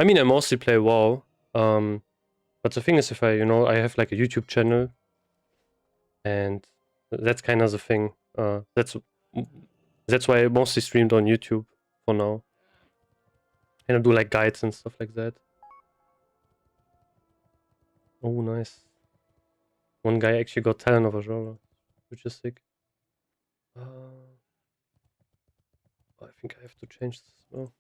I mean, I mostly play WoW. But the thing is, if I, I have like a YouTube channel, and that's kind of the thing. That's why I mostly streamed on YouTube for now. And I do like guides and stuff like that. Oh, nice. One guy actually got talent of a genre, which is sick. I think I have to change this as well.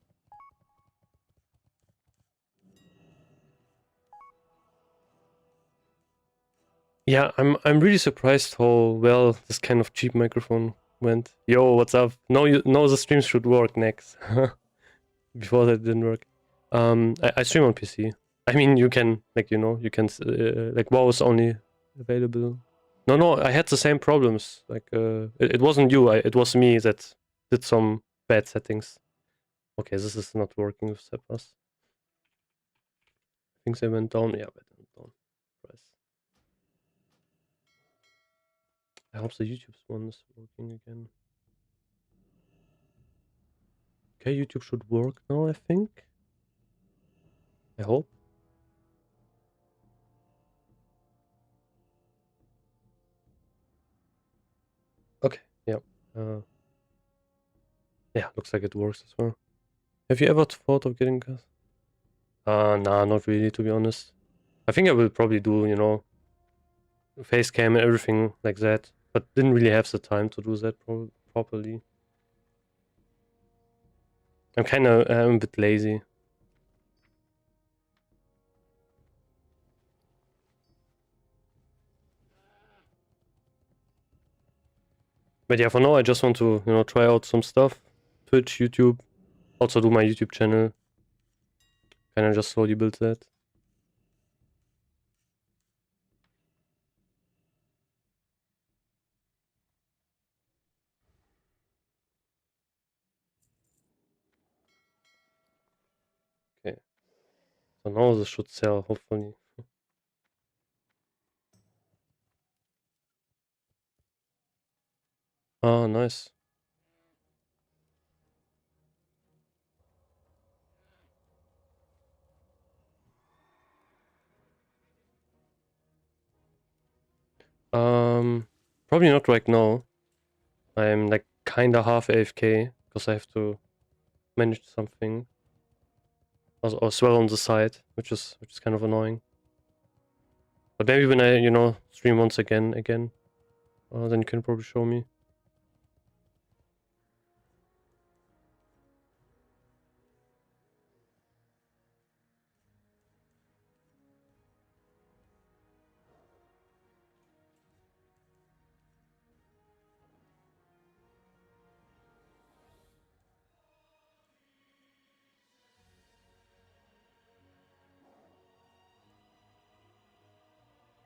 Yeah, I'm really surprised how well this kind of cheap microphone went. Yo, what's up? No, the stream should work next. Before that didn't work. I stream on PC. I mean, you can you can like WoW is only available. No, I had the same problems. Like it wasn't you. It was me that did some bad settings. Okay, this is not working with Sepas. Things they went down. Yeah, they went down. Press. I hope the YouTube's one is working again. Okay, YouTube should work now, I think. I hope. Okay, yeah. Yeah, looks like it works as well. Have you ever thought of getting gas? Nah, not really, to be honest. I think I will probably do, face cam and everything like that, but didn't really have the time to do that properly. I'm a bit lazy. But yeah, for now I just want to, try out some stuff. Twitch, YouTube, also do my YouTube channel. Kinda just slowly build that. Okay. So now this should sell, hopefully. Ah, nice. Probably not right now. I'm like kinda half AFK because I have to manage something as well on the side, which is kind of annoying. But maybe when I stream once again, then you can probably show me.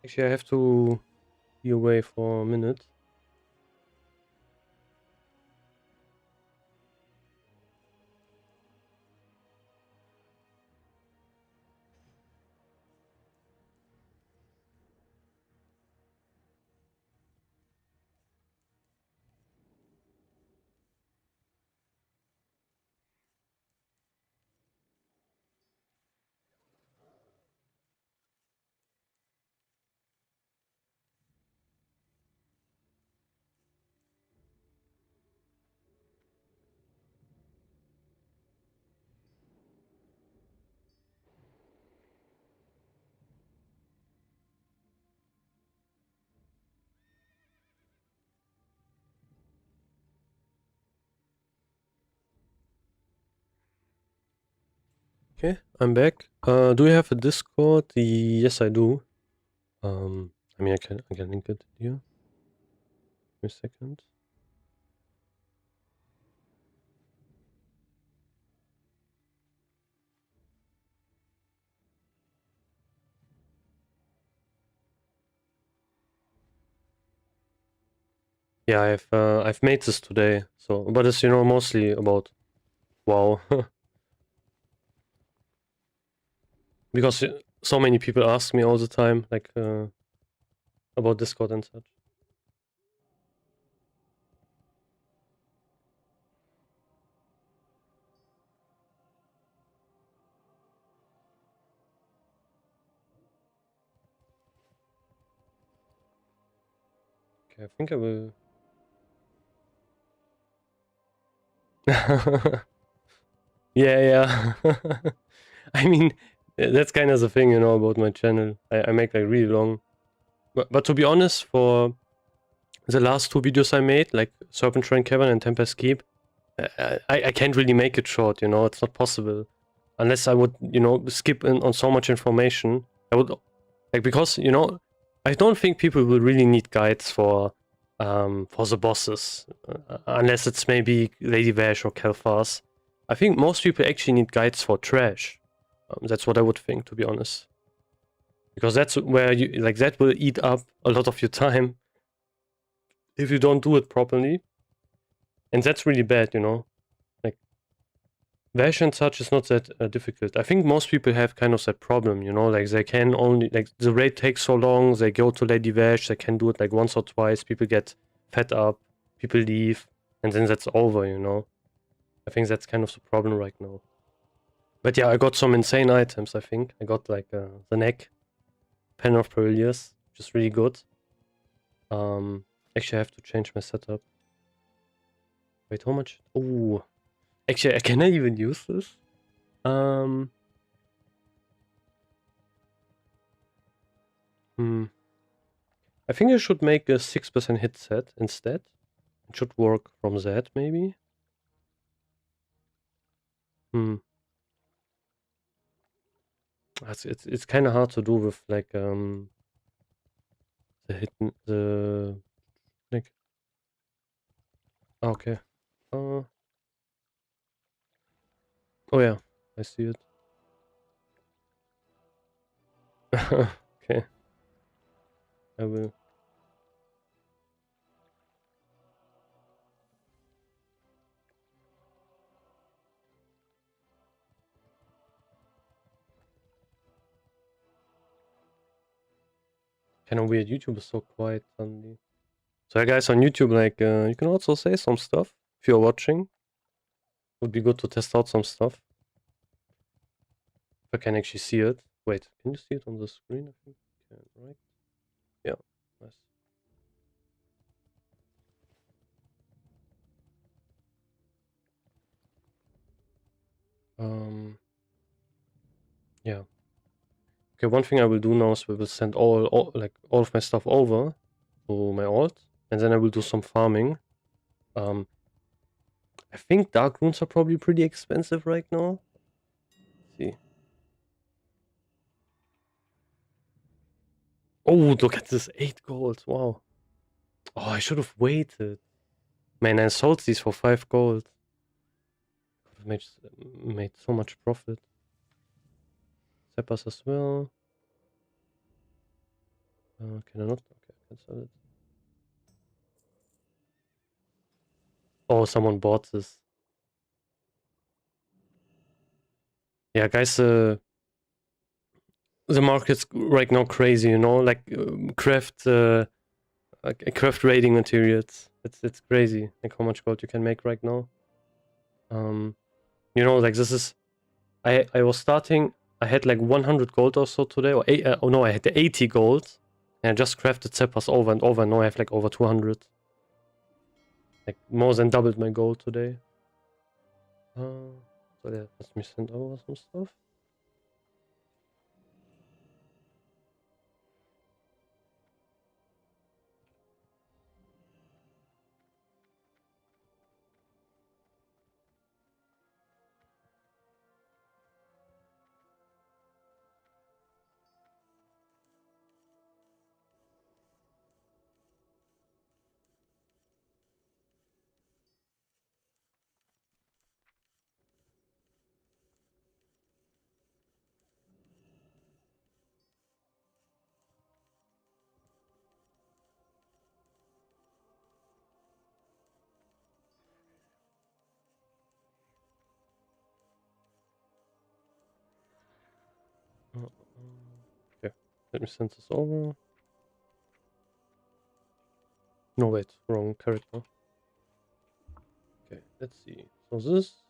Actually, I have to be away for a minute. Okay, I'm back. Do you have a Discord? Yes, I do. I mean, I can link it here. Give me a second. Yeah, I've made this today. So, but it's mostly about WoW. Because so many people ask me all the time, like about Discord and such. Okay, I think I will. Yeah. I mean, that's kind of the thing, you know, about my channel. I make like really long. But to be honest, for the last two videos I made, like Serpent Shrine Cavern and Tempest Keep, I can't really make it short, you know, it's not possible. Unless I would, you know, skip in on so much information. I would, like, because, you know, I don't think people will really need guides for the bosses. Unless it's maybe Lady Vash or Kel'Thas. I think most people actually need guides for trash. That's what I would think, to be honest. Because that's where you, like, that will eat up a lot of your time if you don't do it properly. And that's really bad, you know? Like, Vash and such is not that difficult. I think most people have kind of that problem, you know? Like, they can only, like, the raid takes so long, they go to Lady Vash, they can do it like once or twice, people get fed up, people leave, and then that's over, you know? I think that's kind of the problem right now. But yeah, I got some insane items, I think. I got like the neck, Pen of Perilous, which is really good. Actually, I have to change my setup. Wait, how much? Oh, actually, can I even use this? I think I should make a 6% hit set instead. It should work from that, maybe. It's kind of hard to do with like the hit the like. Okay. Oh yeah, I see it. Okay, I will. Kind of weird. YouTube is so quiet suddenly. So yeah, guys on YouTube, like you can also say some stuff if you're watching. Would be good to test out some stuff. If I can actually see it. Wait, can you see it on the screen? I think you can, right? Yeah, nice. Yeah. Okay, one thing I will do now is we will send all of my stuff over to my alt, and then I will do some farming. I think dark runes are probably pretty expensive right now. Let's see. Oh, look at this, 8 gold. Wow. Oh, I should have waited. Man, I sold these for 5 gold. Could have made so much profit. Zeppers as well. Can I not? Okay, I can sell it. Oh, someone bought this. Yeah, guys, the market's right now crazy, you know, like craft raiding materials. It's crazy, like how much gold you can make right now. You know, like this is, I was starting, I had like 100 gold or so today, or oh no, I had 80 gold, and I just crafted Zeppers over and over, and now I have like over 200. Like more than doubled my gold today. So yeah, let me send over some stuff. Okay, let me send this over. No, wait, wrong character. Okay, let's see. So this,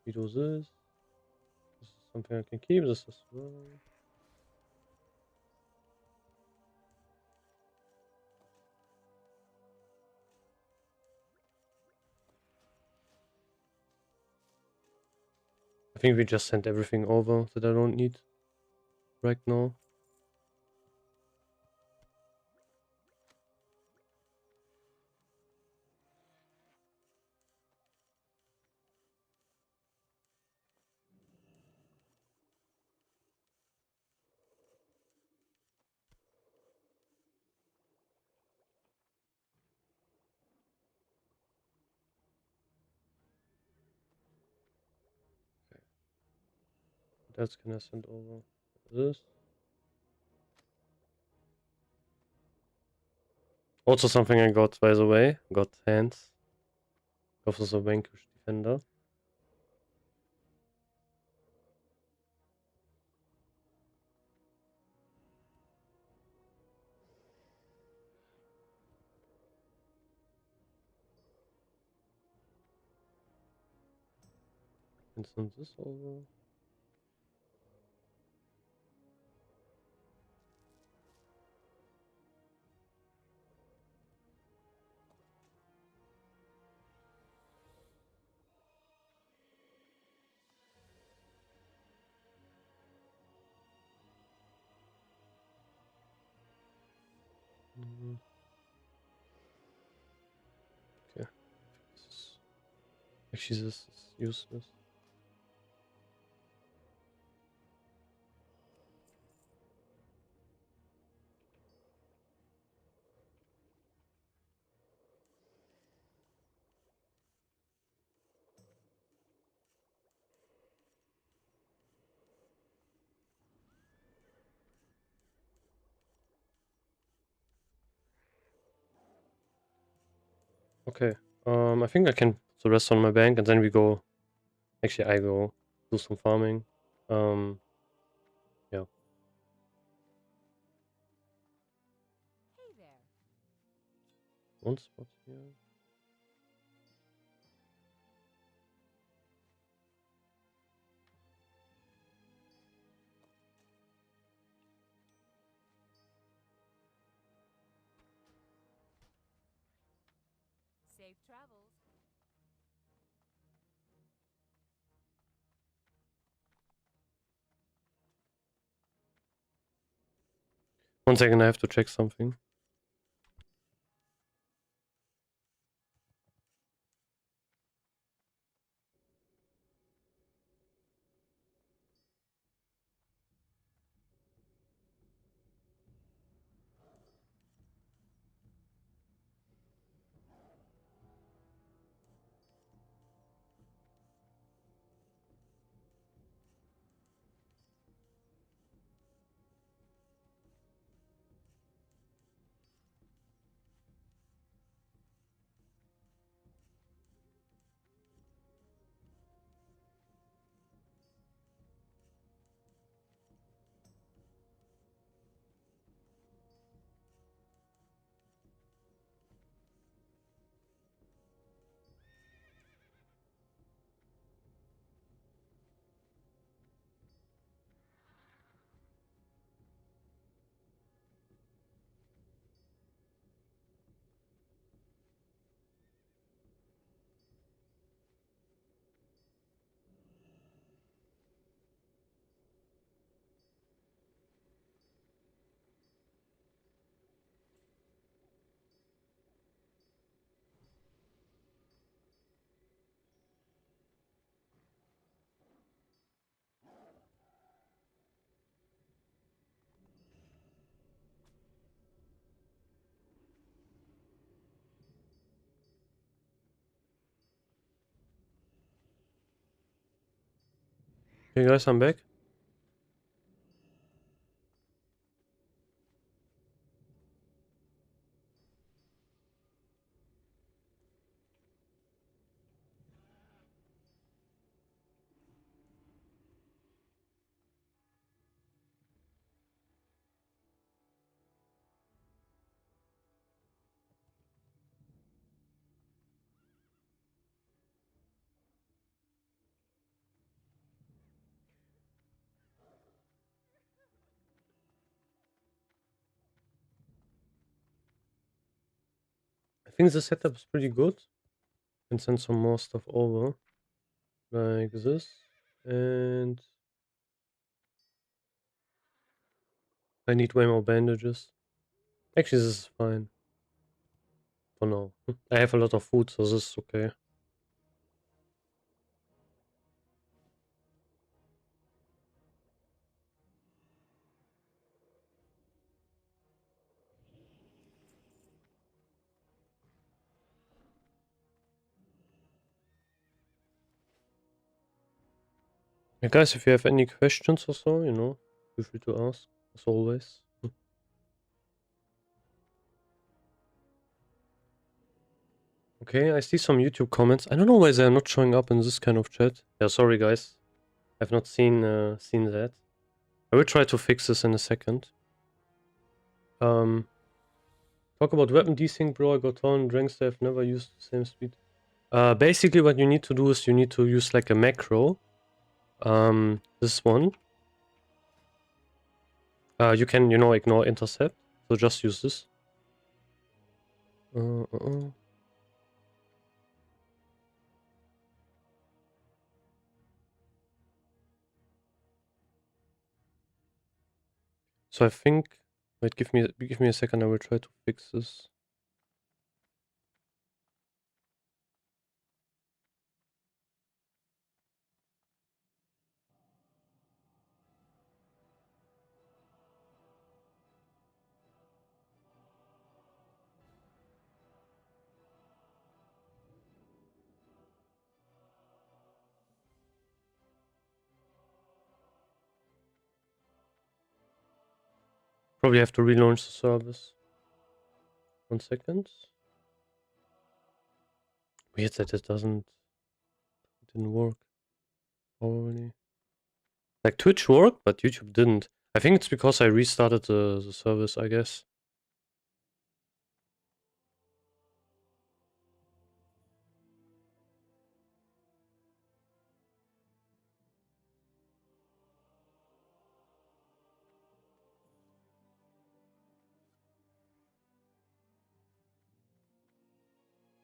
we do this. This is something I can keep. This as well. I think we just sent everything over that I don't need right now. What else can I send over? This. Also something I got, by the way. Got hands. Also a Vanquish Defender. And send this over. Okay. Actually, this is useless. Okay. I think I can put the rest on my bank and then we go. Actually, I go do some farming. Yeah. Hey there. One spot here. Safe travels. 1 second, I have to check something. Okay, guys, I'm back. I think the setup is pretty good. Can send some more stuff over. Like this. And I need way more bandages. Actually, this is fine for now. I have a lot of food, so this is okay. Yeah, guys, if you have any questions or so, feel free to ask, as always. Okay, I see some YouTube comments. I don't know why they're not showing up in this kind of chat. Yeah, sorry guys. I've not seen that. I will try to fix this in a second. Talk about weapon desync, bro. I got torn ranks that I've never used the same speed. Basically what you need to do is you need to use like a macro. This one. You can, ignore intercept. So just use this. So I think, wait, give me a second. I will try to fix this. Probably have to relaunch the service. 1 second. Weird that it didn't work. Probably. Like Twitch worked, but YouTube didn't. I think it's because I restarted the service, I guess.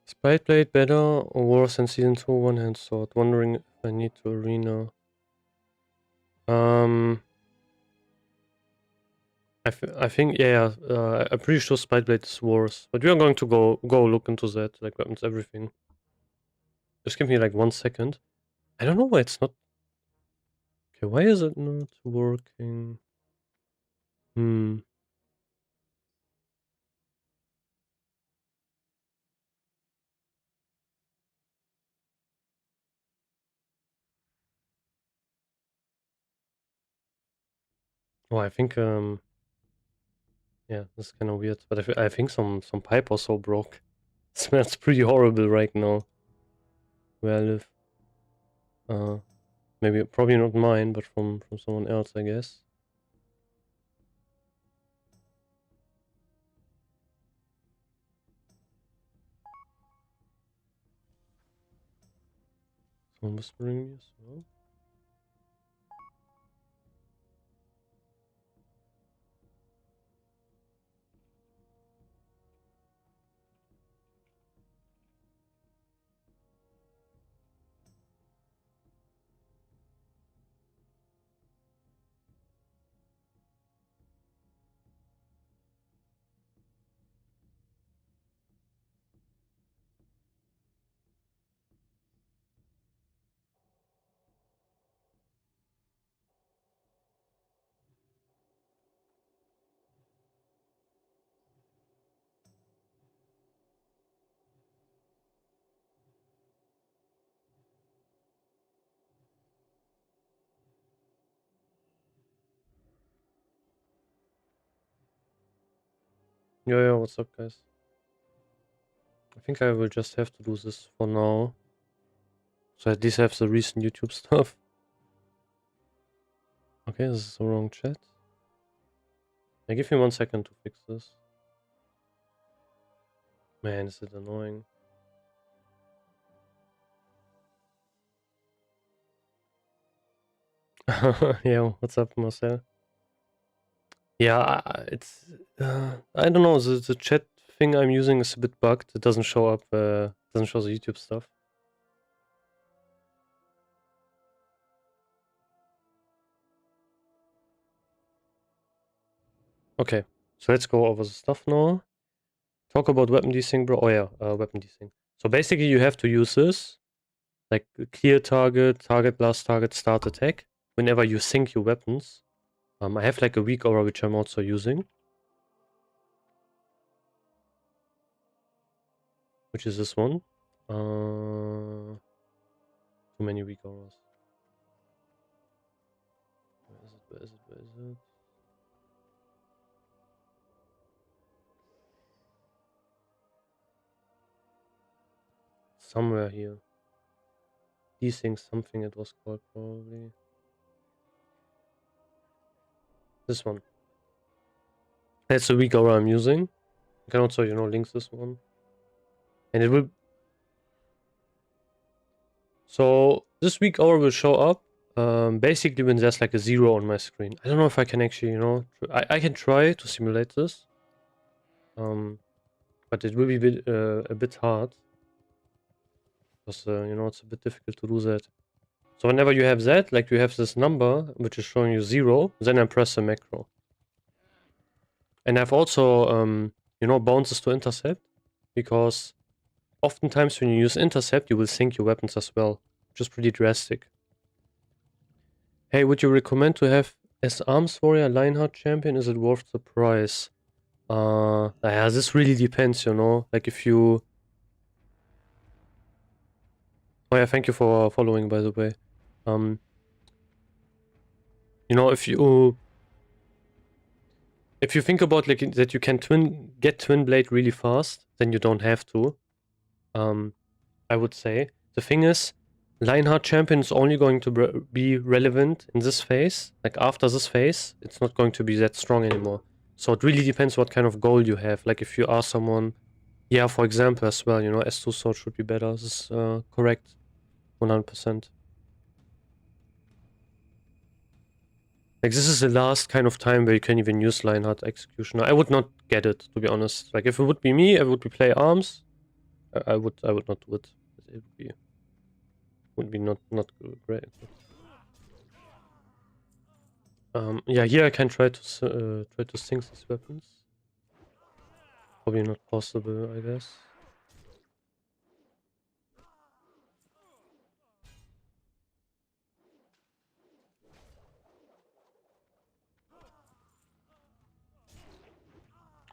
Spite Blade better or worse than Season 2 One Hand Sword? Wondering if I need to arena. I think, yeah, I'm pretty sure Spite Blade is worse. But we are going to go look into that, like weapons, everything. Just give me like 1 second. I don't know why it's not... Okay, why is it not working? Oh, I think, yeah, this is kind of weird. But I think some pipe also broke. It smells pretty horrible right now. Where I live. Maybe, probably not mine, but from someone else, I guess. Someone whispering me as well. Yeah, what's up, guys? I think I will just have to do this for now. So at least have the recent YouTube stuff. Okay, this is the wrong chat. Yeah, give me 1 second to fix this. Man, is it annoying. Yeah, what's up, Marcel? Yeah, it's... I don't know, the chat thing I'm using is a bit bugged. It doesn't show up, doesn't show the YouTube stuff. Okay, so let's go over the stuff now. Talk about weapon desync, bro. Oh yeah, weapon desync. So basically you have to use this, like clear target, target last target, start attack, whenever you sync your weapons. I have like a weak aura which I'm also using. Which is this one. Too many weak auras. Where is it? Where is it? Where is it? Somewhere here. Desync something it was called probably. This one. That's the weak aura I'm using. You can also, link this one. And it will... So, this weak aura will show up basically when there's like a 0 on my screen. I don't know if I can actually, I can try to simulate this. But it will be a bit hard. Because, it's a bit difficult to do that. So whenever you have that, like you have this number, which is showing you 0, then I press the macro. And I've also, bounces to intercept. Because oftentimes when you use intercept, you will sync your weapons as well. Which is pretty drastic. Hey, would you recommend to have as Arms Warrior Lionheart champion? Is it worth the price? Yeah, this really depends, Like if you... Oh yeah, thank you for following, by the way. If you think about like that you can get twin blade really fast, then you don't have to. I would say. The thing is, Lionheart champion is only going to be relevant in this phase. Like after this phase, it's not going to be that strong anymore. So it really depends what kind of goal you have. Like if you are someone, yeah, for example as well, S2 sword should be better. This is correct, 100%. Like this is the last kind of time where you can even use Lionheart Executioner. I would not get it, to be honest. Like if it would be me, I would be play arms. I would not do it. It would be not great. Yeah, here I can try to sync these weapons. Probably not possible, I guess.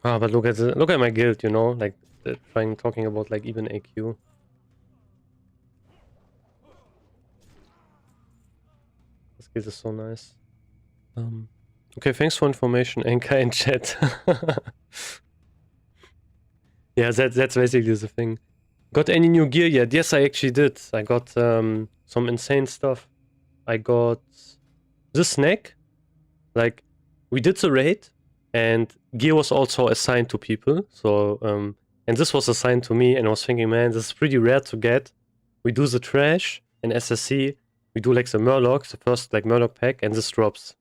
Ah, but look at my guild, like talking about like even AQ. This guild is so nice. Okay, thanks for information, Anker in chat. Yeah, that's basically the thing. Got any new gear yet? Yes, I actually did. I got some insane stuff. I got this neck. Like, we did the raid, and gear was also assigned to people. So, and this was assigned to me, and I was thinking, man, this is pretty rare to get. We do the trash in SSC. We do like the Murloc, the first like Murloc pack, and this drops,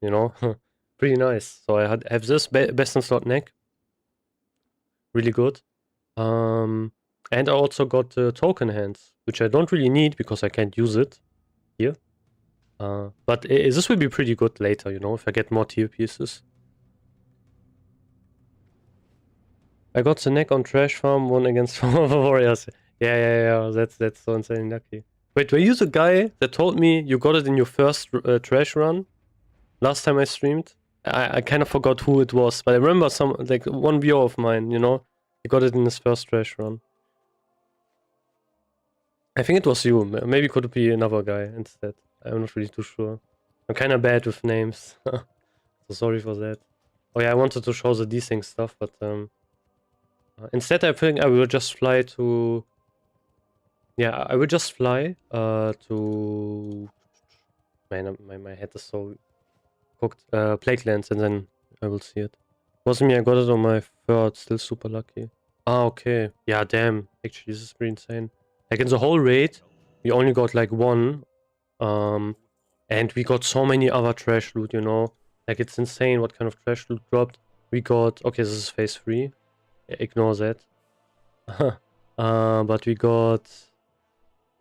Pretty nice. So I have this best in slot neck. Really good. And I also got the token hands, which I don't really need because I can't use it here. But this will be pretty good later, if I get more tier pieces. I got the neck on Trash Farm, one against Warriors. Yeah, that's so insanely lucky. Wait, were you the guy that told me you got it in your first Trash run? Last time I streamed? I kind of forgot who it was, but I remember like one viewer of mine, he got it in his first Trash run. I think it was you. Maybe could be another guy instead. I'm not really too sure. I'm kind of bad with names. So sorry for that. Oh yeah, I wanted to show the desync stuff, but instead I think I will just fly to... Yeah, I will just fly to... Man, my head is so cooked. Plague Lands, and then I will see it. Wasn't me, I got it on my third, still super lucky. Ah, okay. Yeah, damn. Actually, this is pretty insane. Like in the whole raid, we only got like one. And we got so many other trash loot, Like it's insane what kind of trash loot dropped. We got... Okay, this is phase 3. Ignore that. But we got...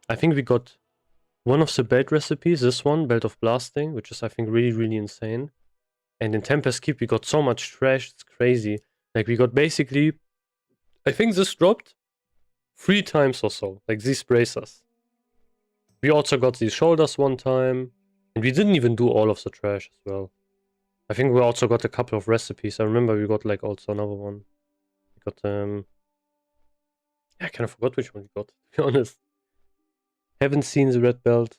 I think we got one of the belt recipes, this one, Belt of Blasting, which is I think really, really insane. And in Tempest Keep, we got so much trash, it's crazy. Like, we got basically, I think this dropped 3 times or so, like these bracers. We also got these shoulders one time, and we didn't even do all of the trash as well. I think we also got a couple of recipes. I remember we got like also another one. We got, I kind of forgot which one we got, to be honest. Haven't seen the red belt.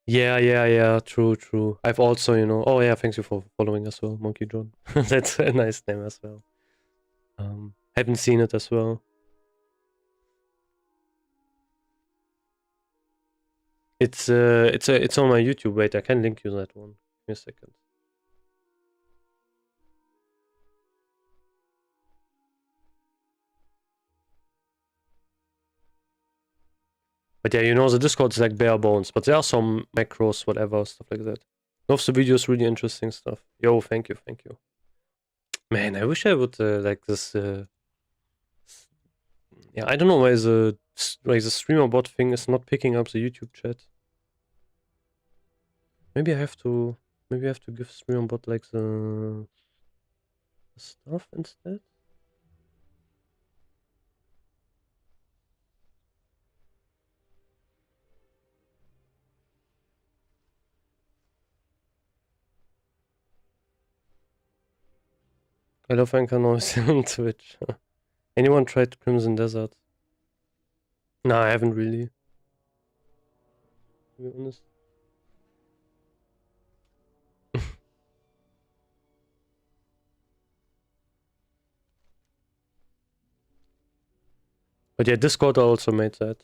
Yeah, true. I've also, you know, oh yeah, thanks you for following as well, Monkey John. That's a nice name as well. Haven't seen it as well. It's on my YouTube. Wait, I can link you that one. Give me a second. But yeah, you know, the Discord is like bare bones, but there are some macros, whatever, stuff like that. Loves the videos, really interesting stuff. Yo, thank you. Man, I wish I would like this. Yeah, I don't know why the streamer bot thing is not picking up the YouTube chat. Maybe I have to give streamer bot like the stuff instead. I love Anker noise on Twitch. Anyone tried Crimson Desert? No, I haven't really. To be honest. But yeah, Discord also made that.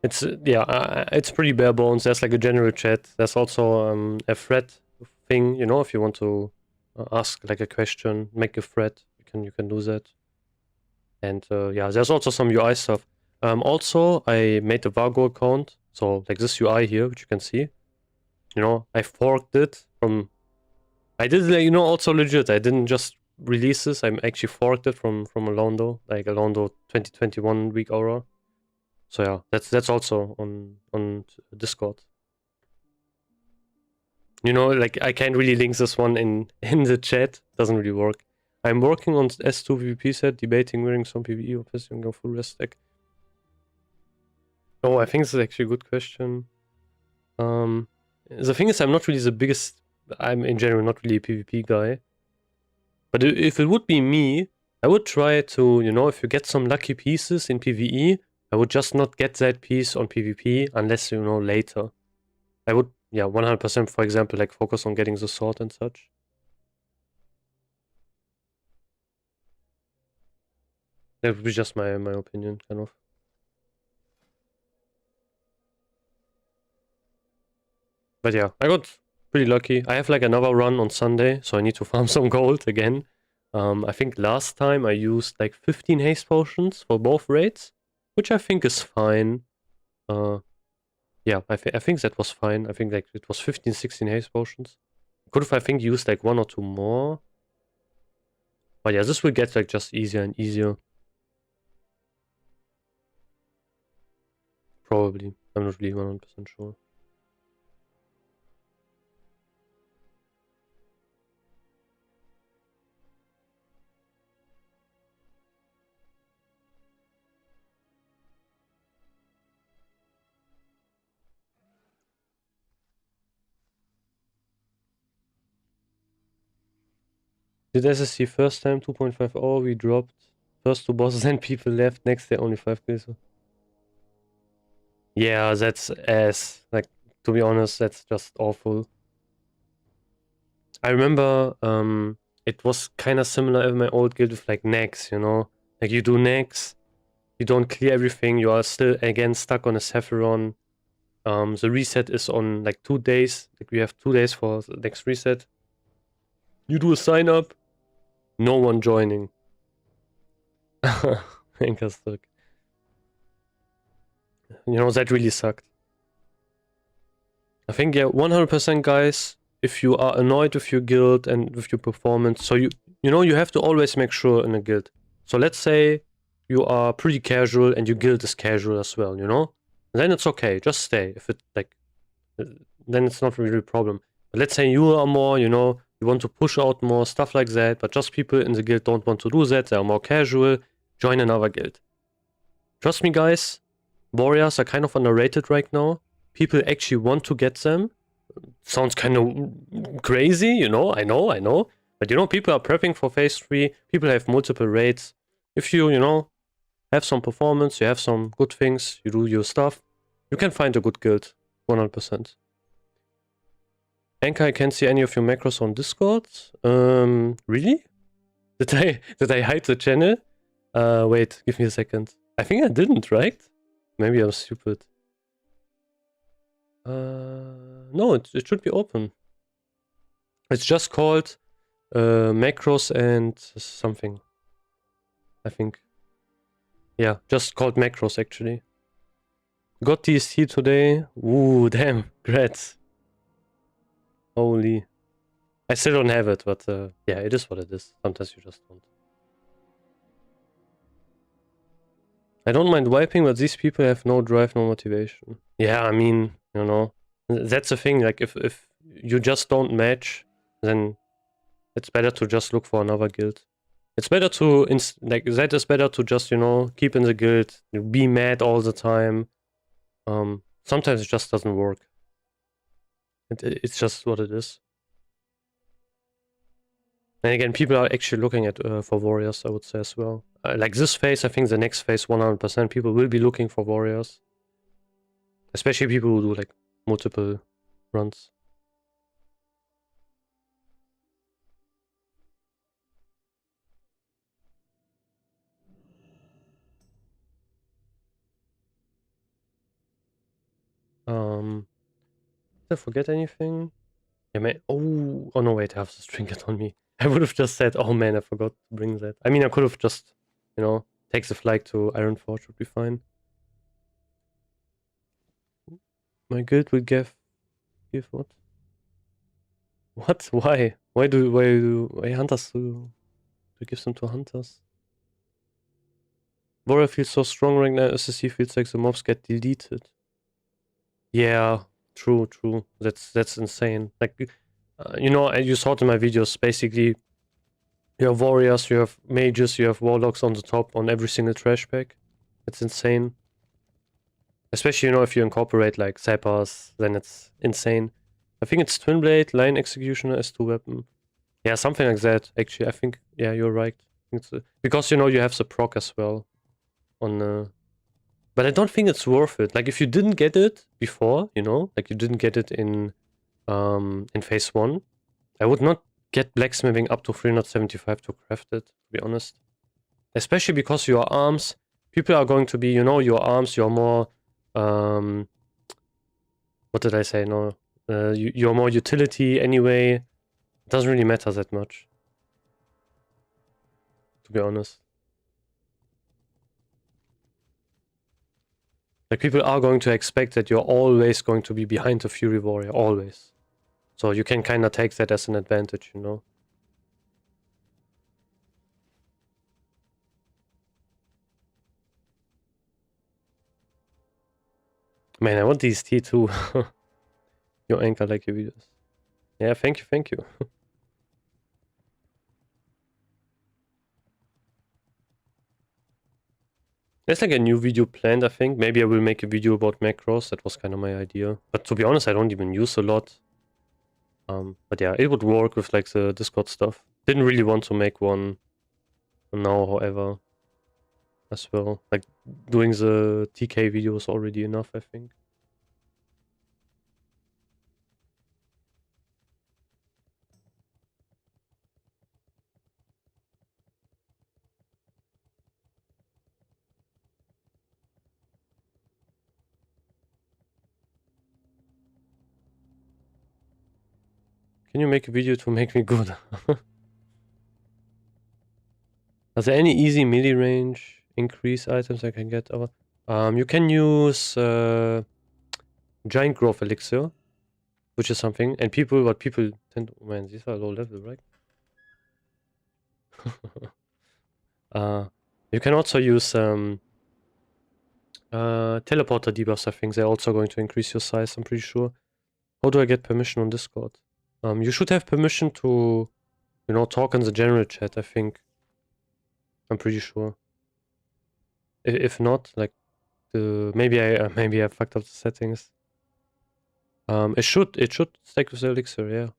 It's it's pretty bare bones. There's like a general chat. There's also a thread thing. You know, if you want to ask like a question, make a thread. You can do that. And yeah, there's also some UI stuff. Also, I made a Vargo account. So like this UI here, which you can see. You know, I forked it from. I did you know, also legit. I didn't just release this. I actually forked it from Alondo, like Alondo 2021 week aura. So yeah, that's also on Discord. You know, like I can't really link this one in the chat. Doesn't really work. I'm working on S2 PvP set, debating wearing some PvE or pissing go full rest stack. Oh, I think this is actually a good question. The thing is, I'm not really the biggest. I'm in general not really a PvP guy. But if it would be me, I would try to, you know, if you get some lucky pieces in PvE, I would just not get that piece on PvP unless, you know, later. I would, yeah, 100%, for example, like focus on getting the sword and such. That would be just my opinion, kind of. But yeah, I got pretty lucky. I have like another run on Sunday, so I need to farm some gold again. I think last time I used like 15 haste potions for both raids, which I think is fine. Yeah, I think that was fine. I think like it was 15, 16 haste potions. Could have, I think, used like 1 or 2 more. But yeah, this will get like just easier and easier. Probably. I'm not really 100% sure. Did SSC first time 2.50, we dropped. First 2 bosses and people left. Next day only 5 kills. Yeah, that's ass. Like, to be honest, that's just awful. I remember it was kind of similar in my old guild with like Nex, you know? Like you do Nex, you don't clear everything, you are still again stuck on a Sephiron. The reset is on like 2 days. Like we have 2 days for the next reset. You do a sign up, no one joining. Anker stuck. You know, that really sucked. I think, yeah, 100% guys, if you are annoyed with your guild and with your performance, so you know, you have to always make sure in a guild. So let's say you are pretty casual and your guild is casual as well, you know? Then it's okay, just stay. If it, like, then it's not really a problem. But let's say you are more, you know, you want to push out more, stuff like that, but just people in the guild don't want to do that, they are more casual, join another guild. Trust me guys, warriors are kind of underrated right now. People actually want to get them. Sounds kind of crazy, you know, I know. But you know, people are prepping for phase 3, people have multiple raids. If you, you know, have some performance, you have some good things, you do your stuff, you can find a good guild, 100%. Anker, I can't see any of your macros on Discord. Really? Did I hide the channel? Wait, give me a second. I think I didn't, right? Maybe I'm stupid. No, it should be open. It's just called macros and something. I think. Yeah, just called macros actually. Got TST today. Ooh, damn, congrats. Holy. I still don't have it, but yeah, it is what it is. Sometimes you just don't. I don't mind wiping, but these people have no drive, no motivation. Yeah, I mean, you know, that's the thing. Like, if you just don't match, then it's better to just look for another guild. It's better to, like, that is better to just, you know, keep in the guild, be mad all the time. Sometimes it just doesn't work. It's just what it is. And again, people are actually looking at for warriors, I would say as well. Like this phase, I think the next phase, 100%, people will be looking for warriors. Especially people who do like multiple runs. Did I forget anything? Yeah, man. Oh no, wait, I have this trinket on me. I would have just said, oh man, I forgot to bring that. I mean, I could have just, you know, take the flag to Ironforge, would be fine. My guild will give what? What? Why? Why hunters to give them to hunters? Warrior feels so strong right now, SSC feels like the mobs get deleted. Yeah, true. That's insane. Like, you know, you saw it in my videos, basically, you have warriors, you have mages, you have warlocks on the top on every single trash pack. It's insane. Especially, you know, if you incorporate like sappers, then it's insane. I think it's Twin Blade, Line Executioner, S2 weapon. Yeah, something like that, actually. I think, yeah, you're right. It's, because, you know, you have the proc as well on... But I don't think it's worth it. Like, if you didn't get it before, you know, like you didn't get it in phase 1, I would not get blacksmithing up to 375 to craft it, to be honest. Especially because your arms, people are going to be, you know, your arms, you're more, what did I say? No, you're more utility anyway. It doesn't really matter that much, to be honest. Like, people are going to expect that you're always going to be behind the Fury Warrior, always. So you can kind of take that as an advantage, you know. Man, I want these T2. Your Anker, like your videos. Yeah, thank you. There's like a new video planned, I think. Maybe I will make a video about macros. That was kind of my idea. But to be honest, I don't even use a lot. But yeah, it would work with like the Discord stuff. Didn't really want to make one now, however, as well. Like, doing the TK video is already enough, I think. Can you make a video to make me good? Are there any easy melee range increase items I can get? You can use Giant Growth Elixir, which is something. And what people tend to... Man, these are low level, right? You can also use teleporter debuffs, I think. They're also going to increase your size, I'm pretty sure. How do I get permission on Discord? You should have permission to, you know, talk in the general chat, I think. I'm pretty sure. If not, like, maybe I fucked up the settings. It should stack with the elixir, yeah.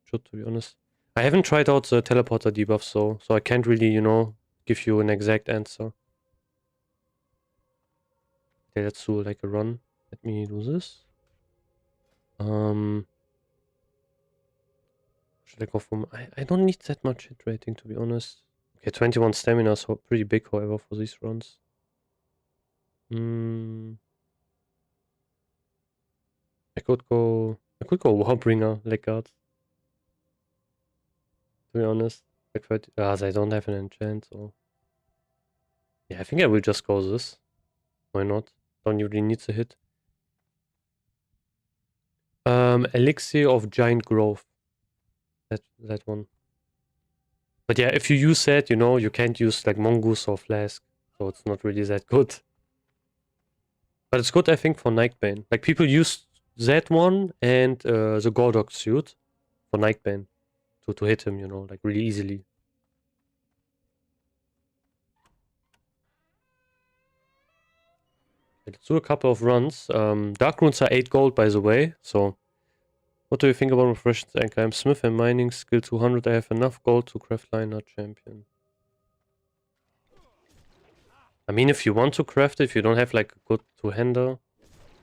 Should, to be honest. I haven't tried out the teleporter debuff, so I can't really, you know, give you an exact answer. Okay, let's do like a run. Let me do this. Should I go for... I don't need that much hit rating, to be honest. Okay, 21 stamina, so pretty big, however, for these runs. I could go Warbringer, Legard. To be honest. Like, I don't have an enchant, so... Yeah, I think I will just go this. Why not? Don't really need the hit. Elixir of Giant Growth. That one. But yeah, if you use that, you know, you can't use like Mongoose or Flask. So it's not really that good. But it's good, I think, for Nightbane. Like, people use that one and the Gordok suit for Nightbane. To hit him, you know, like really easily. Let's do a couple of runs. Dark runes are 8 gold, by the way. So, what do you think about Refreshed Anchor? I'm Smith and Mining, skill 200. I have enough gold to craft Liner Champion. I mean, if you want to craft it, if you don't have like a good two-hander,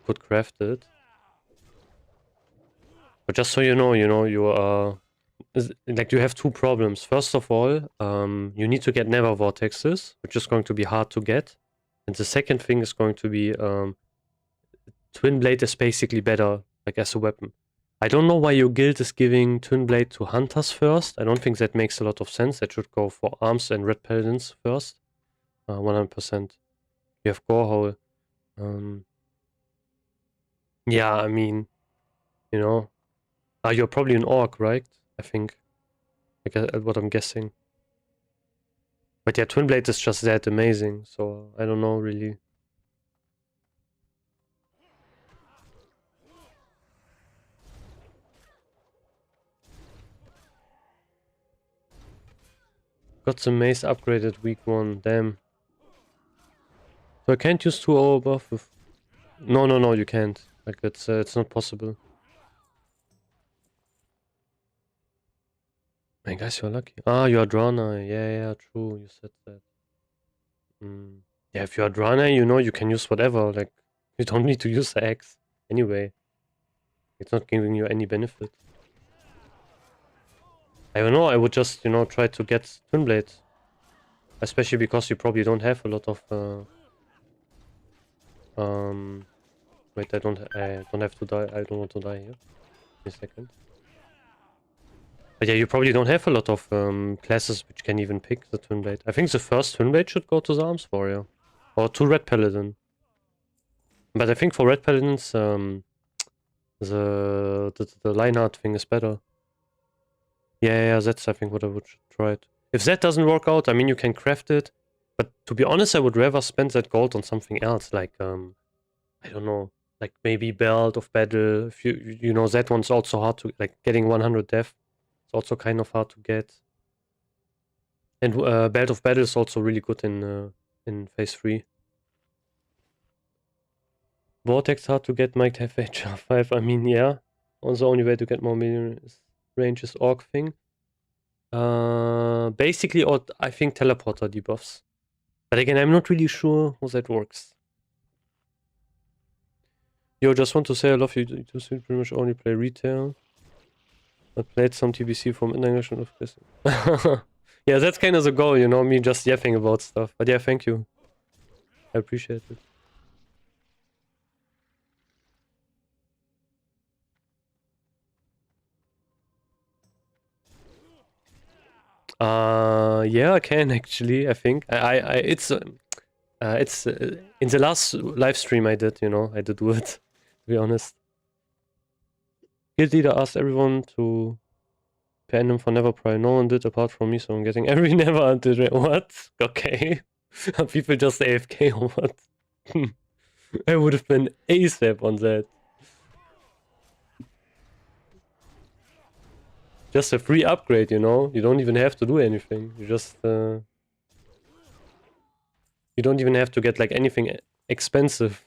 could craft it. But just so you know, you are... like, you have two problems. First of all, you need to get Nether Vortexes, which is going to be hard to get. And the second thing is going to be... Twin Blade is basically better, like, as a weapon. I don't know why your guild is giving Twin Blade to Hunters first. I don't think that makes a lot of sense. That should go for Arms and Red Paladins first. 100%. You have Gorehole. Yeah, I mean, you know. You're probably an Orc, right? I think. Like, what I'm guessing. But yeah, Twin Blade is just that amazing, so I don't know, really. Got the mace upgraded week 1, damn. So I can't use 2 or above with... No, you can't. Like, it's not possible. Man, guys, you're lucky. You are Drana. Yeah, true, you said that. Yeah, if you are Drana, you know, you can use whatever. Like, you don't need to use the axe. Anyway. It's not giving you any benefit. I don't know, I would just, you know, try to get Twin Blade. Especially because you probably don't have a lot of... Wait, I don't have to die. I don't want to die here. Wait a second. But yeah, you probably don't have a lot of classes which can even pick the Twin Blade. I think the first Twin Blade should go to the Arms Warrior. Or to Red Paladin. But I think for Red Paladins, the Lionheart thing is better. Yeah, that's I think what I would try it. If that doesn't work out, I mean, you can craft it. But to be honest, I would rather spend that gold on something else, like, I don't know, like maybe Belt of Battle. If you know, that one's also hard to, like, getting 100 death. It's also kind of hard to get. And Belt of Battle is also really good in phase 3. Vortex hard to get, might have HR5. I mean, yeah. Also, the only way to get more million range is Orc thing. Basically, or I think teleporter debuffs. But again, I'm not really sure how that works. Yo, just want to say I love you. You pretty much only play retail. I played some TBC from international of this. Yeah, that's kind of the goal, you know, me just yapping about stuff. But yeah, thank you. I appreciate it. Yeah, I can actually. I think it's in the last live stream I did. You know, I did do it. To be honest, guild leader asked everyone to ban him for never pry. No one did apart from me, so I'm getting every never until what? Okay, people just AFK or what? I would have been ASAP on that. just a free upgrade, you know? You don't even have to do anything. You just... you don't even have to get like anything expensive.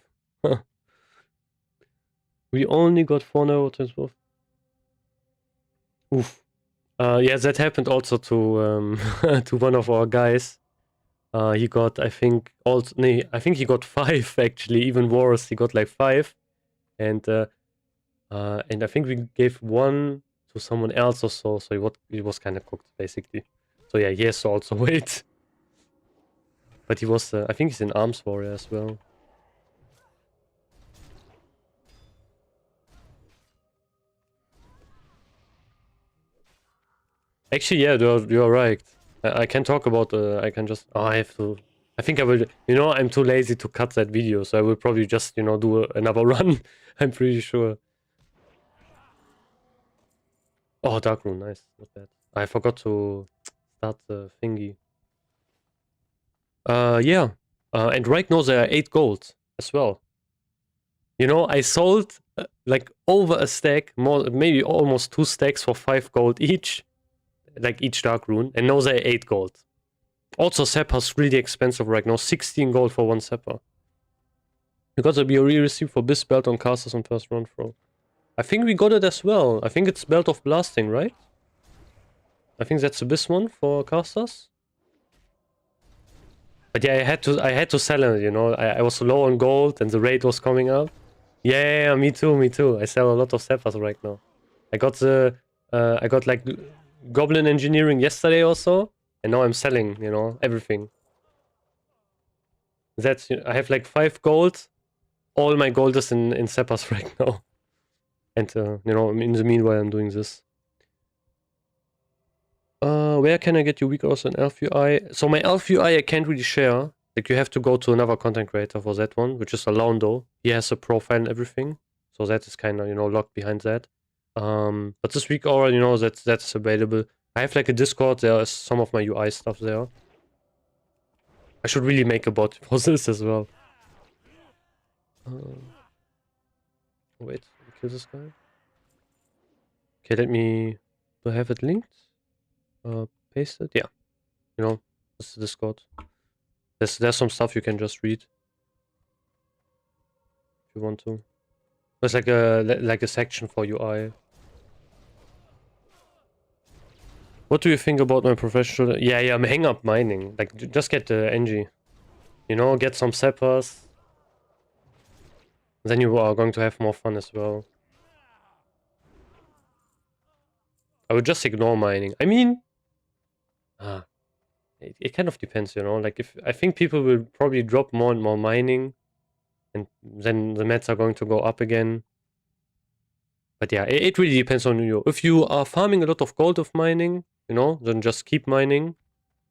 We only got 4 neurotransfer. Oof. Yeah, that happened also to to one of our guys. He got, I think, I think he got 5 actually, even worse. He got like 5, and I think we gave 1 to someone else or so. So he was kind of cooked basically. So yeah, he has to also wait. But he was, I think he's an arms warrior as well. Actually, yeah, you're right. I can talk about, I can just, oh, I have to, I think I will, you know, I'm too lazy to cut that video, so I will probably just, you know, do another run. I'm pretty sure. Oh, Dark Rune, nice, not bad. I forgot to start the thingy. Yeah. And right now there are 8 gold as well. You know, I sold like over a stack, more, maybe almost 2 stacks for 5 gold each. Like each Dark Rune, and now they're 8 gold. Also, Seppa's really expensive right now, 16 gold for 1 Seppa. We got a BOE receipt for this belt on casters on first run throw. I think we got it as well. I think it's Belt of Blasting, right? I think that's this one for casters. But yeah, I had to sell it, you know. I was low on gold and the rate was coming up. Yeah, me too. I sell a lot of Seppas right now. I got like Goblin Engineering yesterday also, and now I'm selling, you know, everything. That's, I have like 5 gold. All my gold is in Seppas right now. And, you know, in the meanwhile, I'm doing this. Where can I get you weak also in Elf UI? So my Elf UI I can't really share. Like, you have to go to another content creator for that one, which is Alaundo. He has a profile and everything. So that is kind of, you know, locked behind that. But this week aura, you know, that's available. I have like a Discord. There is some of my UI stuff there. I should really make a bot for this as well. Wait, kill this guy. Okay, let me... Do I have it linked? Paste it? Yeah. You know, this is the Discord. There's some stuff you can just read. If you want to. There's like a section for UI. What do you think about my professional... Yeah, I'm hang up mining. Like, just get the NG. You know, get some Seppas. Then you are going to have more fun as well. I would just ignore mining. I mean... It kind of depends, you know. Like, if I think people will probably drop more and more mining. And then the mats are going to go up again. But yeah, it really depends on you. If you are farming a lot of gold of mining, you know, then just keep mining.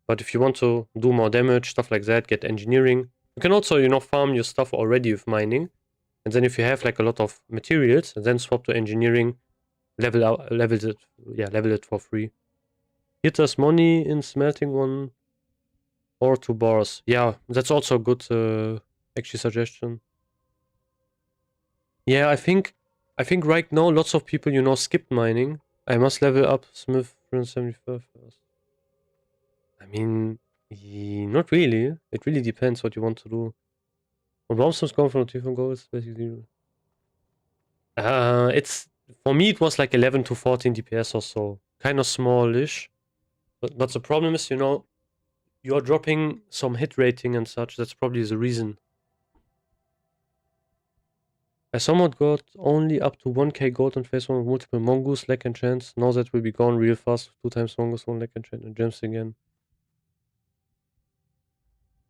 But if you want to do more damage, stuff like that, get engineering. You can also, you know, farm your stuff already with mining. And then if you have like a lot of materials, then swap to engineering, level it for free. Hit us money in smelting 1 or 2 bars. Yeah, that's also a good actually suggestion. Yeah, I think right now lots of people, you know, skip mining. I must level up Smith 375 first. I mean, not really. It really depends what you want to do. When bombstones come from different goals, basically. It's, for me it was like 11 to 14 DPS or so. Kind of smallish. But the problem is, you know, you're dropping some hit rating and such. That's probably the reason. I somewhat got only up to 1k gold on phase 1 with multiple mongoose, lag and chance. Now that will be gone real fast. 2 times mongoose, 1 lag and chance, and gems again.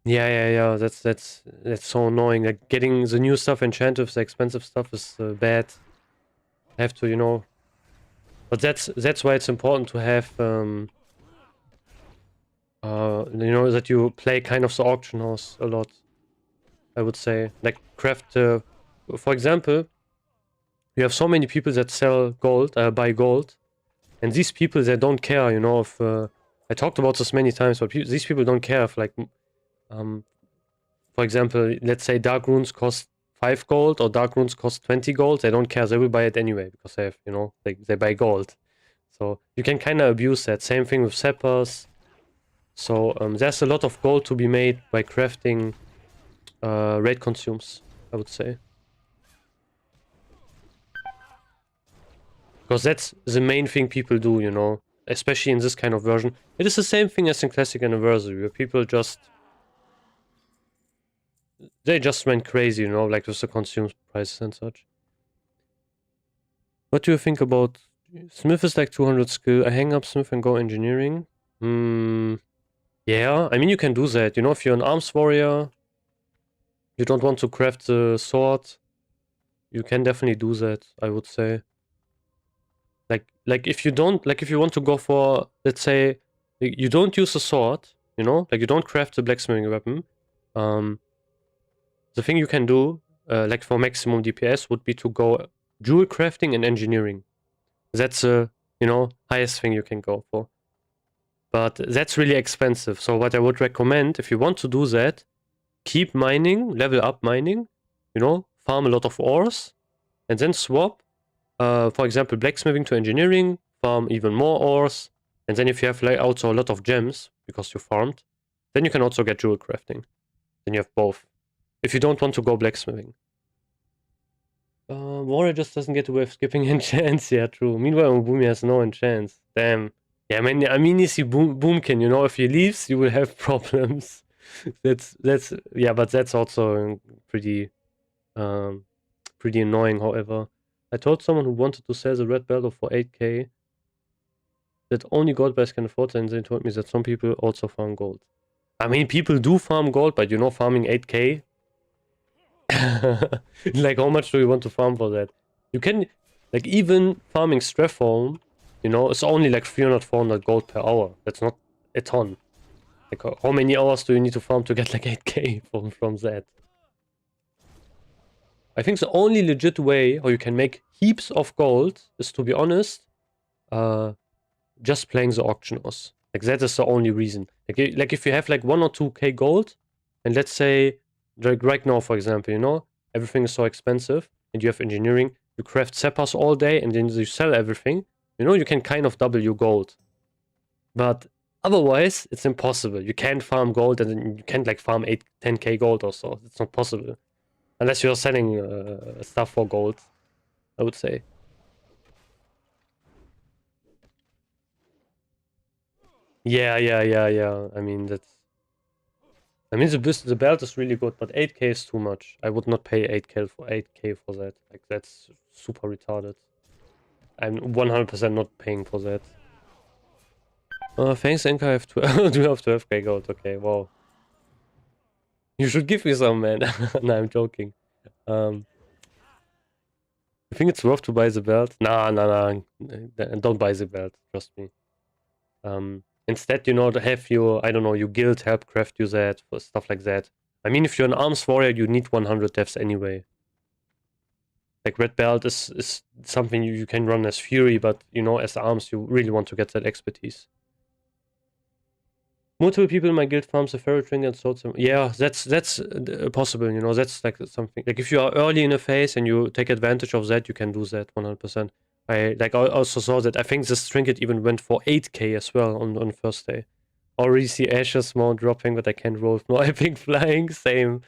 Yeah. That's so annoying. Like, getting the new stuff enchanted with the expensive stuff is bad. I have to, you know. But that's why it's important to have, you know, that you play kind of the auction house a lot. I would say, like, craft. For example, you have so many people that sell gold, buy gold, and these people, they don't care, you know. If I talked about this many times, but these people don't care if, like, for example, let's say Dark Runes cost 5 gold or Dark Runes cost 20 gold. They don't care. They will buy it anyway because they have, you know, they buy gold. So you can kind of abuse that. Same thing with sappers. So there's a lot of gold to be made by crafting raid consumes, I would say. Because that's the main thing people do, you know, especially in this kind of version. It is the same thing as in Classic Anniversary, where people just... They just went crazy, you know, like with the consumes prices and such. What do you think about... Smith is like 200 skill. I hang up Smith and go engineering. Yeah, I mean, you can do that. You know, if you're an arms warrior, you don't want to craft the sword, you can definitely do that, I would say. Like if you don't, like if you want to go for, let's say, you don't use a sword, you know, like you don't craft the blacksmithing weapon. The thing you can do, like for maximum DPS, would be to go jewel crafting and engineering. That's the, you know, highest thing you can go for. But that's really expensive. So what I would recommend, if you want to do that, keep mining, level up mining, you know, farm a lot of ores, and then swap, for example, blacksmithing to engineering, farm even more ores, and then if you have like also a lot of gems, because you farmed, then you can also get jewel crafting. Then you have both. If you don't want to go blacksmithing. Warrior just doesn't get away with skipping enchants, yeah, true. Meanwhile, Boomy has no enchants. Damn. Yeah, I mean, you see Boomkin, you know, if he leaves, you will have problems. that's yeah, but that's also pretty pretty annoying. However, I told someone who wanted to sell the red belt for 8k that only gold buyers can afford it, and they told me that some people also farm gold. I mean, people do farm gold, but you know, farming 8k, like how much do you want to farm for that? You can, like, even farming Strephone, you know, it's only like 300 400 gold per hour. That's not a ton. Like, how many hours do you need to farm to get like 8k from that? I think the only legit way how you can make heaps of gold is, to be honest, just playing the auctioneers. Like, that is the only reason. Like if you have like 1 or 2k gold, and let's say, like right now, for example, you know, everything is so expensive, and you have engineering, you craft sappers all day, and then you sell everything, you know, you can kind of double your gold. But otherwise, it's impossible. You can't farm gold, and then you can't like farm 10k gold or so. It's not possible. Unless you're selling stuff for gold, I would say. Yeah. I mean, the belt is really good, but 8k is too much. I would not pay 8k for that. Like, that's super retarded. I'm 100% not paying for that. Thanks, Anker. I have to do have 12k gold. Okay, wow. You should give me some, man. No, I'm joking. You think it's worth to buy the belt? Nah. Don't buy the belt. Trust me. Instead, you know, to have your, I don't know, your guild help craft you that, for stuff like that. I mean, if you're an arms warrior, you need 100 deaths anyway. Like, red belt is something you can run as fury, but, you know, as arms, you really want to get that expertise. Multiple people in my guild farms a ferret ring and sold some. Yeah, that's possible, you know, that's like something. Like, if you are early in a phase and you take advantage of that, you can do that 100%. I also saw that I think this trinket even went for 8k as well on first day. Already see ashes more dropping, but I can't roll with more epic flying. Same.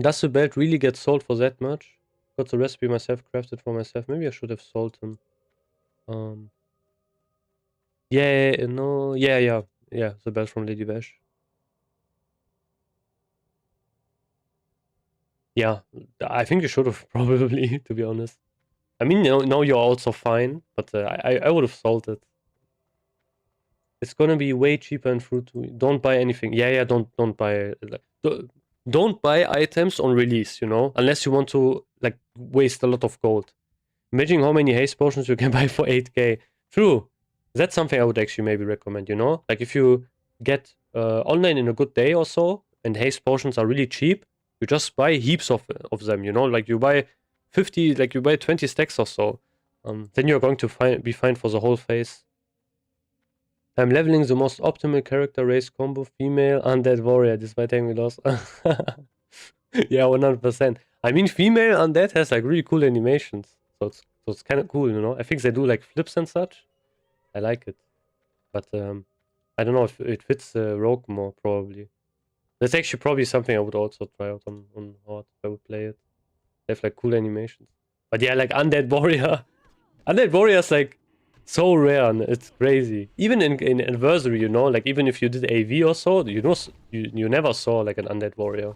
Does the belt really get sold for that much? Got the recipe myself, crafted for myself. Maybe I should have sold them. Yeah, no, yeah, the belt from Lady Bash. Yeah, I think you should have probably, to be honest. I mean, now you're also fine, but I would have sold it. It's gonna be way cheaper and fruit. Don't buy anything. Yeah, don't buy. Don't buy items on release, you know, unless you want to like waste a lot of gold. Imagine how many haste potions you can buy for 8k. True, that's something I would actually maybe recommend. You know, like if you get online in a good day or so, and haste potions are really cheap, you just buy heaps of them. You know, like you buy 50, like you buy 20 stacks or so. Then you're going to be fine for the whole phase. I'm leveling the most optimal character race combo, female undead warrior, despite having lost. Yeah, 100%. I mean, female undead has like really cool animations, so it's So it's kind of cool, you know. I think they do like flips and such. I like it, but I don't know if it fits Rogue more probably. That's actually probably something I would also try out on Horde if I would play it. They have like cool animations. But yeah, like Undead Warrior. Undead Warrior is like so rare and it's crazy. Even in Anniversary, you know, like even if you did AV or so, you know, you never saw like an Undead Warrior.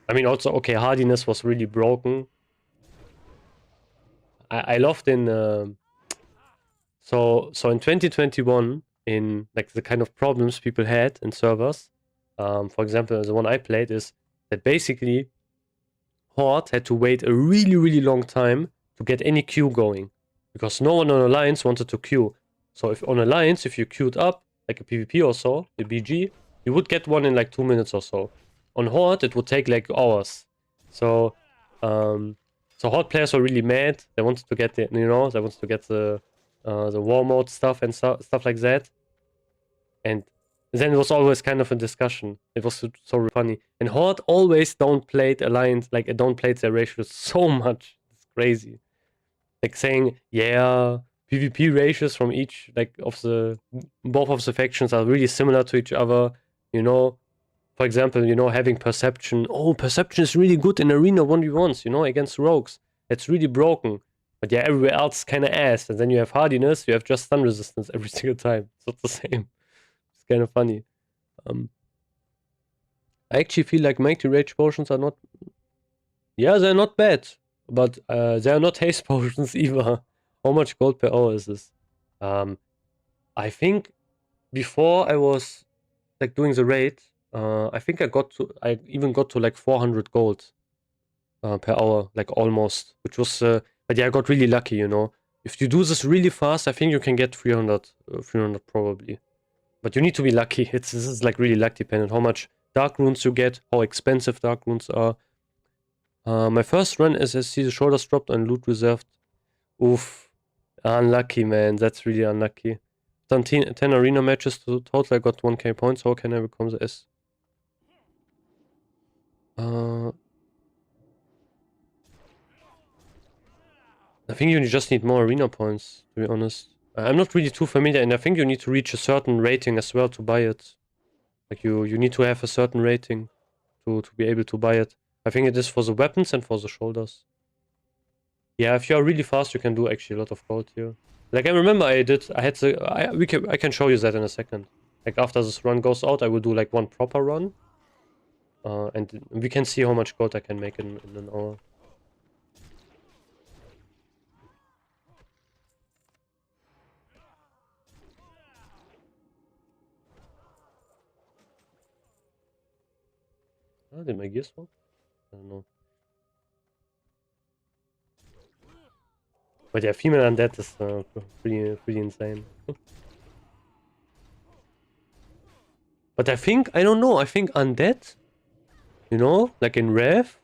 I mean, also, okay, hardiness was really broken. I loved in so in 2021, in like the kind of problems people had in servers. For example, the one I played is that basically Horde had to wait a really long time to get any queue going because no one on Alliance wanted to queue. So if on Alliance, if you queued up like a PvP or so, the BG, you would get one in like 2 minutes or so. On Horde, it would take like hours. So, so Horde players were really mad. They wanted to get the, you know, they wanted to get the war mode stuff and stuff like that. And then it was always kind of a discussion. It was so funny. And Horde always downplayed Alliance, like downplayed their ratios so much. It's crazy. Like saying, yeah, PvP ratios from each, like of the, both of the factions are really similar to each other. You know, for example, you know, having perception. Oh, perception is really good in arena 1v1s, you know, against rogues. It's really broken. But yeah, everywhere else kind of ass. And then you have hardiness, you have just stun resistance every single time. It's not the same. It's kind of funny. I actually feel like mighty rage potions are not. Yeah, they're not bad, but they are not haste potions either. How much gold per hour is this? I think before I was like doing the raid, I think I even got to like 400 gold per hour, like almost, which was. But yeah, I got really lucky, you know. If you do this really fast, I think you can get 300, 300 probably. But you need to be lucky. This is like really luck dependent. How much dark runes you get, how expensive dark runes are. My first run is I see the shoulders dropped and loot reserved. Oof. Unlucky, man. That's really unlucky. Done 10 arena matches to total. I got 1k points. How can I become the S? I think you just need more arena points, to be honest. I'm not really too familiar, and I think you need to reach a certain rating as well to buy it. Like you need to have a certain rating to be able to buy it. I think it is for the weapons and for the shoulders. Yeah, if you are really fast, you can do actually a lot of gold here. Like I remember I can show you that in a second. Like after this run goes out, I will do like one proper run. And we can see how much gold I can make in an hour. Oh, did my gear swap? I don't know. But yeah, female undead is pretty insane. But I think, I don't know, I think undead, you know, like in Rev,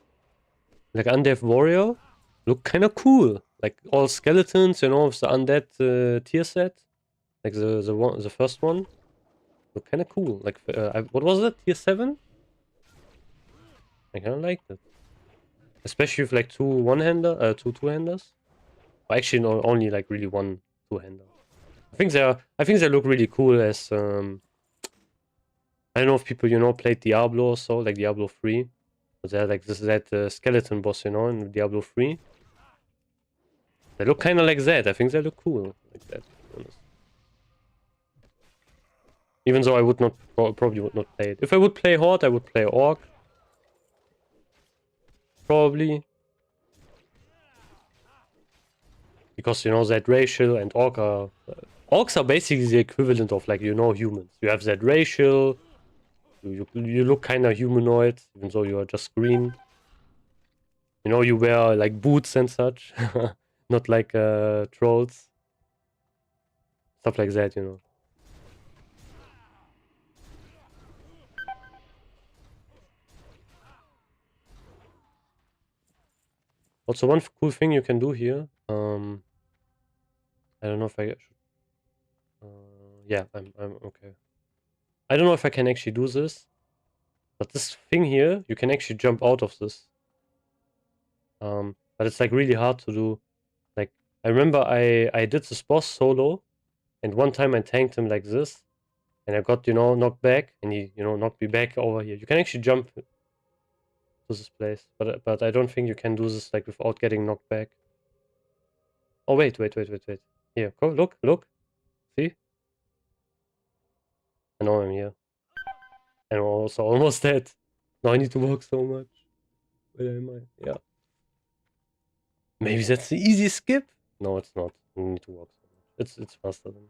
like undead warrior, look kind of cool. Like all skeletons, you know, of the undead tier set, like the first one, look kind of cool. Like what was it, tier 7? I kind of liked it, especially with like two two-handers. Well, actually, no, only like really one two-hander. I think they look really cool as I don't know if people, you know, played Diablo or so, like Diablo 3. But they're like that skeleton boss, you know, in Diablo 3. They look kind of like that. I think they look cool like that, to be honest. Even though I would not, probably would not play it. If I would play Horde, I would play Orc. Probably. Because, you know, that racial and Orc are... Orcs are basically the equivalent of, like, you know, humans. You have that racial... You look kind of humanoid, even though you are just green. You know, you wear like boots and such, not like trolls. Stuff like that, you know. Also, one cool thing you can do here. I don't know if I should. Yeah, I'm okay. I don't know if I can actually do this, but this thing here, you can actually jump out of this. But it's like really hard to do. Like I remember I did this boss solo, and one time I tanked him like this, and I got, you know, knocked back, and he, you know, knocked me back over here. You can actually jump to this place, but I don't think you can do this like without getting knocked back. Oh wait. Here, go, look. See? I know I'm here. And I'm also almost dead. Now I need to walk so much. Where am I? Yeah. Maybe that's the easy skip? No, it's not. You need to walk so much. It's faster than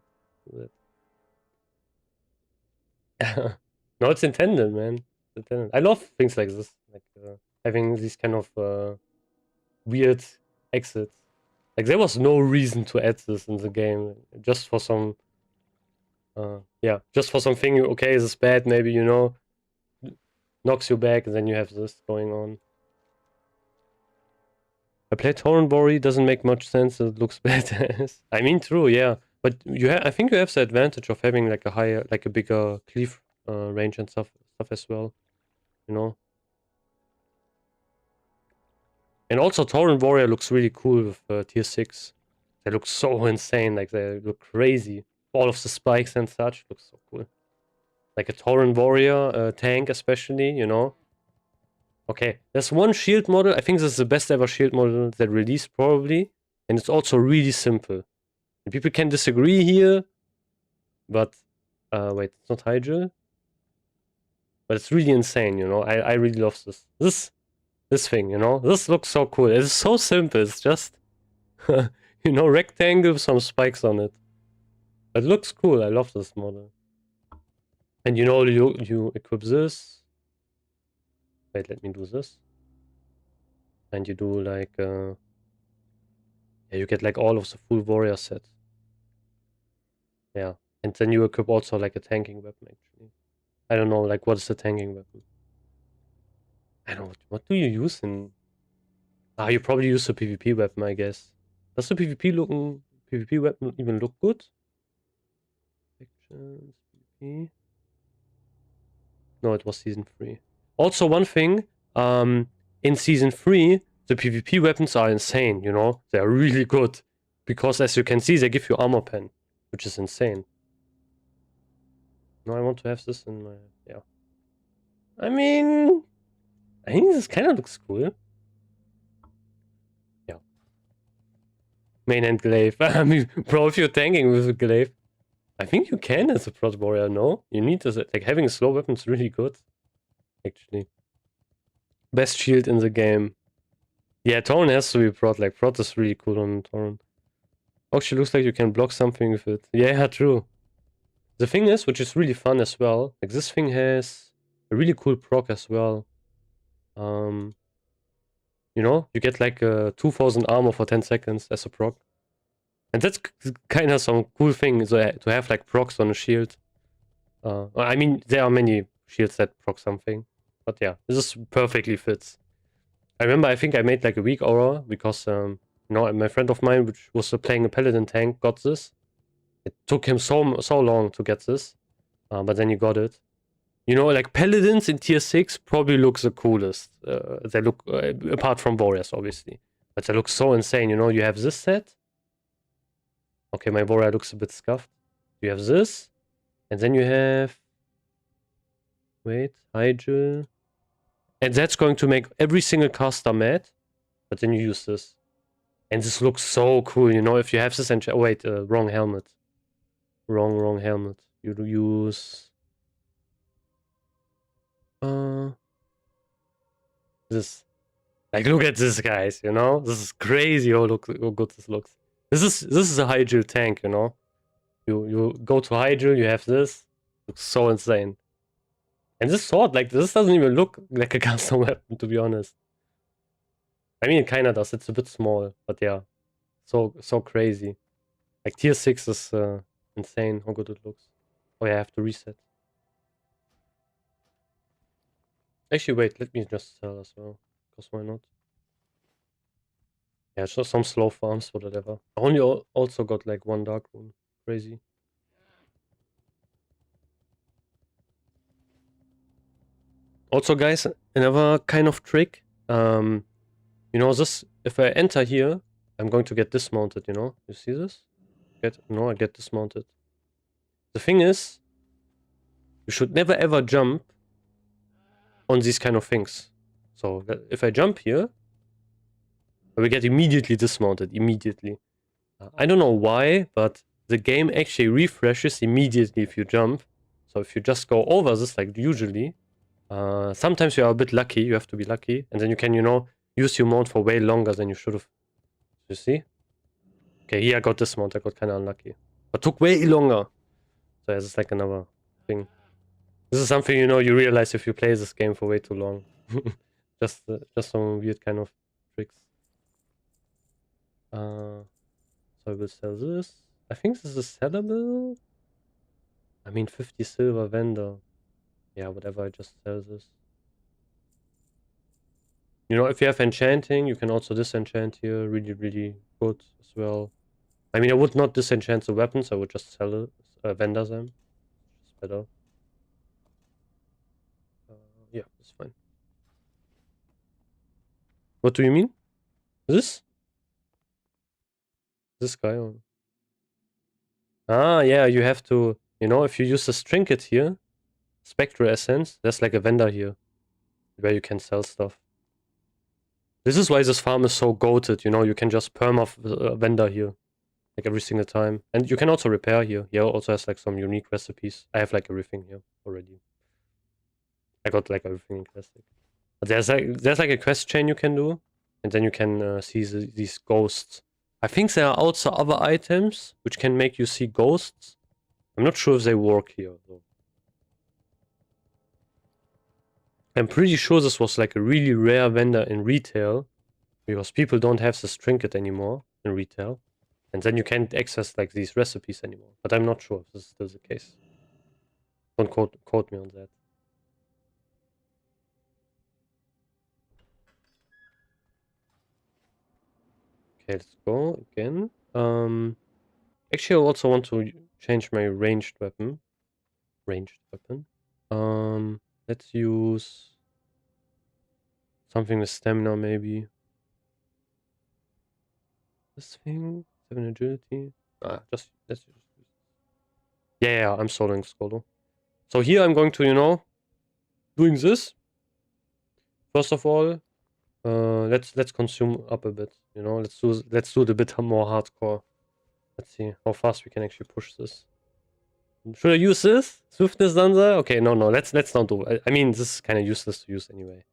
that. No, it's intended, man. It's intended. I love things like this. Like having these kind of weird exits. Like there was no reason to add this in the game. Just for some yeah, just for something, okay, this is bad, maybe, you know, knocks you back, and then you have this going on. I played Torrent Bori, doesn't make much sense, it looks badass. I mean, true, yeah. But I think you have the advantage of having like a higher, like a bigger cleave range and stuff as well, you know. And also Torrent Warrior looks really cool with tier 6. They look so insane, like they look crazy. All of the spikes and such looks so cool. Like a Torrent Warrior tank especially, you know. Okay, there's one shield model. I think this is the best ever shield model that released probably. And it's also really simple. And people can disagree here. But, wait, it's not Hydra. But it's really insane, you know. I really love this. This thing, you know. This looks so cool. It's so simple. It's just, you know, rectangle with some spikes on it. It looks cool. I love this model. And you know, you equip this. Wait, let me do this. And you do like, yeah, you get like all of the full warrior set. Yeah. And then you equip also like a tanking weapon, actually. I don't know, like, what is the tanking weapon? I don't know, what do you use in... Ah, you probably use the PvP weapon, I guess. Does the PvP weapon even look good? Actions, PvP... No, it was Season 3. Also, one thing, in Season 3, the PvP weapons are insane, you know? They are really good. Because, as you can see, they give you armor pen, which is insane. No, I want to have this in my... Yeah. I mean... I think this kind of looks cool. Yeah. Main and glaive. I mean, bro, if you're tanking with a glaive, I think you can as a prot warrior, no? You need this, like, having a slow weapon is really good. Actually. Best shield in the game. Yeah, Torrent has to be prot, like, prot is really cool on Torrent. Actually looks like you can block something with it. Yeah, true. The thing is, which is really fun as well, like, this thing has a really cool proc as well. You know, you get like 2000 armor for 10 seconds as a proc. And that's kind of some cool thing to have like procs on a shield. I mean, there are many shields that proc something. But yeah, this perfectly fits. I remember, I think I made like a weak aura because, you know, my friend of mine, which was playing a paladin tank, got this. It took him so long to get this. But then he got it. You know, like paladins in tier 6 probably look the coolest. They look, apart from warriors, obviously. But they look so insane. You know, you have this set. Okay, my warrior looks a bit scuffed. You have this. And then you have... Wait, Hyjal. And that's going to make every single caster mad. But then you use this. And this looks so cool, you know, if you have this and... Oh, wait, wrong helmet. Wrong helmet. You use... This. Like, look at this, guys, you know? This is crazy how good this looks. This is a Hyjal tank, you know? You go to Hyjal, you have this. Looks so insane. And this sword, like, this doesn't even look like a custom weapon, to be honest. I mean, it kinda does. It's a bit small, but yeah. So crazy. Like, tier 6 is insane how good it looks. Oh yeah, I have to reset. Actually, wait, let me just sell as well. Because why not? Yeah, just some slow farms or whatever. I only also got like one dark rune. Crazy. Also, guys, another kind of trick. You know, this, if I enter here I'm going to get dismounted, you know? You see this? No, I get dismounted. The thing is, you should never ever jump on these kind of things. So if I jump here, I will get immediately dismounted, immediately. I don't know why, but the game actually refreshes immediately if you jump. So if you just go over this, like usually, sometimes you are a bit lucky, you have to be lucky, and then you can, you know, use your mount for way longer than you should have. You see? Okay, here I got this mount, I got kind of unlucky. But took way longer. So this is like another thing. This is something, you know, you realize if you play this game for way too long. Just some weird kind of tricks. So I will sell this. I think this is sellable. I mean, 50 silver vendor. Yeah, whatever, I just sell this. You know, if you have enchanting, you can also disenchant here. Really, really good as well. I mean, I would not disenchant the weapons. I would just sell it, vendor them. It's better. Yeah, it's fine. What do you mean? This? This guy? Or... Ah, yeah, you have to... You know, if you use this trinket here, Spectral Essence, there's like a vendor here where you can sell stuff. This is why this farm is so goated, you know, you can just perm off a vendor here. Like every single time. And you can also repair here. Here also has like some unique recipes. I have like everything here already. I got like everything in classic. But there's like a quest chain you can do. And then you can see these ghosts. I think there are also other items which can make you see ghosts. I'm not sure if they work here though. I'm pretty sure this was like a really rare vendor in retail. Because people don't have this trinket anymore in retail. And then you can't access like these recipes anymore. But I'm not sure if this is still the case. Don't quote me on that. Okay, let's go again. Actually, I also want to change my ranged weapon. Let's use something with stamina, maybe. This thing, 7 agility. Let's use. Yeah, I'm soloing Skolo. So here I'm going to, you know, doing this. First of all, let's consume up a bit. You know, let's do it a bit more hardcore. Let's see how fast we can actually push this. Should I use this? Swiftness Danza? Okay, no, let's not do it. I mean, this is kind of useless to use anyway.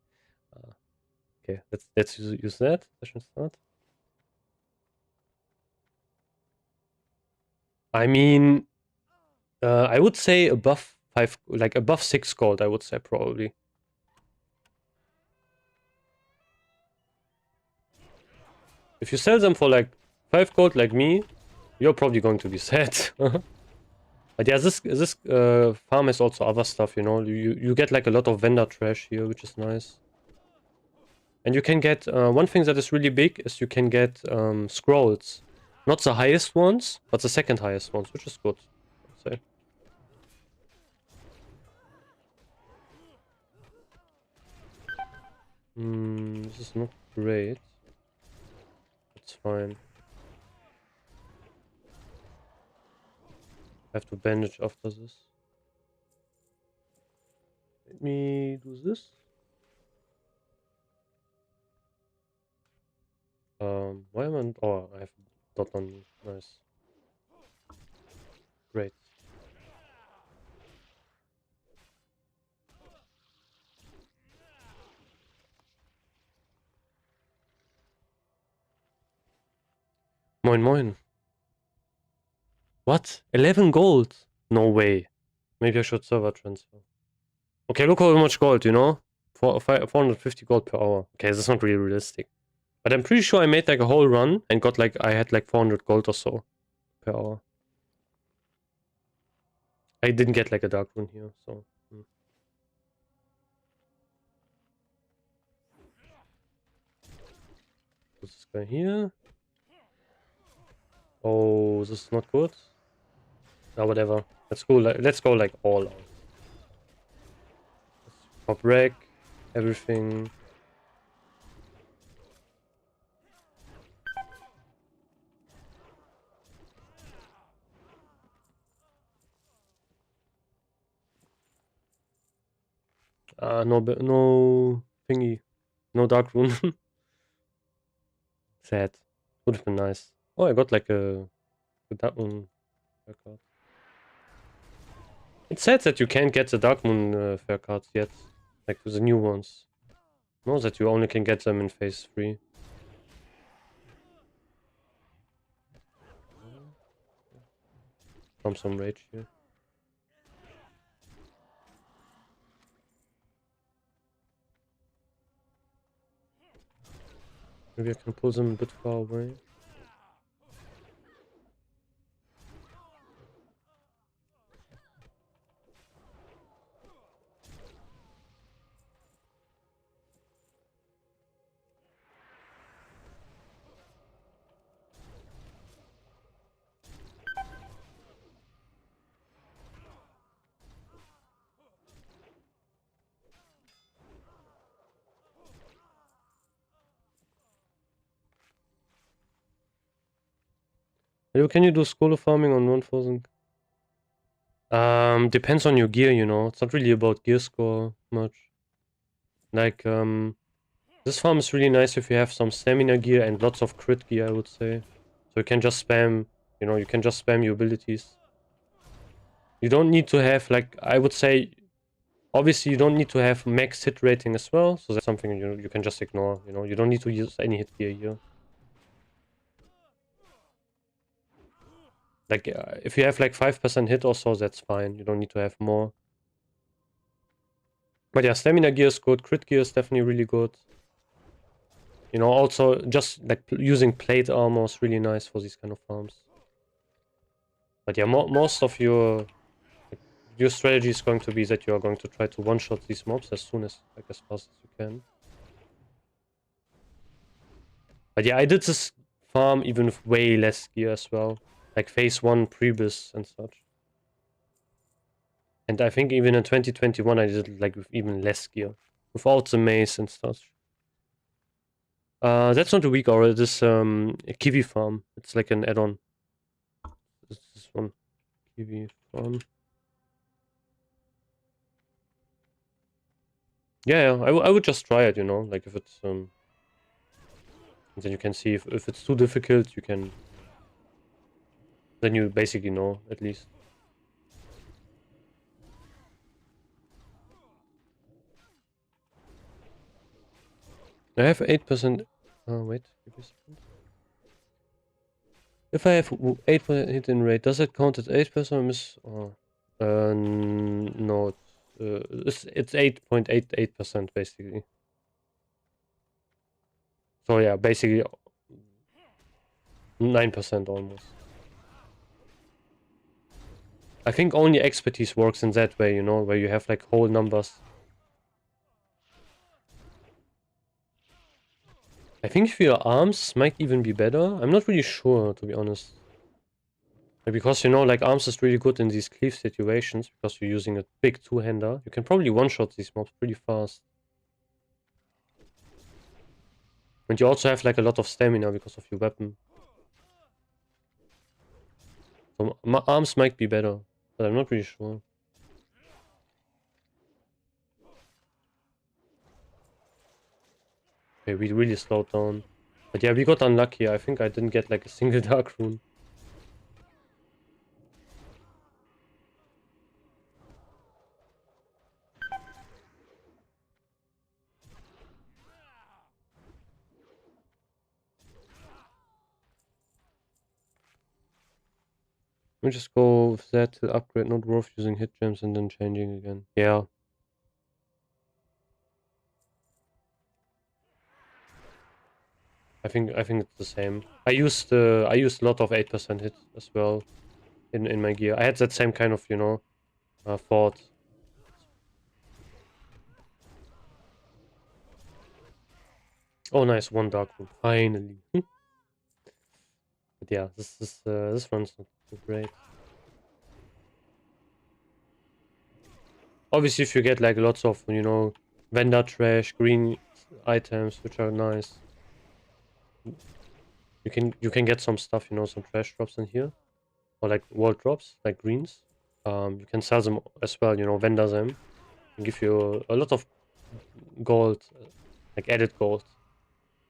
Okay, let's use that. Session start. I mean, I would say above 5, like above 6 gold, I would say probably. If you sell them for like 5 gold like me, you're probably going to be sad. But yeah, this farm has also other stuff, you know. You get like a lot of vendor trash here, which is nice. And you can get, one thing that is really big is you can get scrolls. Not the highest ones, but the second highest ones, which is good, I'd say. This is not great. It's fine. I have to bandage after this. Let me do this. Why am I... Oh, I have dot on me. Nice. Great. Moin moin. What? 11 gold? No way. Maybe I should server transfer. Okay, look how much gold, you know? 450 gold per hour. Okay, this is not really realistic. But I'm pretty sure I made like a whole run and got like, I had like 400 gold or so per hour. I didn't get like a dark rune here, so... This guy here. Oh, this is not good. Oh, whatever. Let's go like all out. Pop wreck, everything. No thingy. No dark rune. Sad. Would have been nice. Oh, I got like a dark moon fair card. It's sad that you can't get the dark moon fair cards yet. Like the new ones. No, that you only can get them in phase 3. From some rage here. Maybe I can pull them a bit far away. Can you do Skolo farming on 1000? Depends on your gear, you know. It's not really about gear score much. Like, this farm is really nice if you have some stamina gear and lots of crit gear, I would say. So you can just spam, you know, you can just spam your abilities. You don't need to have, like, I would say, obviously you don't need to have max hit rating as well. So that's something you can just ignore, you know. You don't need to use any hit gear here. Like, if you have like 5% hit or so, that's fine. You don't need to have more. But yeah, stamina gear is good. Crit gear is definitely really good. You know, also just like using plate armor is really nice for these kind of farms. But yeah, most of your strategy is going to be that you are going to try to one-shot these mobs as soon as, like, as fast as you can. But yeah, I did this farm even with way less gear as well. Like phase 1 prebis and such. And I think even in 2021 I did it like with even less gear. Without the mace and such. That's not a weak aura, it is a Kiwi farm. It's like an add-on. This one. Kiwi farm. Yeah, I would just try it, you know, like if it's then you can see if it's too difficult, you can, then you basically know at least. I have 8%. Oh wait, give me a second. If I have 8% hit in rate, does it count as 8% miss? Oh, no, it's 8.88% basically. So yeah, basically 9% almost. I think only expertise works in that way, you know, where you have like whole numbers. I think for your arms might even be better. I'm not really sure, to be honest. Because, you know, like arms is really good in these cleave situations because you're using a big two-hander. You can probably one-shot these mobs pretty fast. And you also have like a lot of stamina because of your weapon. So my arms might be better, but I'm not really sure. Okay, we really slowed down. But yeah, we got unlucky. I think I didn't get like a single dark rune. Let me just go with that to upgrade, not worth using hit gems and then changing again. Yeah. I think it's the same. I used a lot of 8% hit as well in my gear. I had that same kind of, you know, thought. Oh nice, one dark rune, finally. But yeah, this one's not too great. Obviously if you get like lots of, you know, vendor trash, green items which are nice. You can get some stuff, you know, some trash drops in here. Or like world drops, like greens. You can sell them as well, you know, vendor them. and give you a lot of gold, like added gold.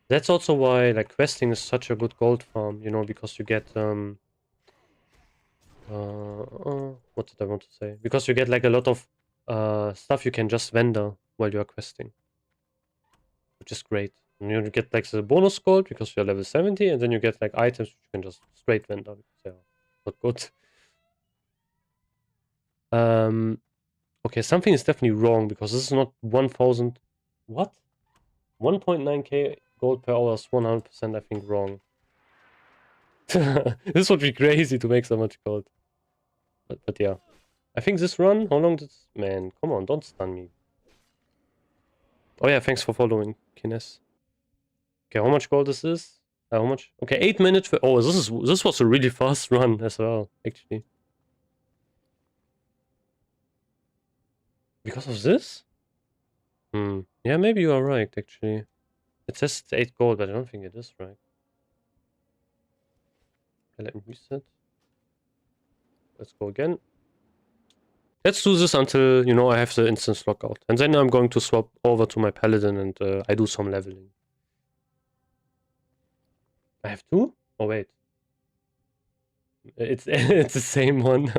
That's also why like questing is such a good gold farm, you know, because you get what did I want to say? Because you get like a lot of stuff you can just vendor while you are questing, which is great. And you get like the bonus gold because you're level 70, and then you get like items which you can just straight vendor because they're not good. Okay, something is definitely wrong because this is not 1000. What? 1.9k gold per hour is 100%, I think, wrong. This would be crazy to make so much gold. But yeah. I think this run, how long did... Man, come on, don't stun me. Oh yeah, thanks for following, Kines. Okay, how much gold is this? How much? Okay, 8 minutes for... Oh, this was a really fast run as well, actually. Because of this? Yeah, maybe you are right, actually. It says it's 8 gold, but I don't think it is right. Okay, let me reset. Let's go again. Let's do this until, you know, I have the instance lockout. And then I'm going to swap over to my paladin and I do some leveling. I have 2? Oh, wait. It's it's the same one.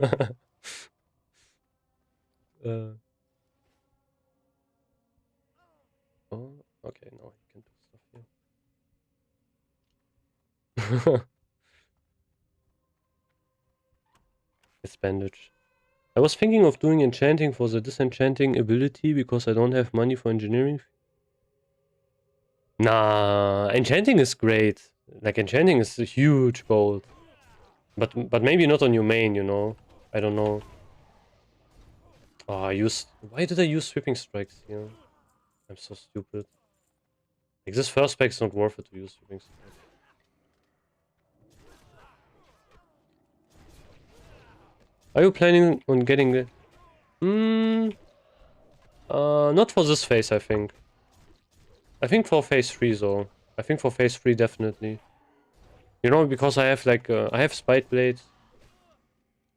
uh, oh, okay, now you can do stuff here. It's bandage. I was thinking of doing enchanting for the disenchanting ability because I don't have money for engineering. Nah, enchanting is great. Like enchanting is a huge gold. But maybe not on your main, you know. I don't know. Oh, I used... Why did I use sweeping strikes here? I'm so stupid. Like this first pack is not worth it to use sweeping strikes. Are you planning on getting the... not for this phase, I think. I think for phase 3 though. I think for phase 3 definitely. You know, because I have like, I have Spite Blade.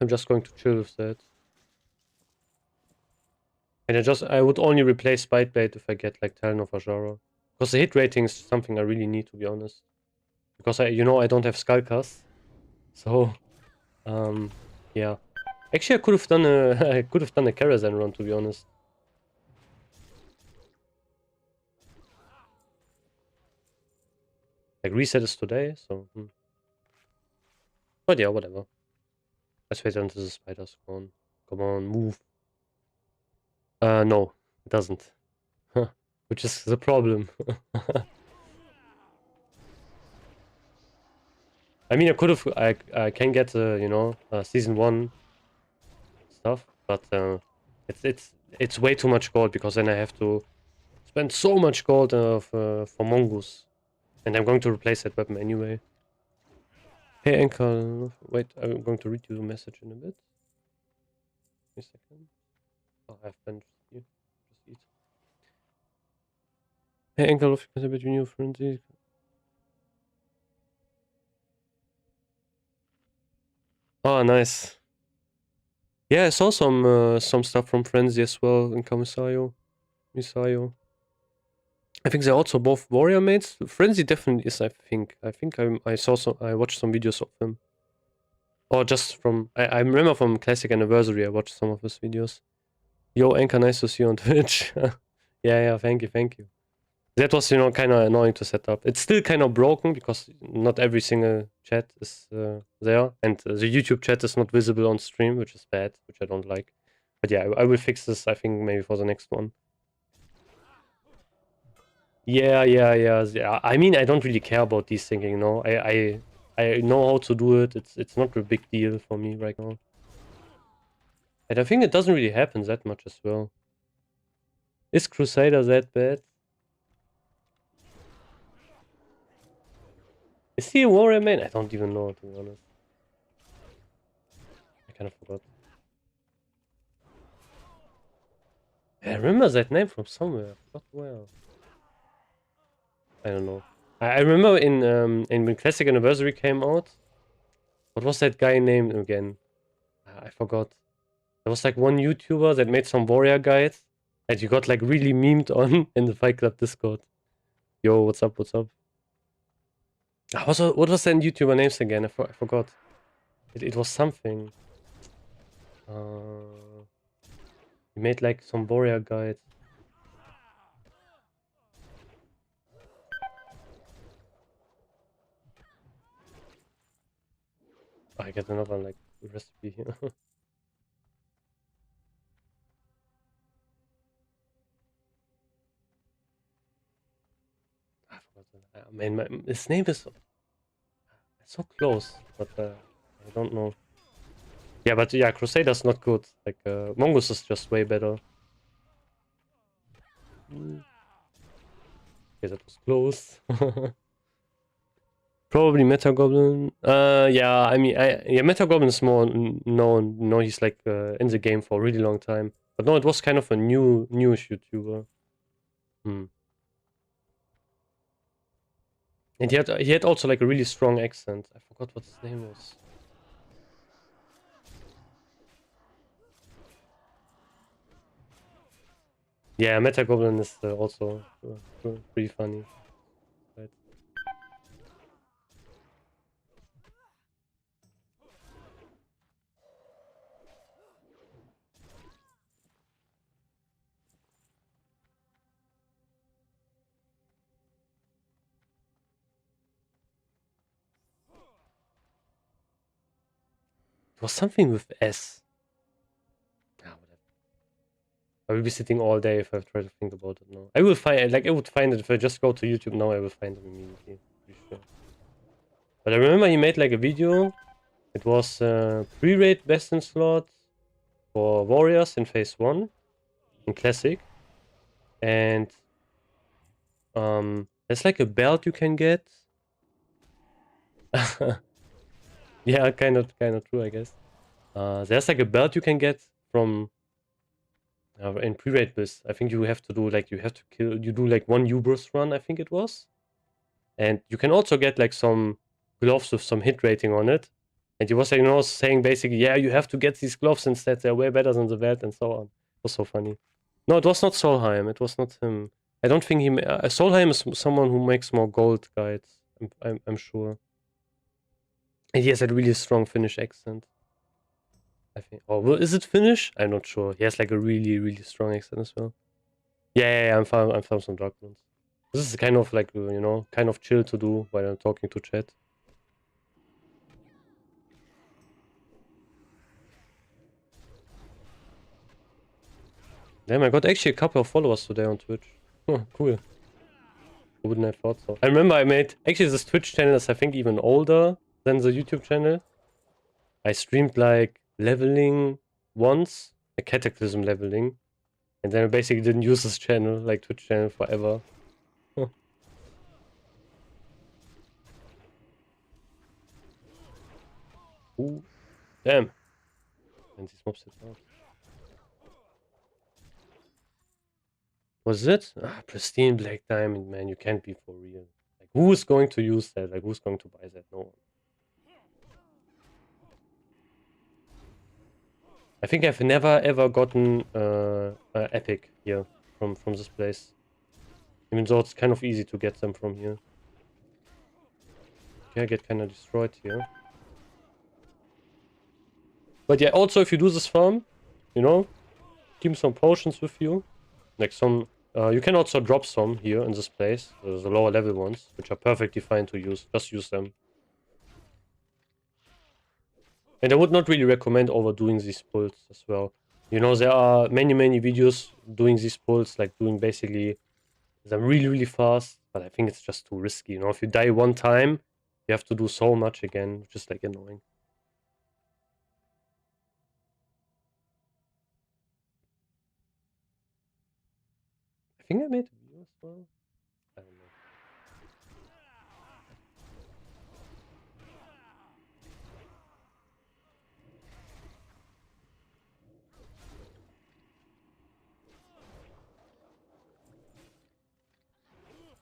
I'm just going to chill with that. And I would only replace Spite Blade if I get like Talon of Ajara. Because the hit rating is something I really need, to be honest. Because you know, I don't have Skullcast. So, yeah. Actually, I could have done a, I could have done a Karazhan run, to be honest. Like reset is today, so. But yeah, whatever. Let's wait until the spiders spawn. Come on, move. No, it doesn't. Which is the problem. I mean, I could have, I can get, you know, season 1 stuff, but it's way too much gold because then I have to spend so much gold for Mongoose. And I'm going to replace that weapon anyway. Hey, Anker, wait, I'm going to read you the message in a bit. Wait a second. Oh, I have bandaged you. Just eat. Hey, Anker, love you between your frenzy. Oh, nice. Yeah, I saw some stuff from Frenzy as well in Kamisayo. Misayo. I think they're also both warrior mates. Frenzy definitely is, I think. I watched some videos of him. Or just from I remember from Classic Anniversary I watched some of his videos. Yo, Anchor, nice to see you on Twitch. Yeah, thank you. That was, you know, kind of annoying to set up. It's still kind of broken because not every single chat is there, and the YouTube chat is not visible on stream, which is bad, which I don't like. But yeah, I will fix this, I think, maybe for the next one. Yeah. I mean, I don't really care about these things, you know. I know how to do it. It's not a big deal for me right now. And I think it doesn't really happen that much as well. Is Crusader that bad? Is he a warrior main? I don't even know, to be honest. I kind of forgot. I remember that name from somewhere. I forgot where. I don't know. I remember in when Classic Anniversary came out. What was that guy named again? I forgot. There was like one YouTuber that made some warrior guides. And you got like really memed on in the Fight Club Discord. Yo, what's up? What's up? What was that YouTuber names again? I forgot. It was something. He made like some warrior guides. I get another like recipe here. I forgot. I mean, his name is so close, but I don't know. Yeah, but yeah, Crusader's not good. Like Mongoose is just way better. Okay, that was close. Probably Meta Goblin. Yeah, I mean, yeah, Meta Goblin is more known. No, he's like in the game for a really long time. But no, it was kind of a newish YouTuber. Hmm. And he had also like a really strong accent. I forgot what his name was. Yeah, Meta Goblin is also pretty funny. Right. It was something with S. Ah, whatever. I will be sitting all day if I try to think about it now. I will find like I would find it if I just go to YouTube now. I will find it immediately. Pretty sure. But I remember he made like a video. It was pre-raid best in slot for warriors in phase 1 in classic, and there's like a belt you can get. Yeah, kind of true, I guess. There's like a belt you can get from in pre-raid best. I think you have to do like you do like one Ubers run, I think it was, and you can also get like some gloves with some hit rating on it. And he was like, saying basically, yeah, you have to get these gloves instead. They're way better than the belt and so on. It was so funny. No, it was not Solheim. It was not him. I don't think he. Solheim is someone who makes more gold guides. I'm sure. And he has a really strong Finnish accent. I think. Oh, well, is it Finnish? I'm not sure. He has like a really strong accent as well. Yeah. I found some dark ones. This is kind of like kind of chill to do while I'm talking to chat. Damn, I got actually a couple of followers today on Twitch. Oh, cool. I wouldn't have thought so. I remember I made... Actually, this Twitch channel is, I think, even older than the YouTube channel. I streamed, like, leveling once. A Cataclysm leveling. And then I basically didn't use this channel, like, Twitch channel, forever. Huh. Ooh. Damn. And these mobs hit out. Was it? Ah, pristine black diamond, man. You can't be for real. Like, who is going to use that? Like, who's going to buy that? No one. I think I've never ever gotten epic here from this place. Even though it's kind of easy to get them from here. Okay, I get kind of destroyed here. But yeah, also if you do this farm, keep some potions with you. Like some, you can also drop some here in this place. The lower level ones, which are perfectly fine to use. Just use them. And I would not really recommend overdoing these pulls as well. There are many videos doing these pulls, like doing basically them really fast. But I think it's just too risky. If you die one time, you have to do so much again, which is like annoying. I think I made a video as well. I don't know.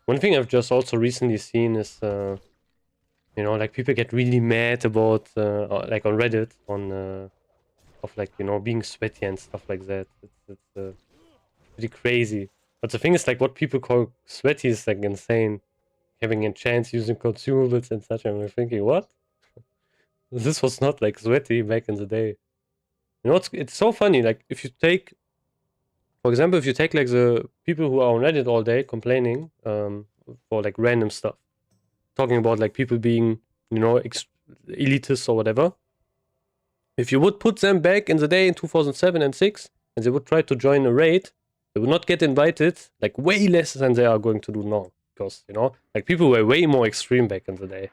One thing I've just also recently seen is, like people get really mad about, like on Reddit, of like, being sweaty and stuff like that. It's pretty crazy. But the thing is, like, what people call sweaty is like insane. Having a chance using consumables and such. I'm thinking, what? This was not like sweaty back in the day. You know, it's so funny. Like, if you take, for example, if you take like the people who are on Reddit all day complaining for like random stuff, talking about like people being, you know, elitists or whatever. If you would put them back in the day in 2007 and 6, and they would try to join a raid, they would not get invited, like way less than they are going to do now. Because, you know, like people were way more extreme back in the day.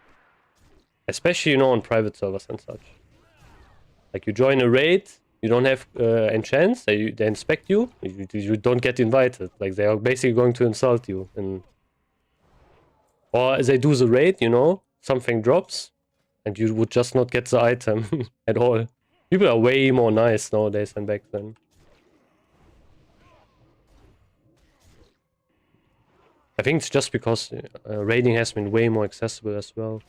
Especially, you know, on private servers and such. Like you join a raid, you don't have enchants, they inspect you, you don't get invited. Like they are basically going to insult you. Or they do the raid, you know, something drops, and you would just not get the item at all. People are way more nice nowadays than back then. I think it's just because raiding has been way more accessible as well.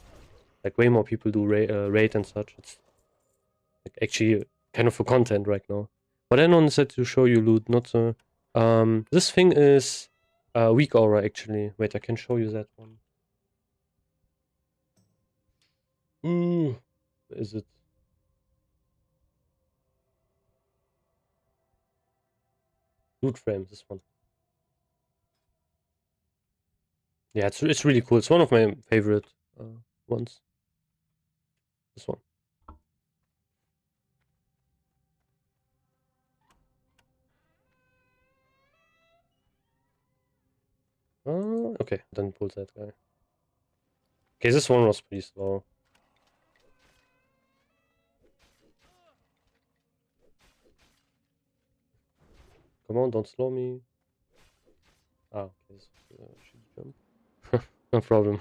Like way more people do raid and such. It's like actually kind of for content right now. But then on set to show you loot, not so. This thing is weak aura actually. Wait, I can show you that one. Where is it? Loot frame, this one. Yeah, it's really cool. It's one of my favorite ones. This one. Okay, then pull that guy. Okay, this one was pretty slow. Come on, don't slow me. Ah, okay, should jump. No problem.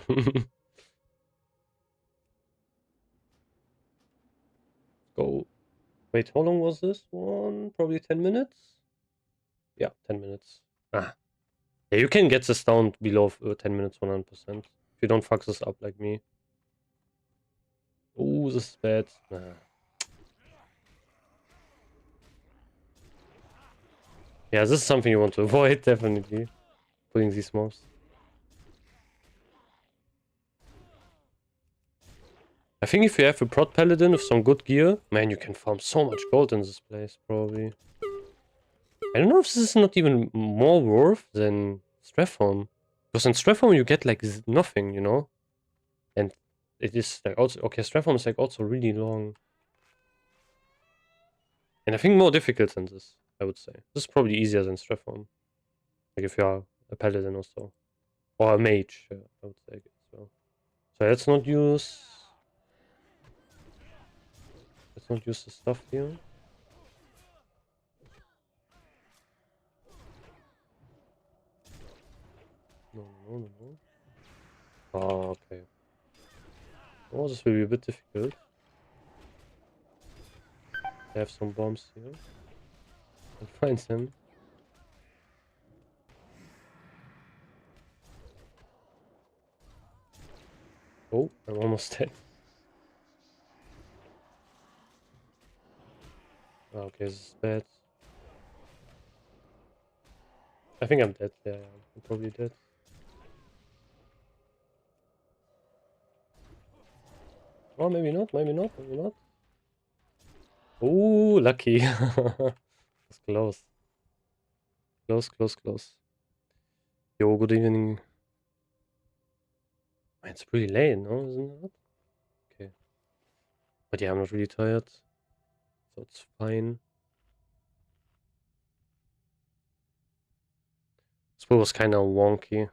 Go. Wait, how long was this one? Probably 10 minutes? Yeah, 10 minutes. Ah. Yeah, you can get this down below 10 minutes 100%. If you don't fuck this up like me. Oh, this is bad. Nah. Yeah, this is something you want to avoid, definitely. Putting these mobs. I think if you have a prot paladin with some good gear, man, you can farm so much gold in this place, probably. I don't know if this is not even more worth than Strathform. Because in Strathform you get like nothing, you know? And it is like also, okay, Strathform is like also really long. And I think more difficult than this, I would say. This is probably easier than Strathform. Like if you are a paladin or so. Or a mage, I would say as well. So let's not use... Let's not use the stuff here. No. Oh, okay. Oh, this will be a bit difficult. I have some bombs here. And find him. Oh, I'm almost dead. Oh, okay, this is bad. I think I'm dead. Yeah, I'm probably dead. Oh, maybe not, maybe not, maybe not. Oh, lucky. That's close. Close. Yo, good evening. Man, it's pretty late, no? Isn't it? Okay. But yeah, I'm not really tired. So it's fine. This bow was kind of wonky.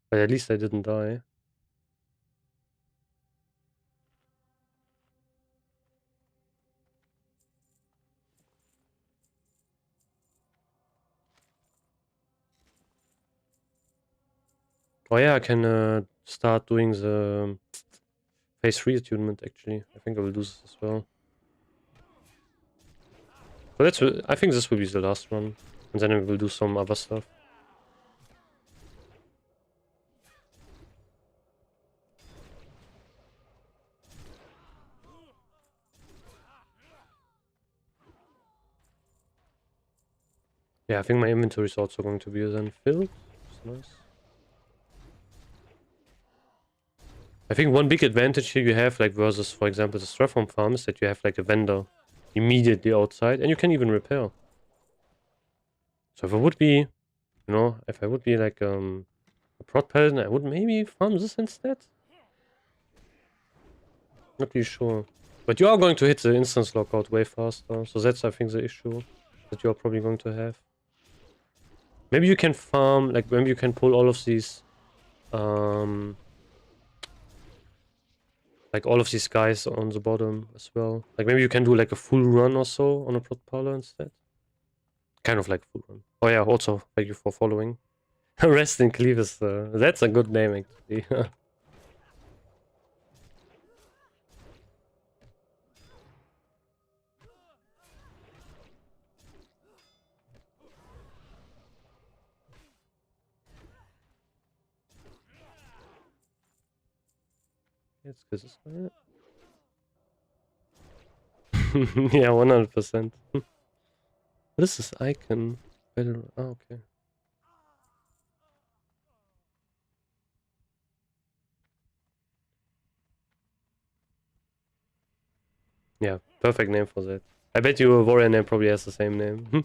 But at least I didn't die. Oh yeah, I can start doing the phase 3 attunement actually. I think I will do this as well. So that's, I think this will be the last one. And then we will do some other stuff. Yeah, I think my inventory is also going to be then filled. It's nice. I think one big advantage here you have, like versus, for example, the Stratham farm, is that you have like a vendor immediately outside, and you can even repair. So if I would be, if I would be like a prod paladin, I would maybe farm this instead. Not really sure. But you are going to hit the instance lockout way faster, so that's I think the issue that you are probably going to have. Maybe you can farm, like maybe you can pull all of these, like all of these guys on the bottom as well. Like maybe you can do like a full run or so on a prod parlor instead. Kind of like full run. Oh yeah, also thank you for following. Rest in Cleave is, that's a good name actually. Let's get this guy. Yeah, 100%. What is this icon? Oh, okay. Yeah, perfect name for that. I bet you a warrior name probably has the same name.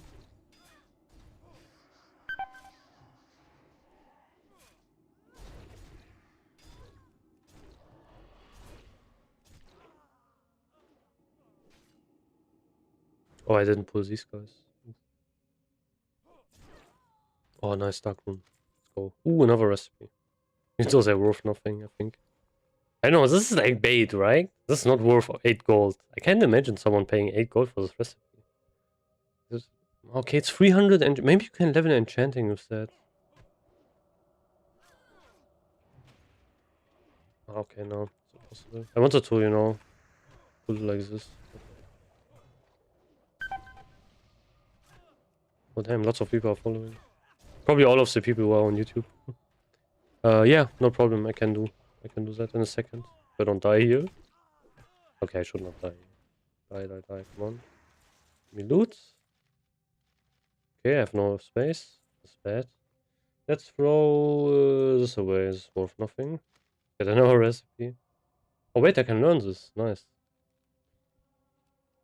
Oh, I didn't pull these guys. Oh, nice dark room. Let's go. Ooh, another recipe. Those are worth nothing, I think. I know, this is like bait, right? This is not worth 8 gold. I can't imagine someone paying 8 gold for this recipe. Okay, it's 300 and maybe you can level enchanting with that. Okay, no, it's not possible. I wanted to, put it like this. Oh damn, lots of people are following. Probably all of the people who are on YouTube. Yeah, no problem. I can do that in a second. If I don't die here. Okay, I should not die. Die. Come on. Give me loot. Okay, I have no space. That's bad. Let's throw this away. It's worth nothing. Get another recipe. Oh wait, I can learn this. Nice.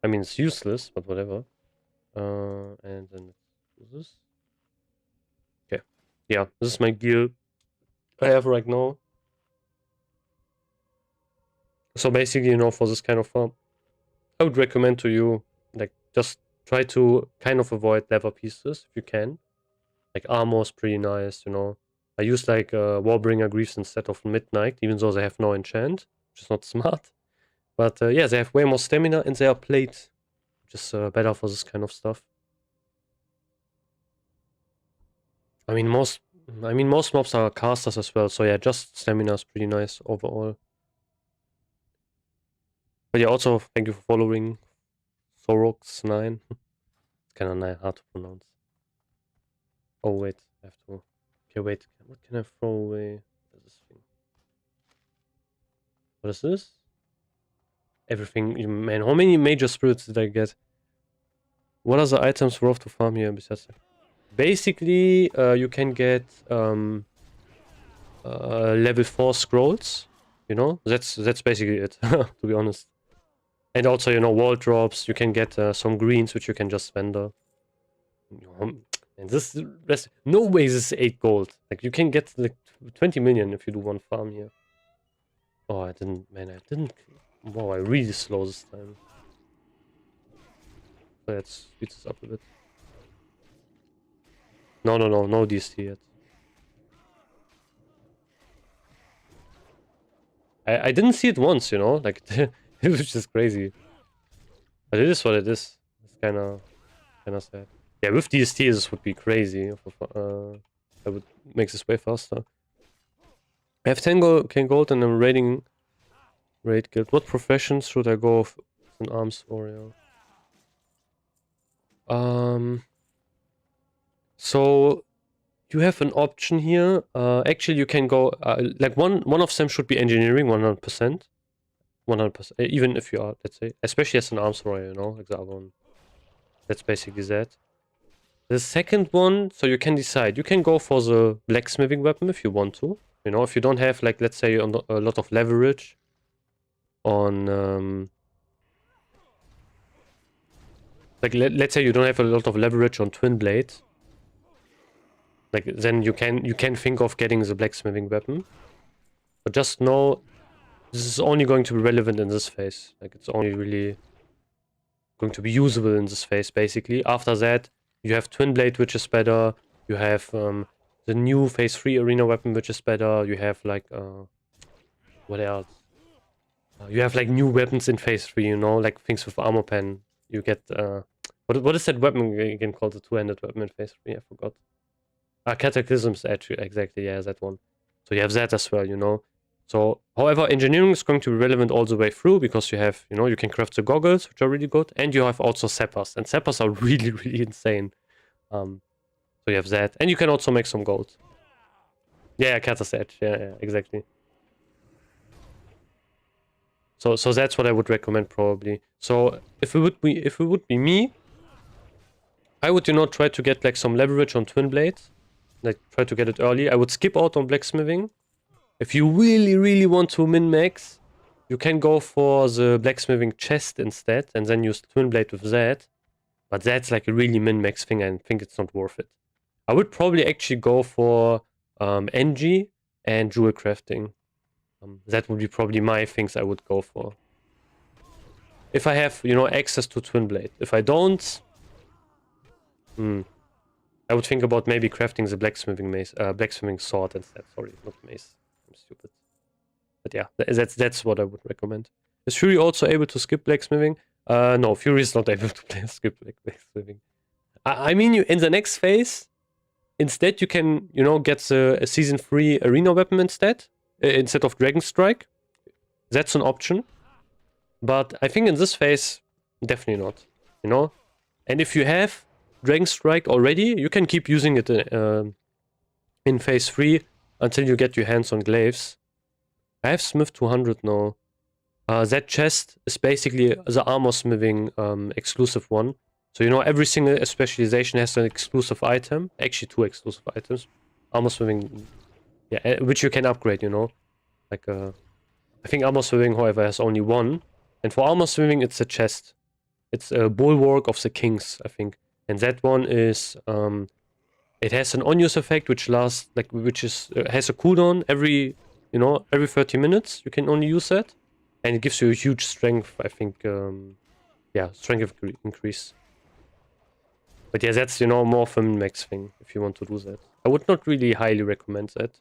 I mean, it's useless, but whatever. And then let's do this. Okay. Yeah, this is my gear I have right now. So basically, for this kind of farm, I would recommend to you, like, just try to kind of avoid leather pieces if you can. Like, armor is pretty nice. I use, like, Warbringer Greaves instead of Midnight, even though they have no enchant, which is not smart. But, yeah, they have way more stamina, and they are plate, which is better for this kind of stuff. I mean, most mobs are casters as well, so yeah, just stamina is pretty nice overall. But yeah, also, thank you for following Thorox9. It's kind of hard to pronounce. Oh, wait, I have to... Okay, wait, what can I throw away? What is this thing? What is this? Everything, man, how many major spirits did I get? What are the items worth to farm here besides that? Basically, you can get level 4 scrolls, That's basically it, to be honest. And also, wall drops, you can get some greens, which you can just vendor. And this no way this is 8 gold. Like, you can get like 20 million if you do one farm here. Oh, I didn't. Wow, I really slow this time. Let's speed this up a bit. No DST yet. I didn't see it once, like, it was just crazy. But it is what it is. It's kind of sad. Yeah, with DST this would be crazy. I would make this way faster. I have 10 gold and I'm raiding raid guild. What professions should I go with an arms warrior? So you have an option here. Actually, you can go like one of them should be engineering 100%. 100%. Even if you are, let's say, especially as an arms warrior, like the other one. That's basically that. The second one, so you can decide. You can go for the blacksmithing weapon if you want to. You know, if you don't have, like, let's say, a lot of leverage on, like, let's say you don't have a lot of leverage on twin blade. Like, then you can think of getting the blacksmithing weapon. But just know, this is only going to be relevant in this phase. Like, it's only really going to be usable in this phase, basically. After that, you have twin blade, which is better. You have the new phase 3 arena weapon, which is better. You have, like, what else? You have, like, new weapons in phase 3, you know, like things with armor pen. You get, what is that weapon again called? The two-handed weapon in phase 3? I forgot. Cataclysm's Edge, exactly, yeah, that one. So you have that as well, you know. So, however, engineering is going to be relevant all the way through because you have, you know, you can craft the goggles, which are really good, and you have also sappers, and sappers are really, really insane. So you have that, and you can also make some gold. Yeah, Cataclysm's Edge, yeah, exactly. So that's what I would recommend probably. So if it would be me, I would, you know, try to get like some leverage on twin blades. Like try to get it early. I would skip out on blacksmithing. If you really, really want to min-max, you can go for the blacksmithing chest instead and then use twin blade with that. But that's like a really min-max thing. I think it's not worth it. I would probably actually go for NG and jewel crafting. That would be probably my things I would go for. If I have, you know, access to twin blade. If I don't, I would think about maybe crafting the blacksmithing sword instead. Sorry, not mace. I'm stupid. But yeah, that's what I would recommend. Is Fury also able to skip blacksmithing? No, Fury is not able to skip blacksmithing. I mean, you in the next phase, instead you can, you know, get a season 3 arena weapon instead of Dragon Strike. That's an option. But I think in this phase, definitely not. You know, and if you have Dragon Strike already, you can keep using it in phase 3 until you get your hands on glaives. I have Smith 200 now. That chest is basically the armor smithing exclusive one. So, you know, every single specialization has an exclusive item. Actually, 2 exclusive items. Armor smithing, yeah, which you can upgrade, you know. Like, I think armor smithing, however, has only 1. And for armor smithing, it's a chest. It's a Bulwark of the Kings, I think. And that one is, it has an on-use effect, which lasts, like, has a cooldown every 30 minutes. You can only use that. And it gives you a huge strength, I think, yeah, strength increase. But yeah, that's, you know, more of a max thing, if you want to do that. I would not really highly recommend that.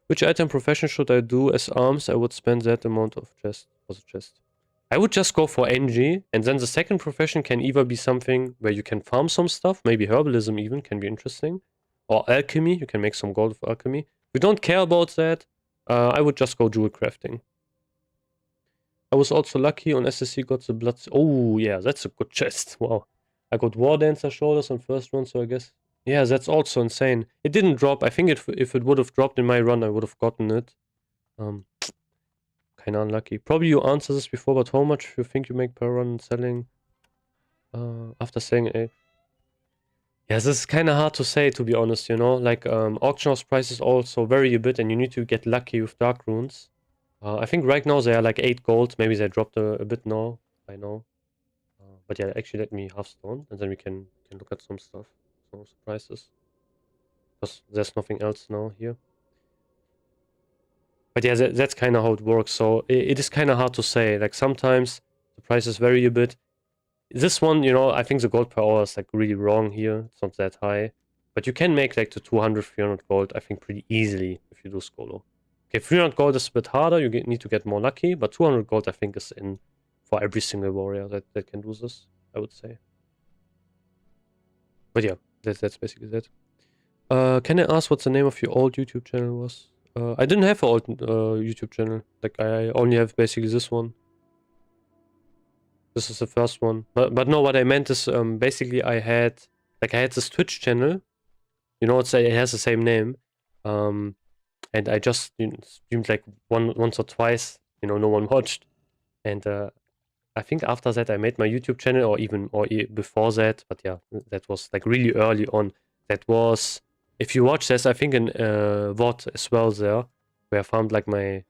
Which item profession should I do as arms? I would spend that amount of chest. Was a chest. I would just go for NG, and then the second profession can either be something where you can farm some stuff, maybe herbalism even can be interesting, or alchemy, you can make some gold with alchemy. If you don't care about that, I would just go jewel crafting. I was also lucky on SSC, got the blood. Oh yeah, that's a good chest. Wow. I got War Dancer shoulders on first run, so I guess. Yeah, that's also insane. It didn't drop. I think if it would have dropped in my run, I would have gotten it. Kinda unlucky. Probably you answered this before, but how much you think you make per run selling? After selling a... Yeah, this is kinda hard to say, to be honest, you know? Like, auction house prices also vary a bit, and you need to get lucky with dark runes. I think right now they are like 8 gold. Maybe they dropped a bit now. I know. But yeah, actually let me half stone, and then we can look at some stuff. Some prices. Because there's nothing else now here. But yeah, that's kind of how it works. So it is kind of hard to say. Like sometimes the prices vary a bit. This one, you know, I think the gold per hour is like really wrong here. It's not that high. But you can make like the 200, 300 gold, I think, pretty easily if you do Skolo. Okay, 300 gold is a bit harder. You need to get more lucky. But 200 gold, I think, is in for every single warrior that can do this, I would say. But yeah, that's basically that. Can I ask what the name of your old YouTube channel was? I didn't have an old YouTube channel. Like, I only have basically this one. This is the first one. But no, what I meant is, basically I had this Twitch channel. You know, it has the same name. And I just streamed like once or twice. You know, no one watched. And I think after that I made my YouTube channel, before that. But yeah, that was like really early on. That was, if you watch this, I think in VOD as well there, where I found like my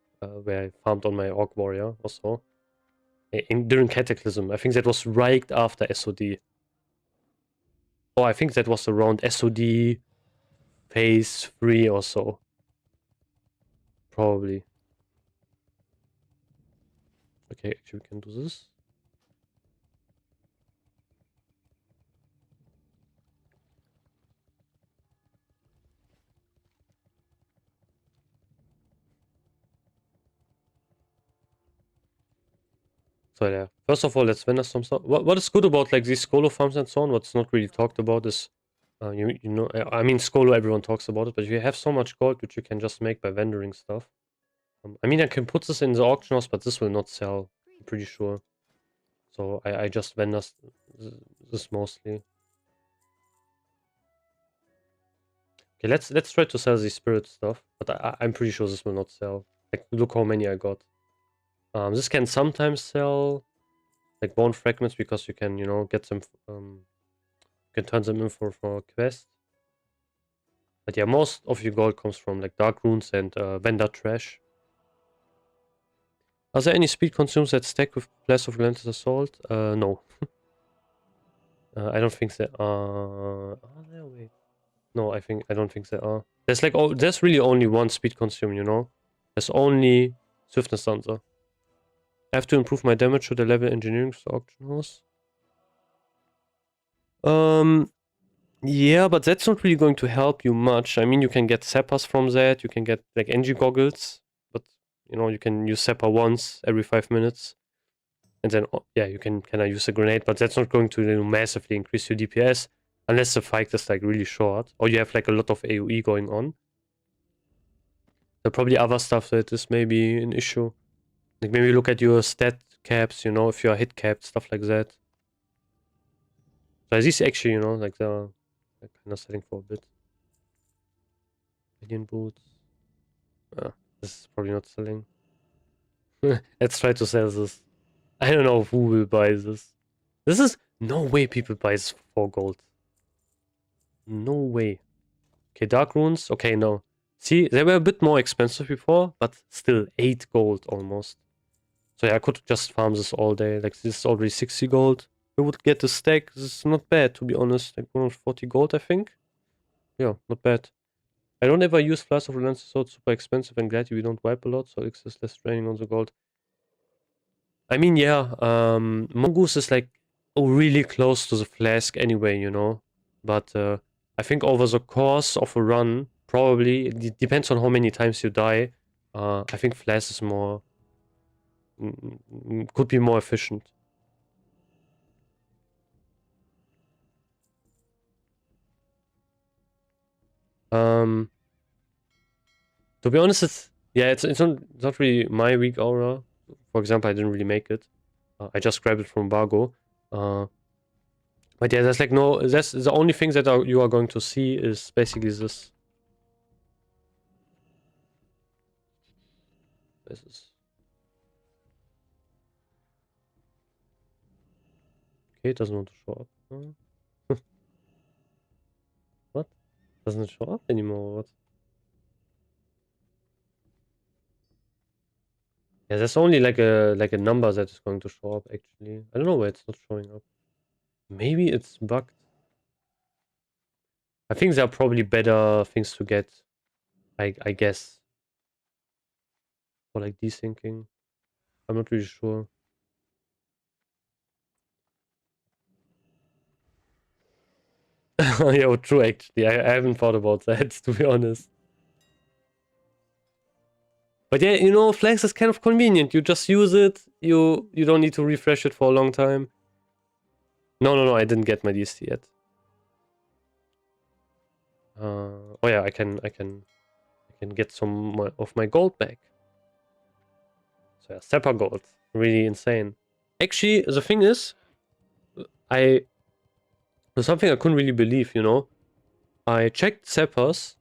where I farmed on my Orc Warrior also. During Cataclysm, I think that was right after SOD. Oh, I think that was around SOD phase 3 or so. Probably. Okay, actually we can do this. So yeah, first of all, let's vendor some stuff. What is good about like these Skolo farms and so on, what's not really talked about is, you know, I mean Skolo, everyone talks about it, but you have so much gold which you can just make by vendoring stuff. I mean, I can put this in the auction house, but this will not sell, I'm pretty sure. So I just vendor this mostly. Okay, let's try to sell the spirit stuff, but I'm pretty sure this will not sell. Like, look how many I got. This can sometimes sell, like bone fragments, because you can, you know, get them. You can turn them in for a quest. But yeah, most of your gold comes from like dark runes and vendor trash. Are there any speed consumes that stack with Blast of Relentless Assault? No. I don't think there are. Are there? Wait. No, I don't think there are. There's like, oh, there's really only one speed consume, you know? There's only Swiftness Dancer. I have to improve my damage to the level engineering auction house. Yeah, but that's not really going to help you much. I mean, you can get Seppas from that. You can get like NG goggles, but you know, you can use Seppa once every 5 minutes. And then, yeah, you can kind of use a grenade, but that's not going to, you know, massively increase your DPS unless the fight is like really short or you have like a lot of AoE going on. There are probably other stuff that is maybe an issue. Like maybe look at your stat caps, you know, if you are hit capped, stuff like that. So these actually, you know, like they're kind of selling for a bit. Indian boots. This is probably not selling. Let's try to sell this. I don't know who will buy this. This is no way people buy this for 4 gold. No way. Okay, dark runes. Okay, no. See, they were a bit more expensive before, but still 8 gold almost. So yeah, I could just farm this all day. Like this is already 60 gold. I would get a stack. This is not bad, to be honest. Like 140 gold, I think. Yeah, not bad. I don't ever use Flask of Relentless, so it's super expensive and glad we don't wipe a lot, so it's just less draining on the gold. I mean, yeah, Mongoose is like really close to the Flask anyway, you know. But I think over the course of a run, probably, it depends on how many times you die. I think Flask is more, could be more efficient. To be honest, it's not really my weak aura. For example, I didn't really make it. I just grabbed it from Bargo. But yeah, there's like no. That's the only thing that you are going to see is basically this. This is okay. It doesn't want to show up. What? Doesn't it show up anymore? What? Yeah, there's only like a number that is going to show up. Actually, I don't know why it's not showing up. Maybe it's bugged. I think there are probably better things to get. I guess. For like desyncing. I'm not really sure. Yeah, true actually. I haven't thought about that, to be honest. But yeah, you know, Flex is kind of convenient. You just use it. You don't need to refresh it for a long time. No, I didn't get my DST yet. Oh yeah, I can get some of my gold back. So yeah, Seppa gold, really insane. Actually, the thing is, there's something I couldn't really believe. You know, I checked Seppas.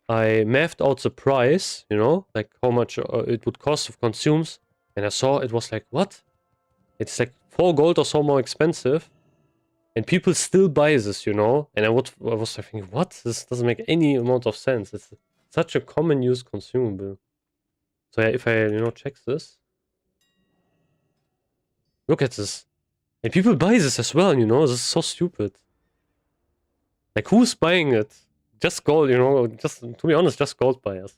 I mapped out the price. You know, like how much it would cost of consumes, and I saw it was like what? It's like 4 gold or so more expensive. And people still buy this, you know? And I was thinking, what? This doesn't make any amount of sense. It's such a common use consumable. So yeah, if I, you know, check this. Look at this. And people buy this as well, you know? This is so stupid. Like, who's buying it? Just gold, you know? Just, to be honest, just gold buyers.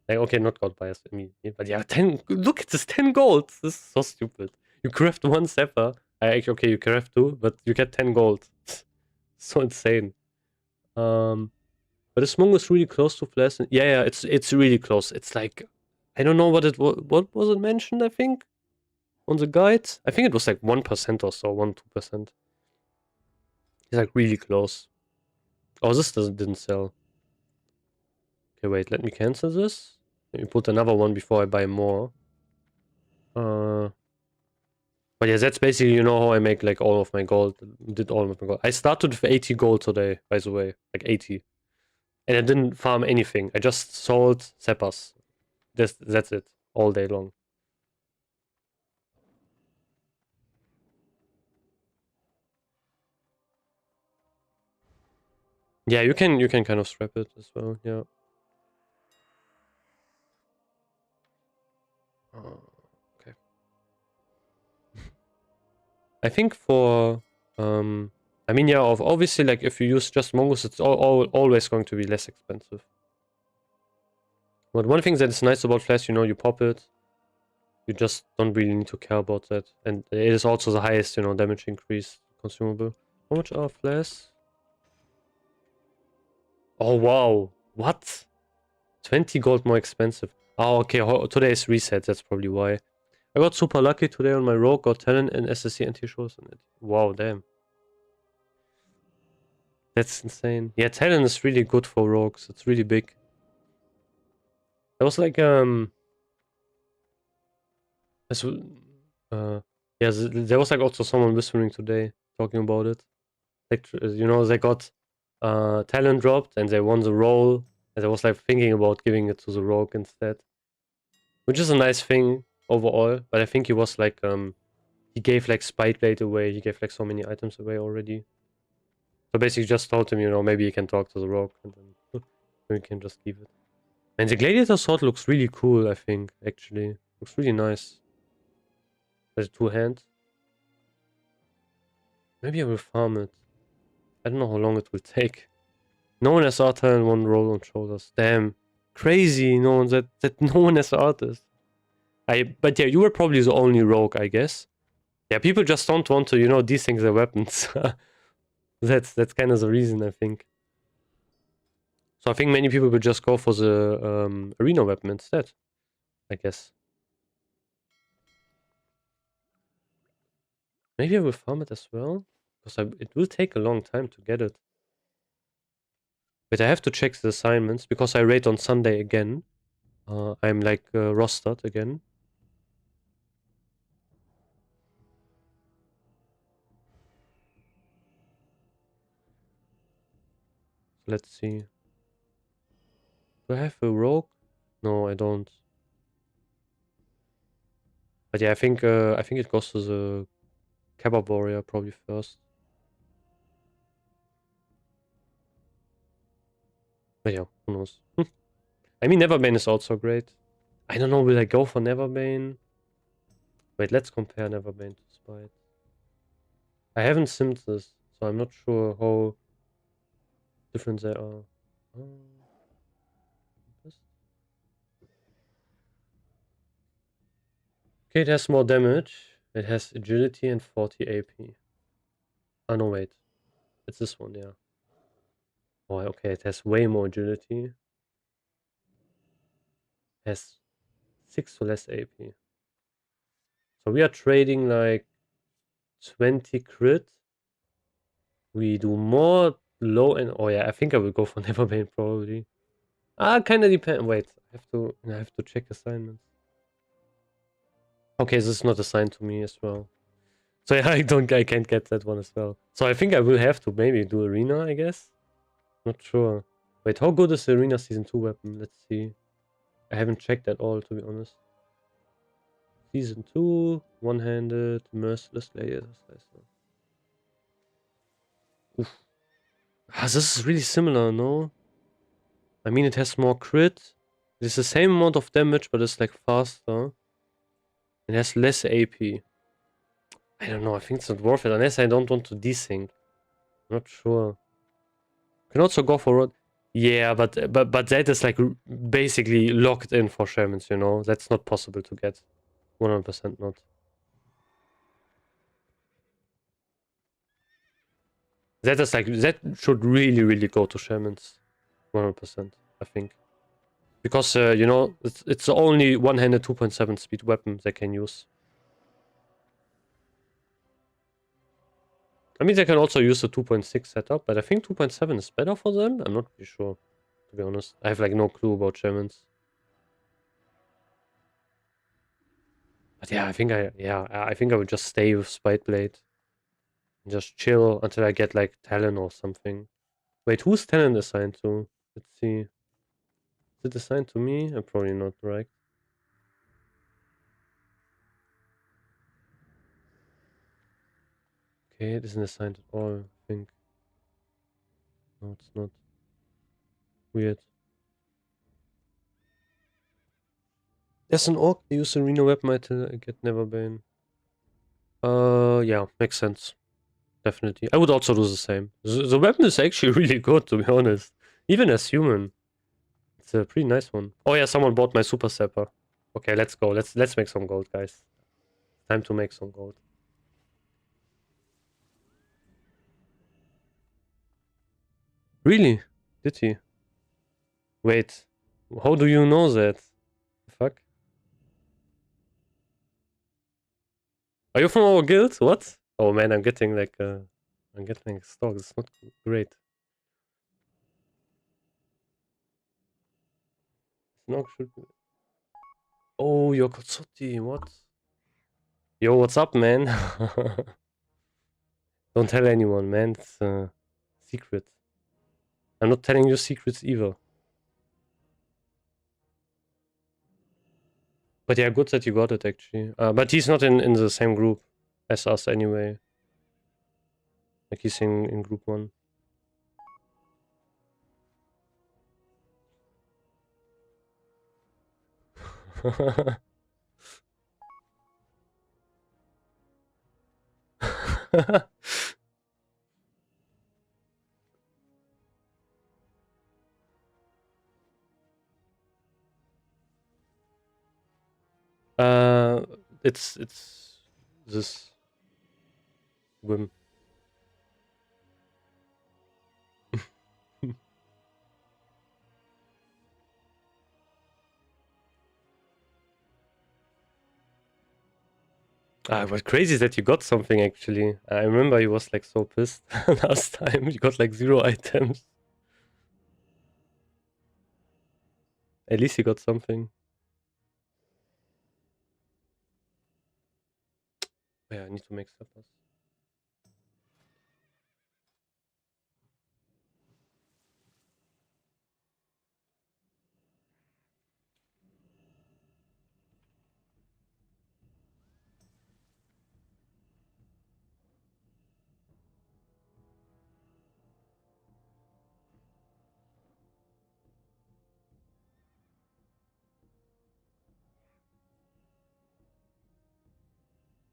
Like, okay, not gold buyers, I mean. But yeah, 10, look at this, 10 gold. This is so stupid. You craft 1 sapphire. Okay, you craft 2, but you get 10 gold. So insane. But is Mongoose really close to Flash? Yeah, it's really close. It's like, I don't know what it was. What was it mentioned? I think on the guide. I think it was like 1% or so, 1-2%. It's like really close. Oh, this didn't sell. Okay, wait. Let me cancel this. Let me put another one before I buy more. But yeah, that's basically, you know, how I make like all of my gold. Did all of my gold. I started with 80 gold today, by the way, like 80, and I didn't farm anything. I just sold Seppas. That's it, all day long. Yeah, you can kind of scrap it as well. Yeah. Okay. I think for I mean, yeah, obviously, like if you use just mongoose, it's always going to be less expensive. But one thing that is nice about flash, you know, you pop it, you just don't really need to care about that, and it is also the highest, you know, damage increase consumable. How much are flash? Oh wow, what? 20 gold more expensive. Oh, okay. Today's reset. That's probably why. I got super lucky today on my rogue. Got talent and SSC anti-shows on it. Wow, damn. That's insane. Yeah, talent is really good for rogues. It's really big. There was like as, yeah, there was like also someone whispering today talking about it. Like, you know, they got talent dropped and they won the role, and I was like thinking about giving it to the rogue instead, which is a nice thing overall. But I think he was like he gave like Spite Blade away. He gave like so many items away already. So basically, just told him, you know, maybe you can talk to the rogue, and then we can just keep it. And the Gladiator sword looks really cool. I think actually looks really nice. There's 2 hands. Maybe I will farm it. I don't know how long it will take. No one has art and 1 roll on shoulders. Damn, crazy. No one that no one has artist. But yeah, you were probably the only rogue, I guess. Yeah, people just don't want to, you know, desync their weapons. That's kind of the reason, I think. So I think many people would just go for the arena weapon instead, I guess. Maybe I will farm it as well, because it will take a long time to get it. But I have to check the assignments, because I raid on Sunday again. I'm like rostered again. Let's see. Do I have a rogue? No, I don't. But yeah, I think it goes to the Kebab Warrior probably first. But yeah, who knows? I mean, Neverbane is also great. I don't know, will I go for Neverbane? Wait, let's compare Neverbane to Spite. I haven't simmed this, so I'm not sure how different they are. Okay, it has more damage. It has agility and 40 AP. Oh no, wait. It's this one, yeah. Oh, okay, it has way more agility. It has 6 less AP. So we are trading like 20 crit. We do more low and oh yeah, I think I will go for Neverbane probably. Kinda depend. Wait, I have to check assignments. Okay, this is not assigned to me as well. So yeah, I can't get that one as well. So I think I will have to maybe do arena, I guess. Not sure. Wait, how good is the arena season 2 weapon? Let's see. I haven't checked at all, to be honest. Season 2, one-handed, merciless laser slicer. Oof. Ah, this is really similar, no? I mean, it has more crit. It's the same amount of damage, but it's like faster. It has less AP. I don't know, I think it's not worth it, unless I don't want to desync. I'm not sure. Can also go for... Yeah, but that is like basically locked in for shamans, you know? That's not possible to get. 100% not. That is like... That should really go to shamans. 100%, I think. Because, you know, it's the only one-handed 2.7 speed weapon they can use. I mean, they can also use the 2.6 setup, but I think 2.7 is better for them. I'm not really sure, to be honest. I have like no clue about shamans. But yeah, I think I would just stay with Spiteblade and just chill until I get like Talon or something. Wait, who's Talon assigned to? Let's see. Is it assigned to me? Probably not, right? Okay, it isn't assigned at all, I think. No, it's not. Weird. There's an orc. They use arena weapon until I get Neverbane. Yeah, makes sense. Definitely. I would also do the same. The weapon is actually really good, to be honest. Even as human. It's a pretty nice one. Oh yeah, someone bought my super stepper. Okay, let's go. Let's make some gold, guys. Time to make some gold. Really? Did he? Wait. How do you know that? Fuck. Are you from our guild? What? Oh man, I'm getting like I'm getting stock. It's not great. Snog should be... Oh, you're Kotsuti. What? Yo, what's up, man? Don't tell anyone, man. It's a secret. I'm not telling you secrets either. But yeah, good that you got it actually. But he's not in the same group as us anyway. Like he's in group 1. uh, it's this whim. What crazy is that you got something actually. I remember he was like so pissed last time. You got like 0 items. At least you got something. Oh, yeah, I need to make steppers.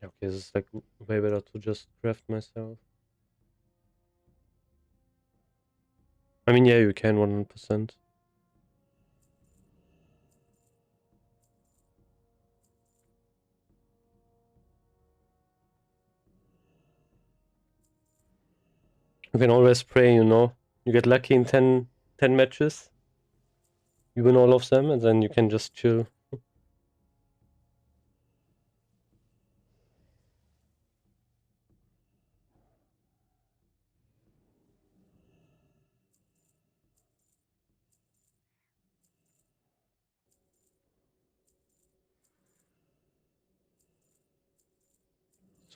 Yeah, okay, this is like way better to just craft myself. I mean, yeah, you can 100%. You can always pray, you know. You get lucky in 10 matches. You win all of them, and then you can just chill.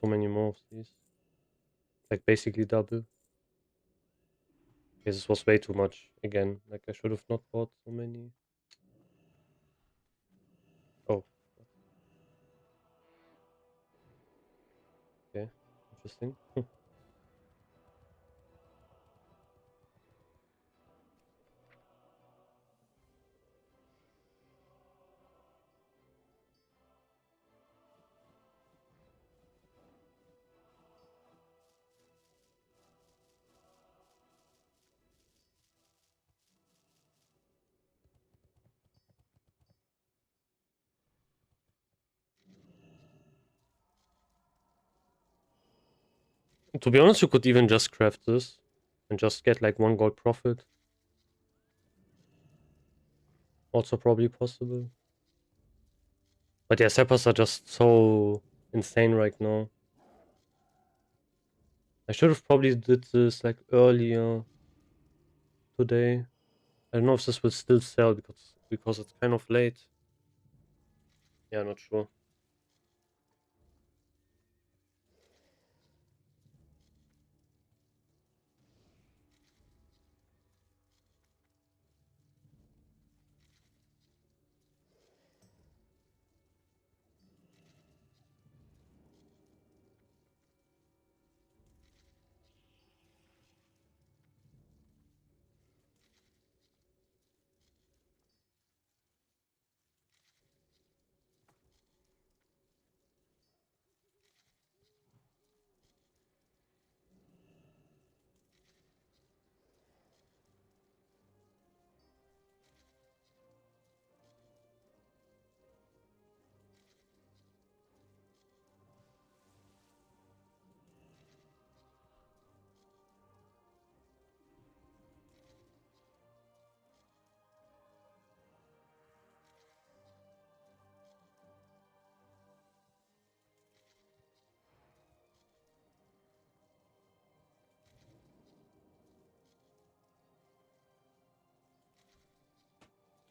So many more of these. Like basically double. Okay, this was way too much again. Like I should have not bought so many. Oh. Okay, interesting. To be honest, you could even just craft this and just get like 1 gold profit. Also probably possible. But yeah, Seppas are just so insane right now. I should have probably did this like earlier today. I don't know if this will still sell because it's kind of late. Yeah, not sure.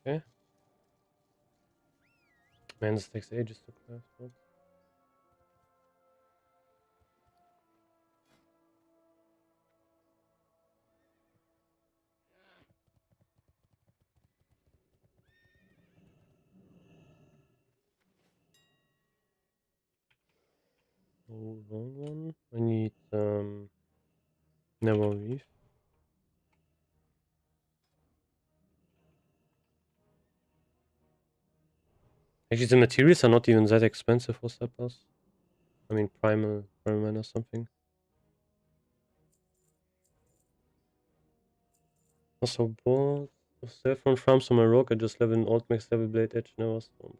Okay. Man, this takes ages to craft. What? Oh, wrong one. I need never weave. Actually, the materials are not even that expensive for Seppas. I mean, primal man or something. Also bought a saffron farm on my rock. I just level an old max level blade edge never stone.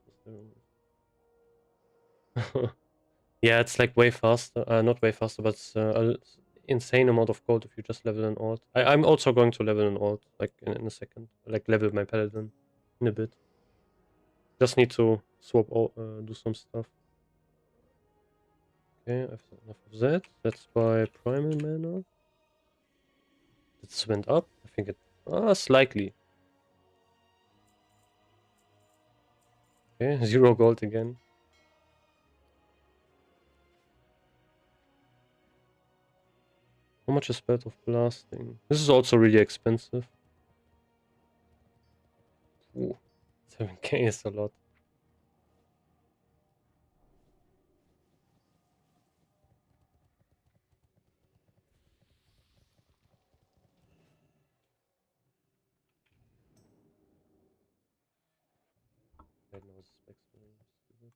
Yeah, it's like way faster. Not way faster, but it's insane amount of gold if you just level an alt. I'm also going to level an alt like in a second. Like level my paladin in a bit. Just need to swap do some stuff. Okay, I've had enough of that. Let's buy primal mana. It's went up. I think it slightly. Okay, 0 gold again. How much is Belt of Blasting? This is also really expensive. Ooh, 7k is a lot. I know this specs very stupid.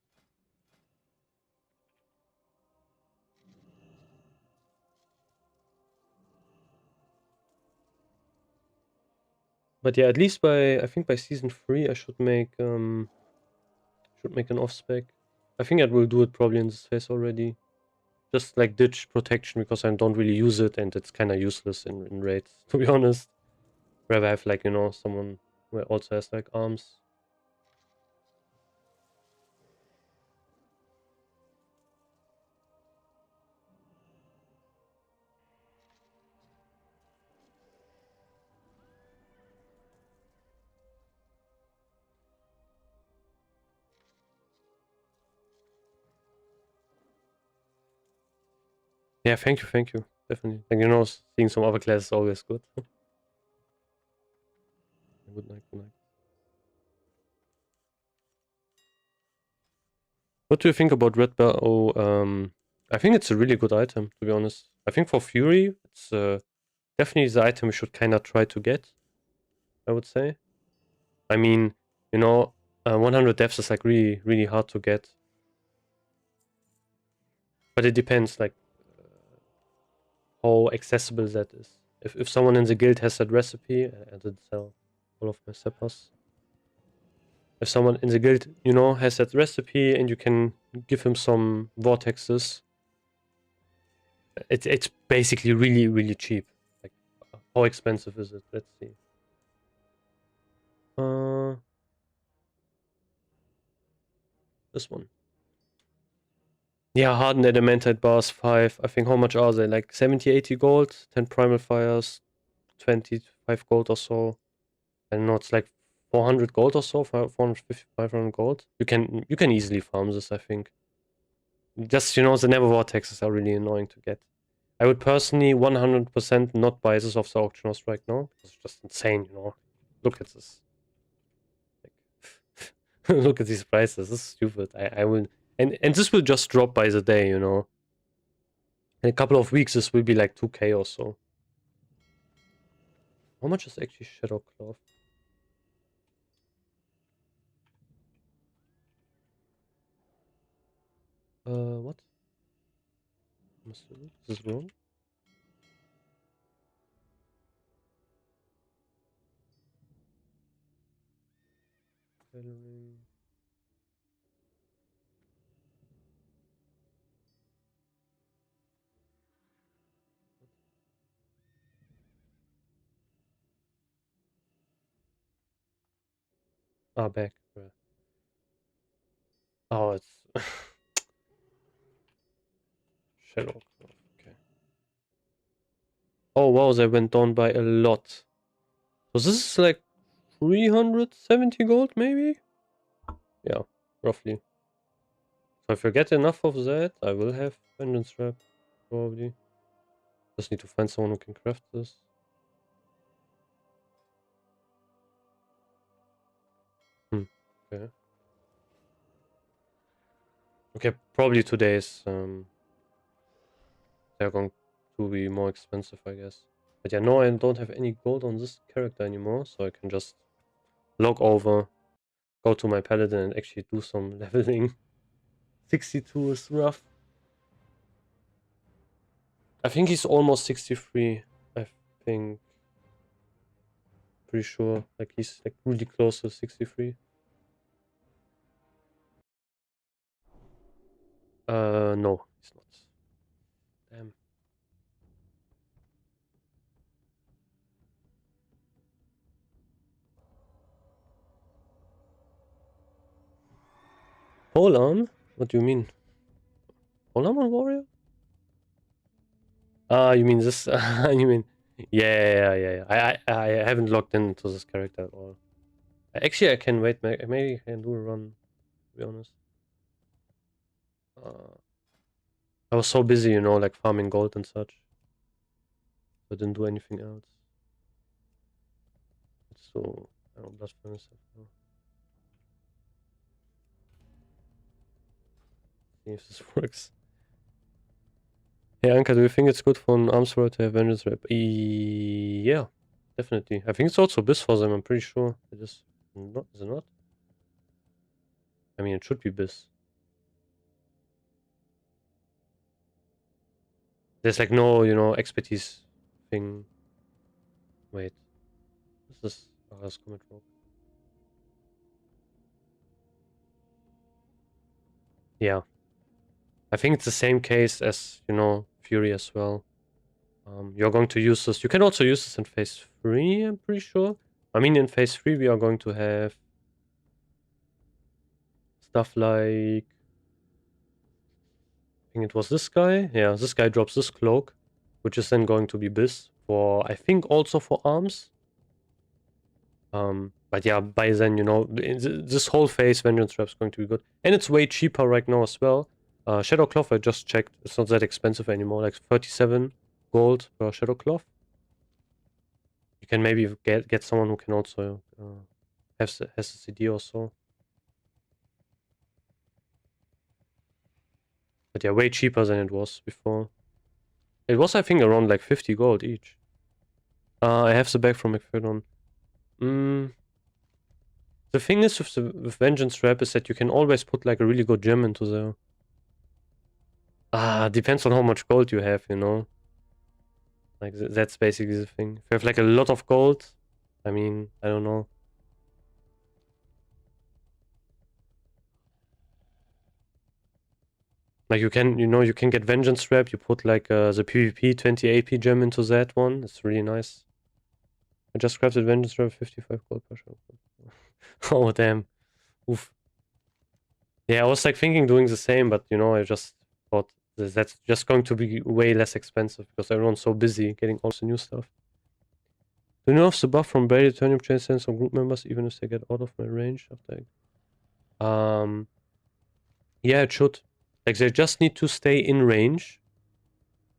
But yeah, at least I think by season 3 I should make an off spec. I think I will do it probably in this phase already. Just like ditch protection because I don't really use it and it's kinda useless in raids, to be honest. Rather have like, you know, someone who also has like arms. Yeah, thank you. Definitely. Like, you know, seeing some other classes is always good. Good night, good night. What do you think about Red Bow I think it's a really good item, to be honest. I think for Fury, it's definitely the item we should kind of try to get, I would say. I mean, you know, 100 deaths is like really, really hard to get. But it depends, like, how accessible that is. If someone in the guild has that recipe, I did sell all of my Seppers. If someone in the guild, you know, has that recipe and you can give him some vortexes, it's basically really, really cheap. Like, how expensive is it? Let's see. This one. Yeah, hardened adamantite bars 5. I think how much are they? Like 70, 80 gold, 10 primal fires, 25 gold or so. I don't know, it's like 400 gold or so, 450, 500 gold. You can easily farm this, I think. Just, you know, the never vortexes are really annoying to get. I would personally 100% not buy this off the auction house right now. It's just insane, you know. Look at this. Like, look at these prices. This is stupid. I will, and this will just drop by the day, you know. In a couple of weeks, this will be like 2k or so. How much is actually Shadow Cloth? What? Is this wrong? Ah, back. Oh, it's Shadow Cloth. Okay. Oh wow, they went down by a lot. So this is like 370 gold, maybe? Yeah, roughly. So if I get enough of that, I will have Vengeance Wrap, probably. Just need to find someone who can craft this. Okay. Okay, probably today's they're going to be more expensive, I guess. But yeah, no, I don't have any gold on this character anymore, so I can just log over, go to my paladin and actually do some leveling. 62 is rough. I think he's almost 63. I think. Pretty sure. Like he's like really close to 63. No, he's not. Damn. Polearm? What do you mean? Polearm on warrior? Ah, you mean this? You mean? Yeah. I haven't logged into this character at all. Actually, I can wait. Maybe I can do a run. To be honest, uh, I was so busy, you know, like farming gold and such. I didn't do anything else. So I don't blood furnace. See if this works. Hey Anka, do you think it's good for an arms thrower to have vengeance rep? Yeah, definitely. I think it's also BIS for them, I'm pretty sure. It is not, is it not? I mean, it should be BIS. There's like no, you know, expertise thing. Wait. This is Aras Comet Rogue. Yeah. I think it's the same case as, you know, Fury as well. You're going to use this. You can also use this in phase 3, I'm pretty sure. I mean, in phase 3, we are going to have stuff like, I think it was this guy. Yeah, this guy drops this cloak, which is then going to be BIS for, I think, also for arms. But yeah, by then, you know, this whole phase, Vengeance Trap is going to be good. And it's way cheaper right now as well. Shadow Cloth, I just checked. It's not that expensive anymore, like 37 gold per Shadow Cloth. You can maybe get someone who can also has the CD or so. But yeah, way cheaper than it was before. It was, I think, around like 50 gold each. I have the bag from McFadden. The thing is with Vengeance Trap is that you can always put like a really good gem into there. Depends on how much gold you have, you know. Like that's basically the thing. If you have like a lot of gold, I mean, I don't know. Like you can, you can get Vengeance Trap. You put like the PvP 20 AP gem into that one. It's really nice. I just crafted Vengeance Trap 55 gold per shot. Oh damn. Oof. Yeah, I was like thinking doing the same, but I just thought that's just going to be way less expensive because everyone's so busy getting all the new stuff. Do you know if the buff from Brady Turnip Chain sends on group members even if they get out of my range after yeah, it should. Like they just need to stay in range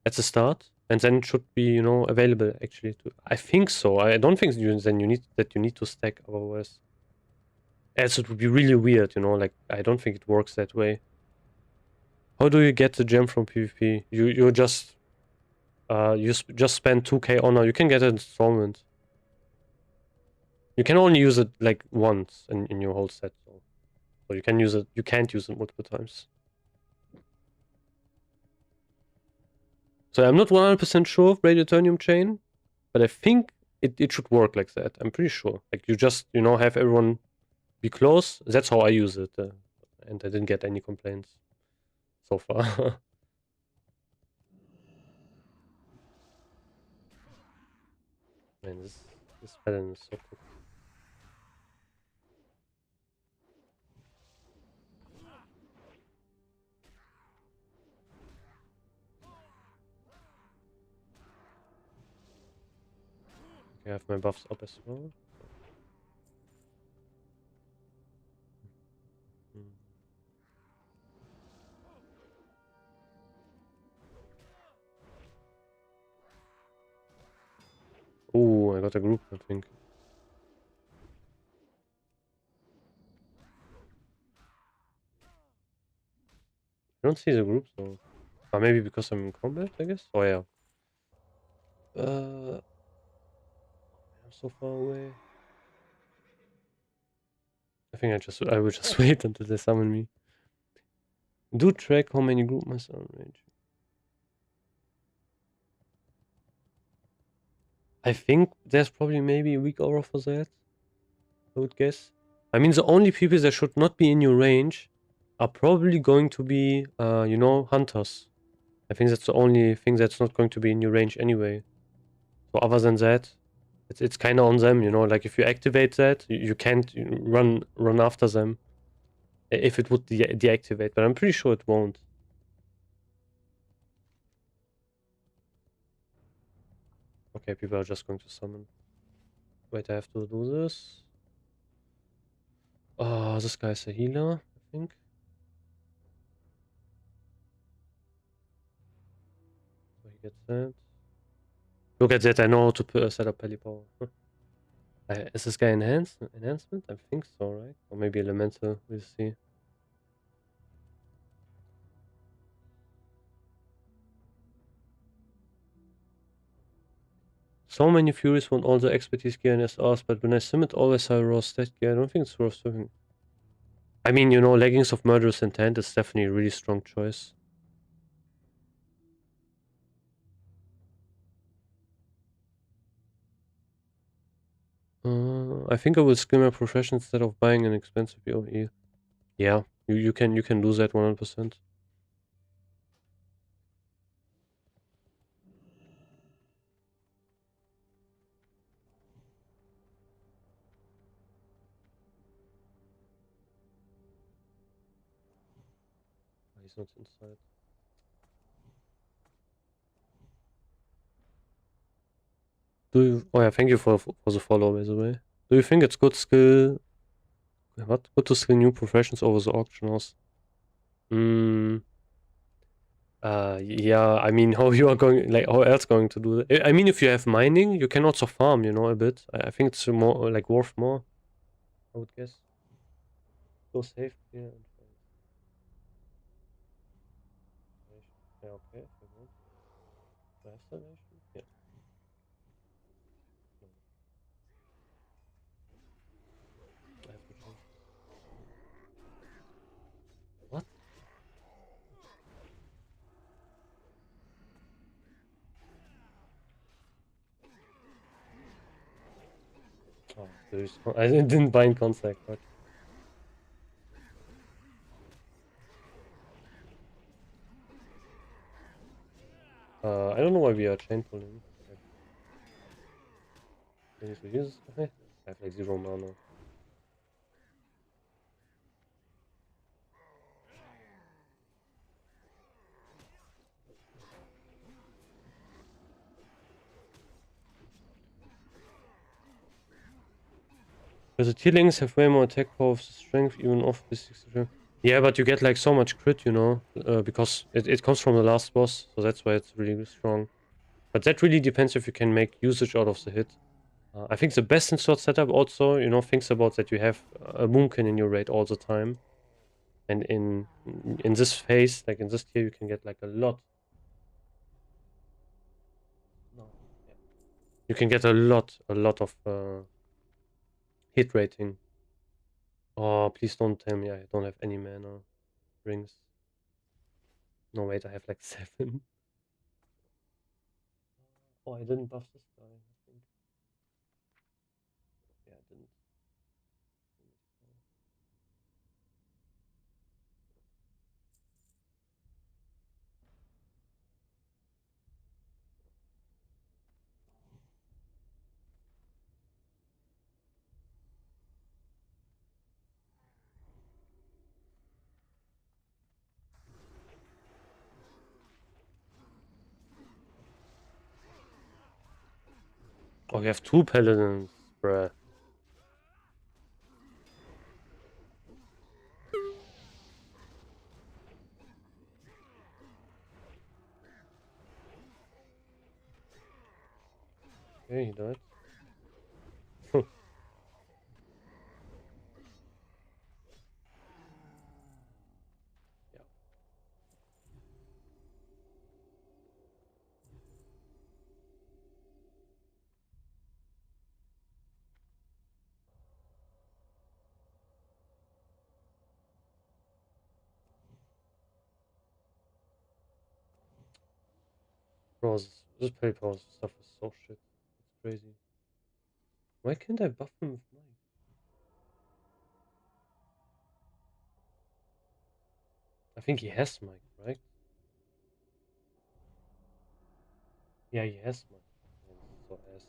at the start, and then it should be, available actually to I think so. I don't think you need to stack otherwise. Else it would be really weird, like I don't think it works that way. How do you get the gem from PvP? You just just spend 2k honor. You can get an installment. You can only use it like once in your whole set, so you can use it. You can't use it multiple times. So I'm not 100% sure of Radiotonium Chain, but I think it should work like that. I'm pretty sure. Like you just have everyone be close. That's how I use it, and I didn't get any complaints so far. Man, this pattern is so cool. Okay, I have my buffs up as well. Oh, I got a group, I think. I don't see the group, so... maybe because I'm in combat, I guess? Oh, yeah. I'm so far away. I think I will just wait until they summon me. Do track how many group mice are in range. I think there's probably maybe a weak aura for that. I would guess. I mean, the only people that should not be in your range are probably going to be, hunters. I think that's the only thing that's not going to be in your range anyway. So other than that, it's kind of on them, Like if you activate that, you can't run after them. If it would deactivate, but I'm pretty sure it won't. Okay, people are just going to summon. Wait, I have to do this. Oh, this guy's a healer, I think. So he gets that. Look at that, I know how to set up Peli Power. Is this guy enhancement? I think so, right? Or maybe elemental, we'll see. So many Furies want all the expertise gear in SRs, but when I sim it always have raw stat gear. I don't think it's worth doing. I mean, Leggings of Murderous Intent is definitely a really strong choice. I think I will skim my profession instead of buying an expensive PoE. Yeah, you can do that 100%. He's not inside. Oh yeah, thank you for the follow, by the way. Do you think it's good to skill new professions over the auction house? Yeah, I mean, how you are going, like, how else going to do that? I mean, if you have mining, you can also farm, a bit. I think it's more, like, worth more, I would guess. Go safe, yeah. Yeah, okay, if I want. Do I have salvation? Yeah. No. I have to change this. What? Oh, there's. I didn't bind contact, but. I don't know why we are chain pulling. Like, I need to use this guy. I have like 0 mana. Because the T-Lings have way more attack power of strength, even off this 63. Yeah, but you get like so much crit, you know, because it comes from the last boss, so that's why it's really strong. But that really depends if you can make usage out of the hit. I think the best in sword setup also, you know, thinks about that you have a Moonkin in your raid all the time. And in this phase, like in this tier, you can get like a lot. No. Yeah. You can get a lot of hit rating. Oh, please don't tell me I don't have any mana rings. No, wait, I have like 7. Oh, I didn't buff this guy, I think. Yeah, I didn't. Oh, we have 2 paladins, bruh. Okay, he died. Yeah. Bro, this pay power stuff is so shit. It's crazy. Why can't I buff him with mine? I think he has Mike, right? Yeah, he has Mike. Man, this is so ass.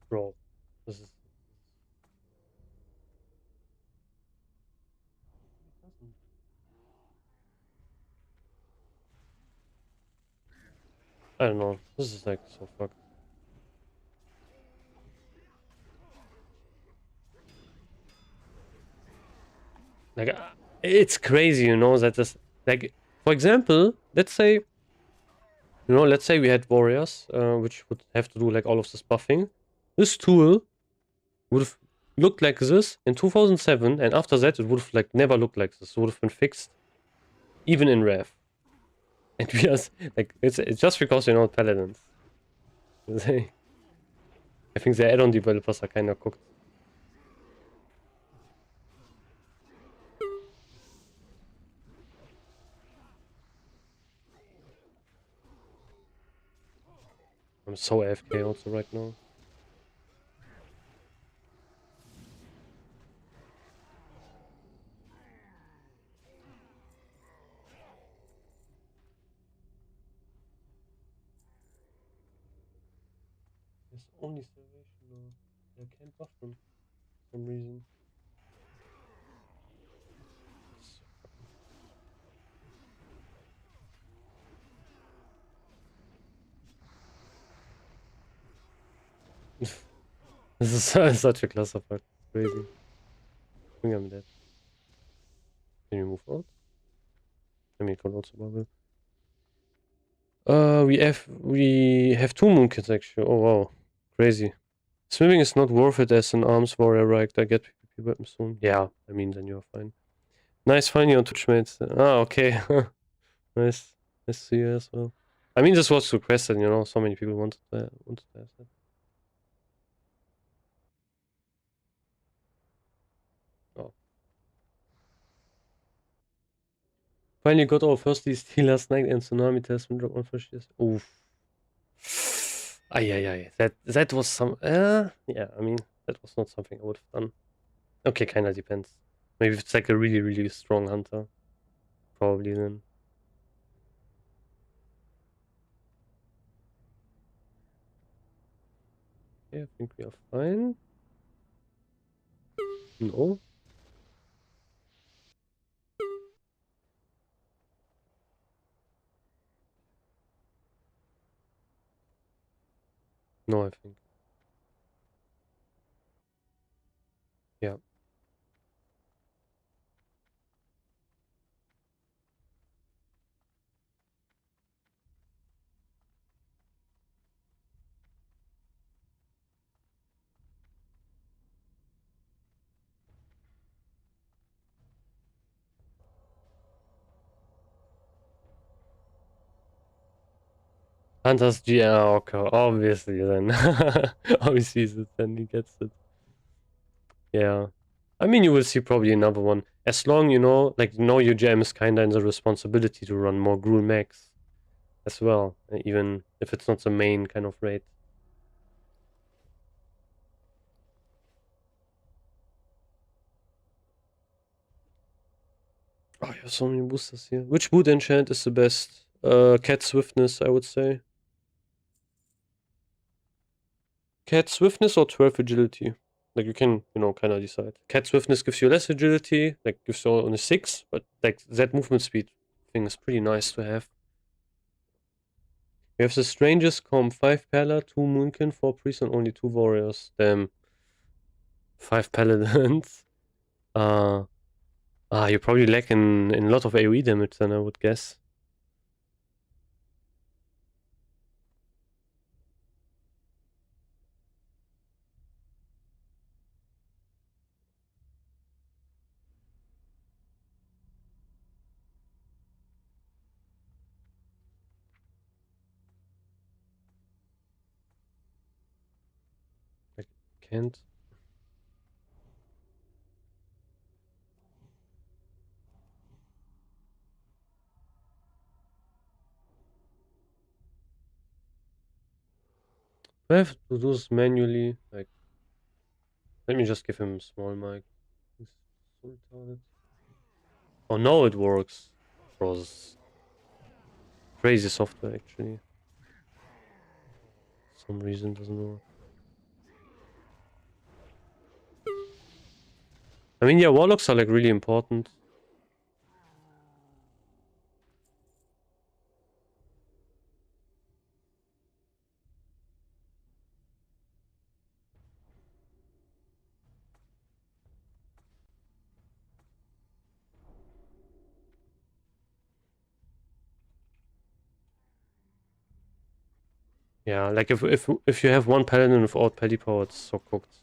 Bro, this is. It doesn't. I don't know. This is like so fucked. Like, it's crazy, you know, that this. Like, for example, let's say. You know, let's say we had warriors, which would have to do like all of this buffing. This tool would have looked like this in 2007, and after that, it would have like never looked like this. It would have been fixed, even in Rev. And we are like, it's just because you know paladins. I think the add-on developers are kind of cooked. I'm so AFK also right now. There's only salvation now. I can't buff them for some reason. This is such a clusterfuck. It's crazy. I think I'm dead. Can you move out? I mean, can also bubble. We have 2 moonkits actually. Oh wow, crazy. Swimming is not worth it as an arms warrior, right? I get OP weapon soon. Yeah, I mean, then you're fine. Nice finding you on Twitch, mates. Ah, okay. Nice. Nice to see you as well. I mean, this was requested, you know, so many people wanted to have that. Oh. Finally got our first DST last night and tsunami test when drop on first years. Oof. Ay. That was some yeah, I mean, that was not something I would have done. Okay, kinda depends. Maybe if it's like a really, really strong hunter. Probably then. Yeah, I think we are fine. No? No, I think. Yeah. Hunter's G okay, obviously then. Obviously then he gets it. Yeah. I mean, you will see probably another one. As long, you know, like, your gem is kinda in the responsibility to run more Gruul max as well, even if it's not the main kind of raid. Oh, you have so many boosters here. Which boot enchant is the best? Cat Swiftness, I would say. Cat Swiftness or 12 Agility? Like, you can, you know, kind of decide. Cat Swiftness gives you less agility, like, gives you only 6, but, like, that movement speed thing is pretty nice to have. We have the Strangest Com, 5 Pala, 2 Moonkin, 4 Priests, and only 2 Warriors. Damn. 5 Paladins. You probably lack in a lot of AoE damage then, I would guess. Like, can't. I have to do this manually. Like, let me just give him small mic. He's so retarded. Oh no, it works. Bro, this is crazy software actually. Some reason doesn't work. I mean, yeah, warlocks are like really important. Yeah, like if you have one paladin without pally power, it's so cooked.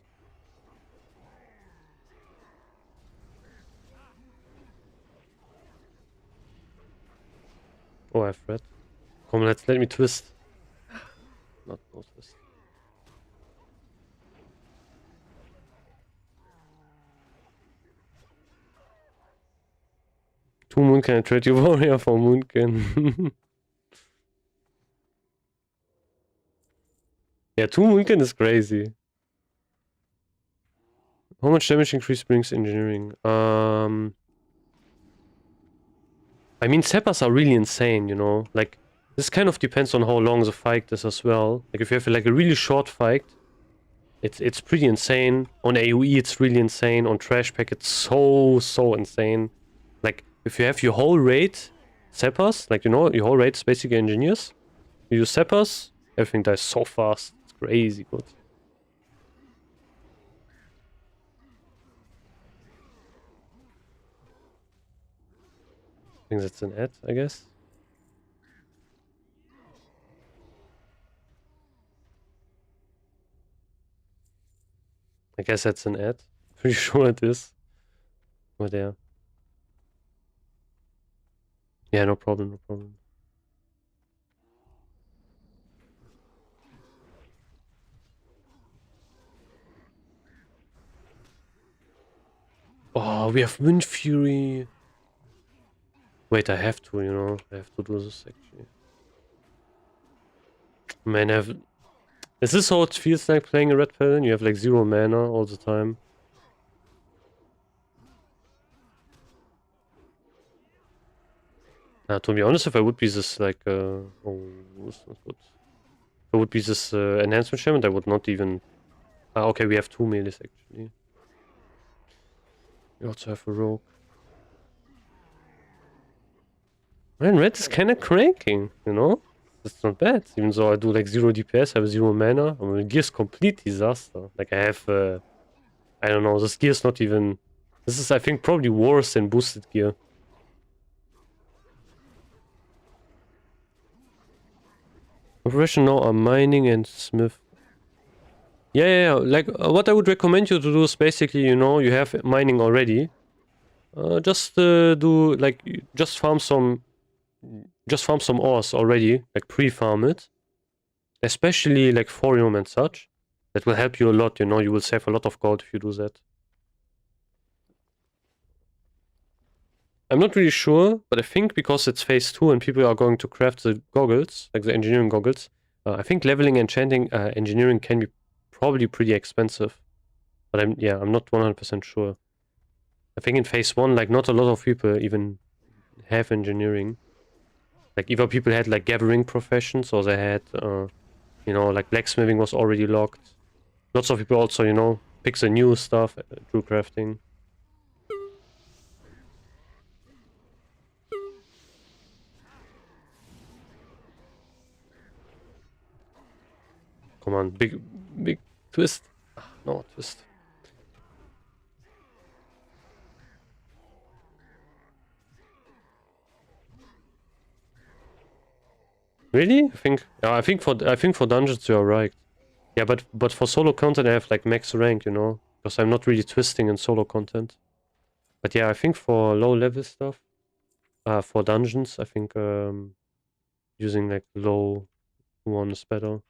Oh, I have red. Come, let me twist. Not no twist. Two Moonkin, I trade you warrior for Moonkin. Yeah, two Moonkin is crazy. How much damage increase brings engineering? I mean, Seppas are really insane, you know? Like, this kind of depends on how long the fight is as well. Like, if you have like a really short fight, it's pretty insane. On AoE, it's really insane. On Trash Pack, it's so insane. Like, if you have your whole raid Seppas, like, you know, your whole raid is basically engineers. You use Seppas, everything dies so fast. It's crazy good. I think that's an ad, I guess. I guess that's an ad. Pretty sure it is. But yeah. Yeah, no problem, no problem. Oh, we have Wind Fury. Wait, I have to, you know. I have to do this actually. Man, is this how it feels like playing a red paladin? You have like 0 mana all the time. To be honest, if I would be this like oh, that's not good. If I would be this enhancement shaman, I would not even. Okay, we have 2 melees actually. We also have a rogue. Man, red is kind of cranking, you know? That's not bad. Even though I do like 0 DPS, I have 0 mana. I mean, gear's complete disaster. Like I have, I don't know, this gear's not even. This is, I think, probably worse than boosted gear. Operation now are mining and smith. Yeah. Like what I would recommend you to do is basically, you know, you have mining already. Just do like just farm some ores already, like pre-farm it, especially like thorium and such. That will help you a lot. You know, you will save a lot of gold if you do that. I'm not really sure, but I think because it's phase 2 and people are going to craft the goggles, like the engineering goggles, I think leveling and enchanting engineering can be probably pretty expensive. But I'm not 100% sure. I think in phase 1, like not a lot of people even have engineering. Like either people had like gathering professions or they had, you know, like blacksmithing was already locked. Lots of people also, you know, pick the new stuff through crafting. Come on, big twist. No, twist. Really? I think for dungeons you are right. Yeah, but for solo content I have like max rank, you know, because I'm not really twisting in solo content. But yeah, I think for low level stuff, for dungeons, I think using like low one is better.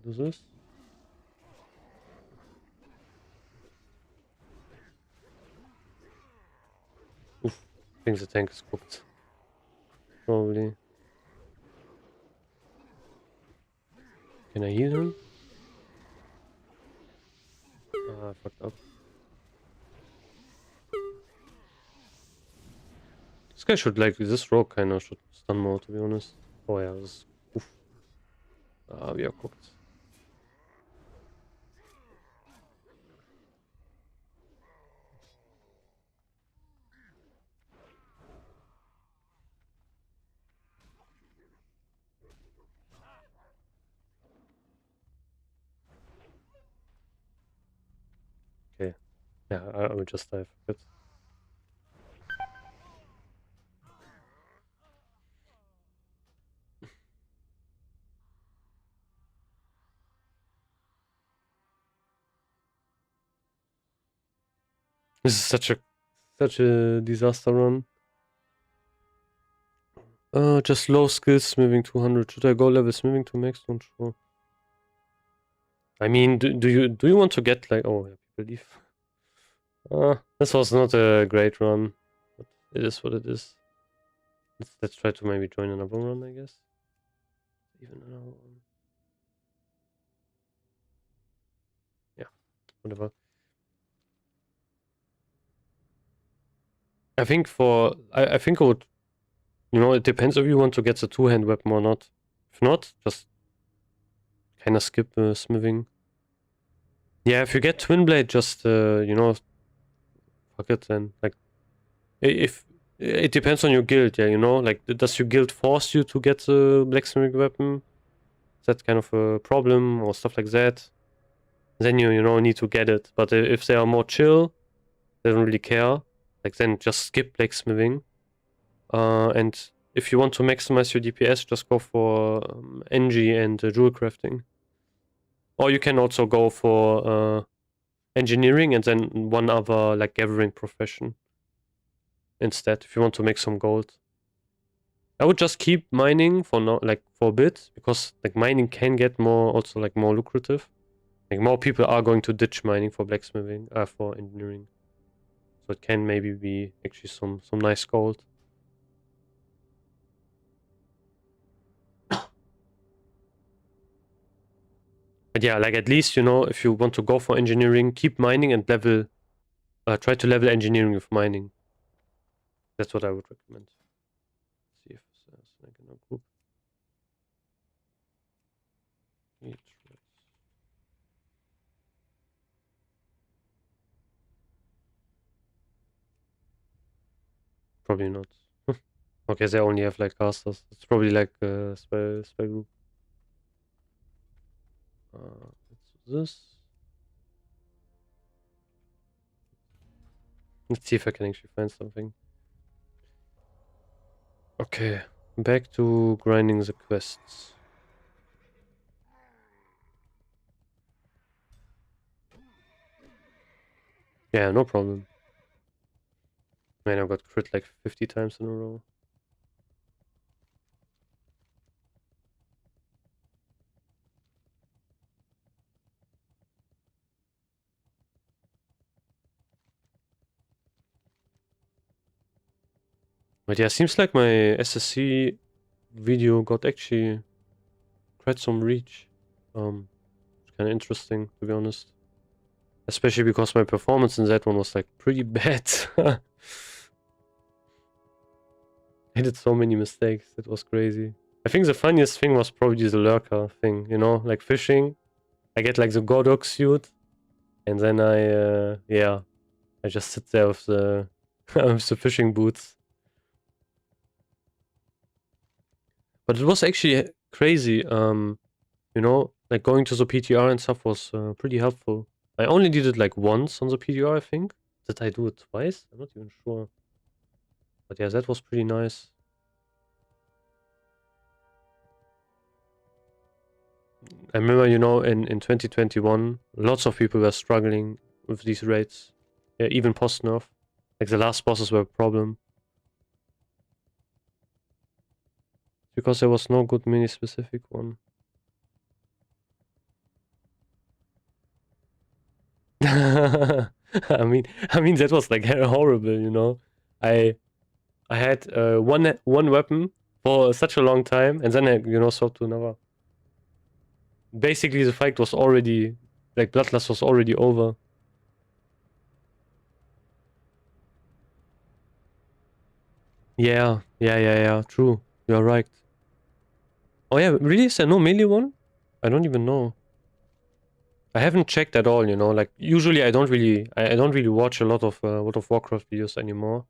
Do this. Oof, I think the tank is cooked. Probably. Can I heal him? Ah, I fucked up. This guy should like this rogue kinda should stun more to be honest. Oh yeah, this oof. We are cooked. Okay. Yeah, I will just die for it. This is such a disaster run. Just low skills smithing 200. Should I go level smithing to max? Not sure. I mean, do you want to get like oh yeah, people leave. This was not a great run, but it is what it is. Let's try to maybe join another run, I guess. Even another one. Yeah, whatever. I think I think I would, you know, it depends if you want to get the two-hand weapon or not. If not, just kind of skip smithing. Yeah, if you get twin blade, just you know, fuck it then. Like, if it depends on your guild, yeah, you know, like does your guild force you to get the blacksmithing weapon? Is that kind of a problem or stuff like that? Then you know need to get it. But if they are more chill, they don't really care. Like then just skip blacksmithing. And if you want to maximize your DPS, just go for NG and jewel crafting. Or you can also go for engineering and then one other like gathering profession instead if you want to make some gold. I would just keep mining for now, like for a bit, because like mining can get more also like more lucrative. Like more people are going to ditch mining for blacksmithing, for engineering. So it can maybe be actually some nice gold. But yeah, like at least, you know, if you want to go for engineering, keep mining and level, try to level engineering with mining. That's what I would recommend. Let's see if there's like in a group. Probably not. Okay, they only have like casters. It's probably like a spell group. Let's do this. Let's see if I can actually find something. Okay, back to grinding the quests. Yeah, no problem. Man, I got crit like 50 times in a row. But yeah, seems like my SSC video got actually quite some reach. It's kind of interesting, to be honest. Especially because my performance in that one was like pretty bad. I did so many mistakes. It was crazy. I think the funniest thing was probably the lurker thing, you know, like fishing. I get like the Godok suit, and then yeah, I just sit there with the with the fishing boots. But it was actually crazy. You know, like going to the PTR and stuff was pretty helpful. I only did it like once on the PTR, I think. Did I do it twice? I'm not even sure. But yeah, that was pretty nice. I remember, you know, in 2021, lots of people were struggling with these raids. Yeah, even post-nerf. Like the last bosses were a problem. Because there was no good mini-specific one. I mean that was like horrible, you know. I had one weapon for such a long time, and then I, you know, swapped to another. Basically, the fight was already like Bloodlust was already over. Yeah. True. You are right. Oh yeah, really? Is there no melee one? I don't even know. I haven't checked at all, you know. Like usually, I don't really watch a lot of World of Warcraft videos anymore,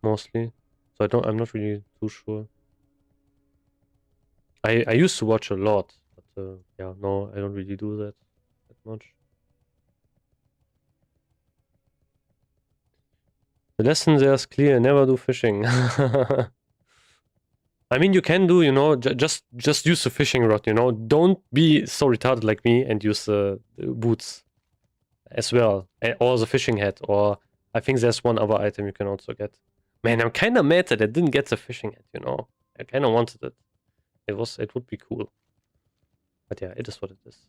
mostly. So I'm not really too sure. I used to watch a lot, but yeah, no, I don't really do that much. The lesson there is clear: never do fishing. I mean, you can do, you know, just use the fishing rod, you know. Don't be so retarded like me and use the boots as well, or the fishing hat, or I think there's one other item you can also get. Man, I'm kind of mad that I didn't get the fishing hat, you know. I kind of wanted it. It would be cool. But yeah, it is what it is.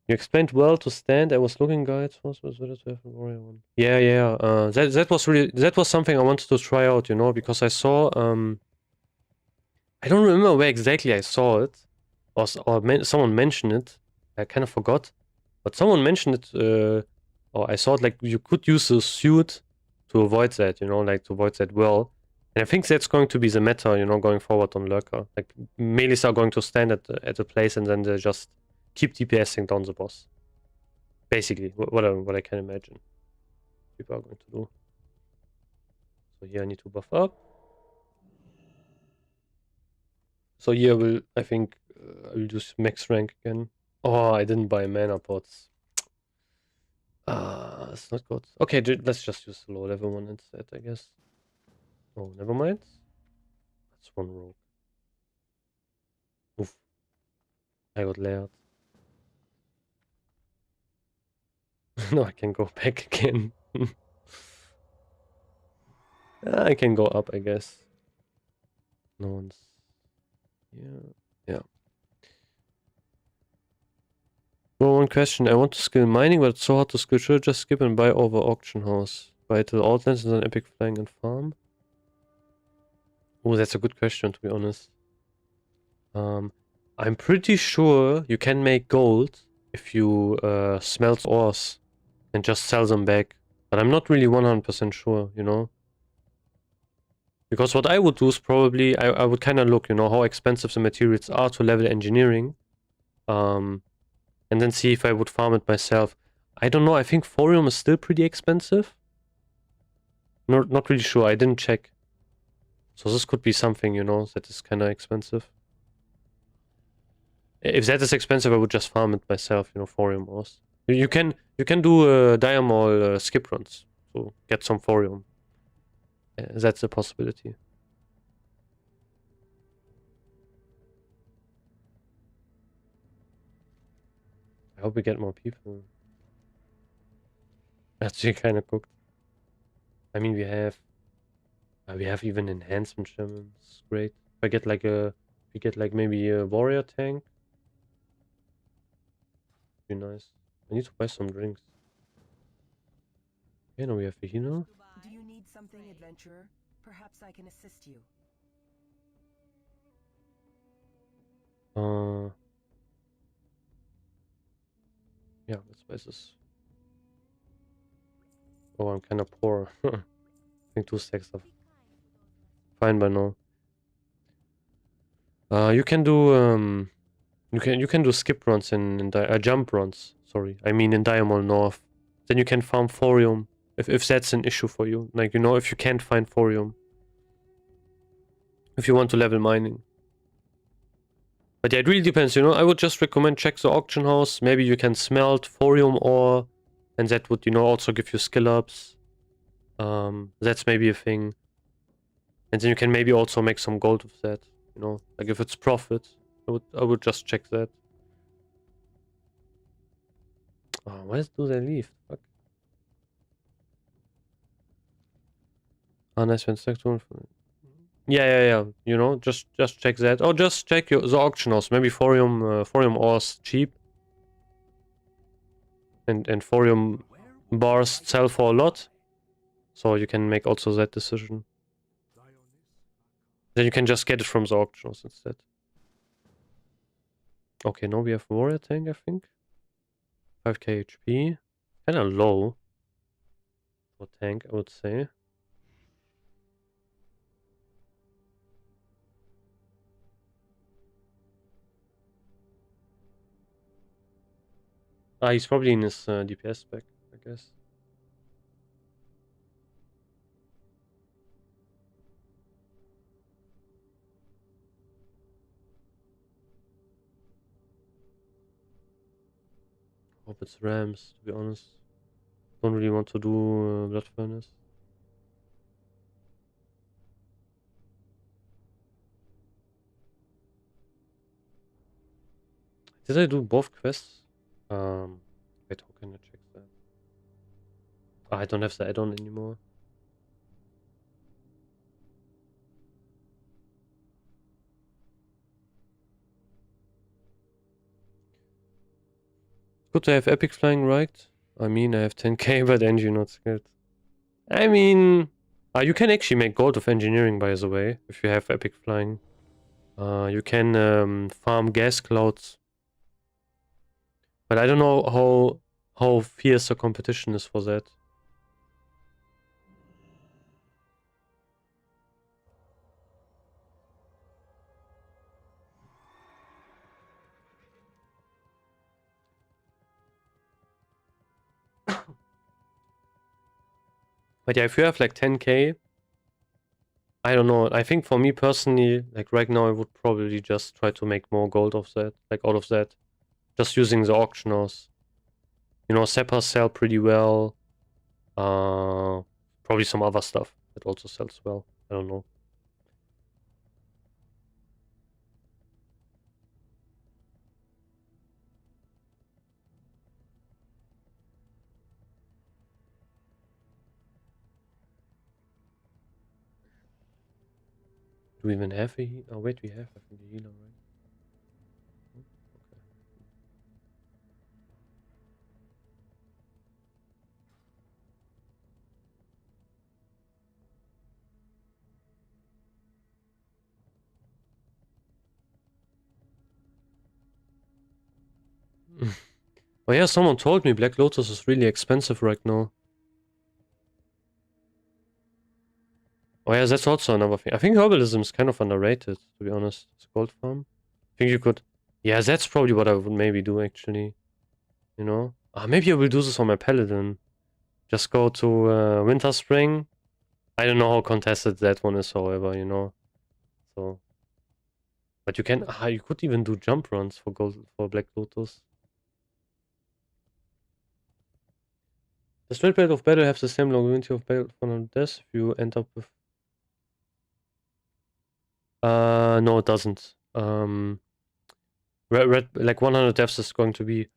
You explained well to stand. I was looking guides. Yeah. That was something I wanted to try out, you know, because I saw I don't remember where exactly I saw it, or someone mentioned it. I kind of forgot, but someone mentioned it, or I saw it like you could use the suit avoid that, you know, like to avoid that well. And I think that's going to be the meta, you know, going forward on Lurker. Like melees are going to stand at a place and then they just keep DPSing down the boss. Basically, what I can imagine people are going to do. So here I need to buff up. So here I think I will use max rank again. Oh, I didn't buy mana pots. It's not good. Okay, let's just use the low level one instead, I guess. Oh, never mind. That's one rogue. Oof. I got layered. No, I can go back again. I can go up, I guess. No one's here. Yeah. Well, one question. I want to skill mining, but it's so hard to skill. Should I just skip and buy over auction house? Buy it to the outlands and then epic flying and farm? Oh, that's a good question, to be honest. I'm pretty sure you can make gold if you smelt ores and just sell them back. But I'm not really 100% sure, you know? Because what I would do is probably, I would kind of look, you know, how expensive the materials are to level engineering. And then see if I would farm it myself. I don't know, I think thorium is still pretty expensive. Not really sure, I didn't check. So this could be something, you know, that is kind of expensive. If that is expensive, I would just farm it myself, you know, thorium ores. You can do diamol skip runs to get some thorium. That's a possibility. I hope we get more people. Actually, kind of cooked. I mean, we have even enhancement shamans. Great. If I get like we get like maybe a warrior tank. Be nice. I need to buy some drinks. Okay, now we have a healer. Do you need something, adventurer? Perhaps I can assist you. Yeah, let's buy this. Oh, I'm kind of poor. I think 2 stacks of fine by now. You can do you can do skip runs in jump runs. Sorry, I mean in Diamond North. Then you can farm thorium if that's an issue for you. Like, you know, if you can't find thorium, if you want to level mining. But yeah, it really depends. You know, I would just recommend check the auction house. Maybe you can smelt thorium ore, and that would, you know, also give you skill ups. That's maybe a thing. And then you can maybe also make some gold with that. You know, like if it's profit, I would just check that. Oh, why do they leave? Fuck. Ah, nice one. Yeah. You know, just check that. Oh, just check the auction house. Maybe thorium ores cheap. And thorium bars sell for a lot. So you can make also that decision. Then you can just get it from the auction house instead. Okay, now we have warrior tank, I think. 5k HP. Kinda low for tank, I would say. Ah, he's probably in his DPS spec, I guess. Hope it's Rams, to be honest. Don't really want to do Blood Furnace. Did I do both quests? Wait, how can I check that? Ah, I don't have the add-on anymore. Good to have epic flying, right? I mean, I have 10k, but Engie not scared. I mean, you can actually make gold of engineering, by the way, if you have epic flying. You can farm gas clouds. But I don't know how fierce the competition is for that. But yeah, if you have like 10k, I don't know. I think for me personally, like right now, I would probably just try to make more gold of that, like out of that, just using the auctioners. You know, Seppers sell pretty well. Probably some other stuff that also sells well. I don't know. Do we even have a healer? Oh wait, we have I think a healer, right? Oh, okay. Oh yeah, someone told me Black Lotus is really expensive right now. Oh yeah, that's also another thing. I think herbalism is kind of underrated, to be honest. It's a gold farm. I think you could... Yeah, that's probably what I would maybe do, actually. You know? Maybe I will do this on my paladin. Just go to Winter Spring. I don't know how contested that one is, however, you know. So... But you can... you could even do jump runs for gold for Black Lotus. Does Red Belt of Battle have the same longevity of Battle for Death if you end up with... No, it doesn't. Red, like 100 deaths is going to be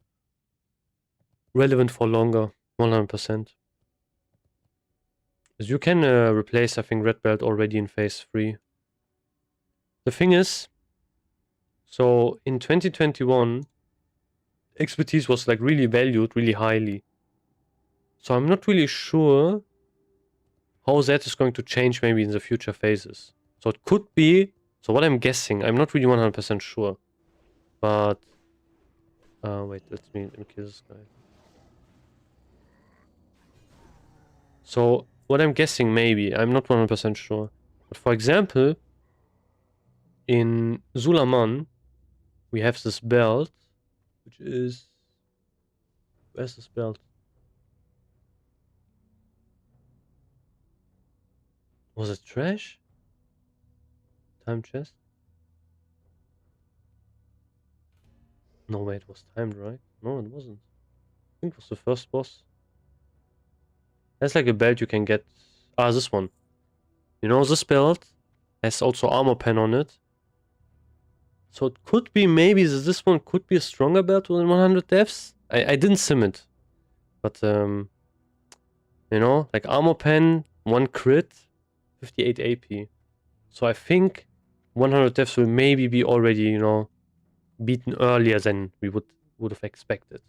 relevant for longer, 100%. You can replace, I think, Red Belt already in phase 3. The thing is, so in 2021, expertise was like really valued really highly. So I'm not really sure how that is going to change maybe in the future phases. So it could be, so what I'm guessing, I'm not really 100% sure. But, wait, let me kill this guy. So what I'm guessing maybe, I'm not 100% sure. But for example, in Sulaman, we have this belt, which is... Where's this belt? Was it trash? Time chest? No, wait, it was timed, right? No, it wasn't. I think it was the first boss. That's like a belt you can get... this one. You know, this belt has also armor pen on it. So it could be maybe this one could be a stronger belt than 100 deaths. I didn't sim it. But, you know, like armor pen, 1 crit, 58 AP. So I think 100 deaths will maybe be already, you know, beaten earlier than we would have expected.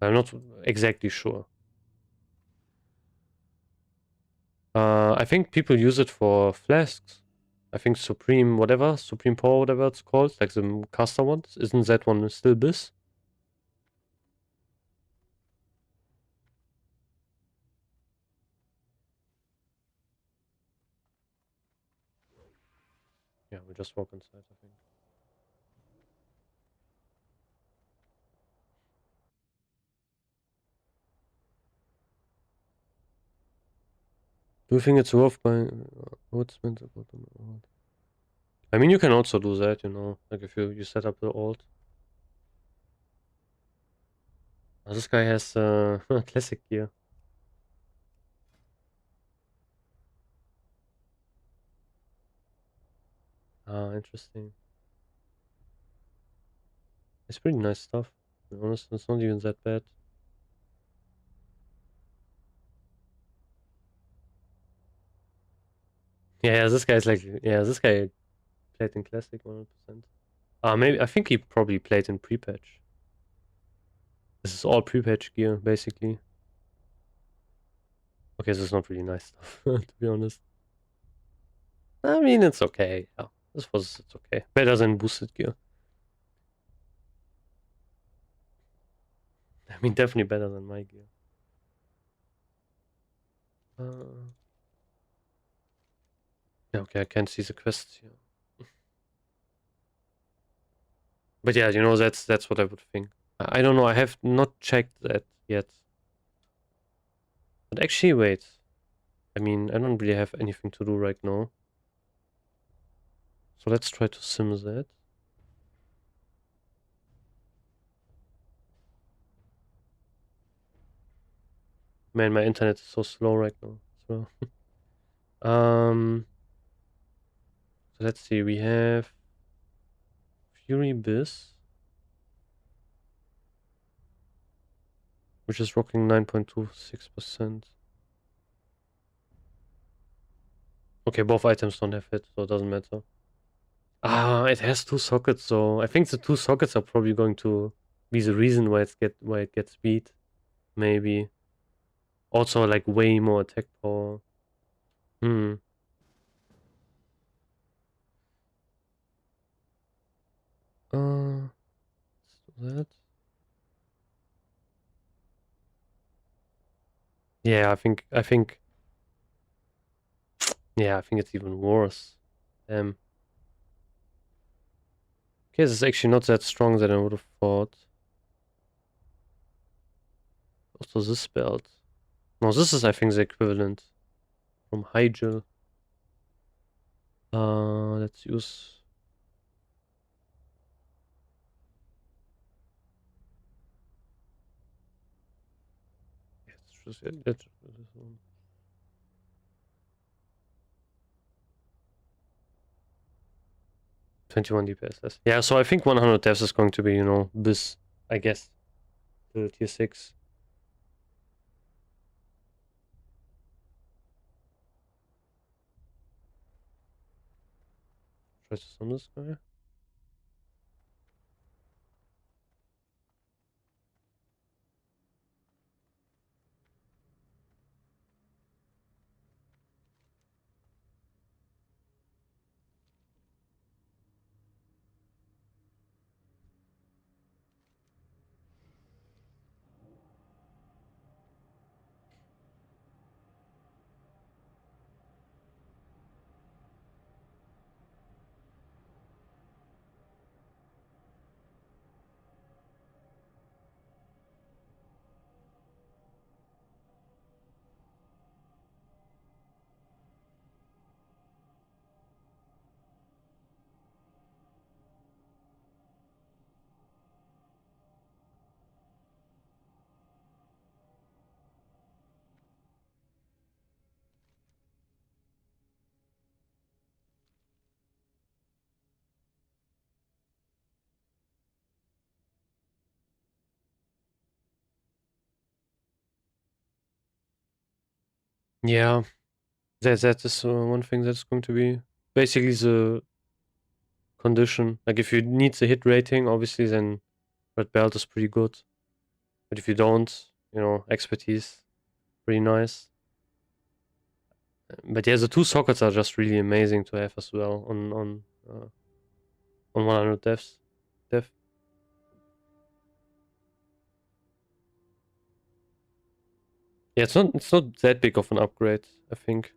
I'm not exactly sure. I think people use it for flasks. I think Supreme whatever, Supreme Power, whatever it's called, like the caster ones. Isn't that one still Biz? Yeah, we just walk inside, I think. Do you think it's worth buying woodsman? I mean, you can also do that, you know, like if you set up the alt. Oh, this guy has classic gear. Interesting. It's pretty nice stuff. To be honest, it's not even that bad. Yeah, this guy's like, yeah, this guy played in classic 100%. Maybe I think he probably played in pre-patch. This is all pre-patch gear, basically. Okay, this is not really nice stuff, to be honest. I mean, it's okay. Yeah, it's okay. Better than boosted gear. I mean, definitely better than my gear. Yeah, okay, I can't see the quests here. But yeah, you know, that's what I would think. I don't know, I have not checked that yet. But actually, wait. I mean, I don't really have anything to do right now. So let's try to sim that. Man, my internet is so slow right now as well. So let's see, we have Fury Biz, which is rocking 9.26%. Okay, both items don't have it, so it doesn't matter. Ah, it has 2 sockets, so I think the 2 sockets are probably going to be the reason why it gets beat. Maybe. Also, like way more attack power. Hmm. That. Yeah, yeah, I think it's even worse. Okay, this is actually not that strong than I would have thought. Also, this belt. No, this is, I think, the equivalent from Hygel. Let's use. Let's use this one. 21 DPS less. Yeah, so I think 100 deaths is going to be, you know, this, I guess, the tier 6. Try to summon this guy. Yeah, that is one thing that's going to be basically the condition. Like, if you need the hit rating, obviously, then red belt is pretty good. But if you don't, you know, expertise, pretty nice. But yeah, the 2 sockets are just really amazing to have as well on 100 deaths. Death. Yeah, it's not that big of an upgrade, I think.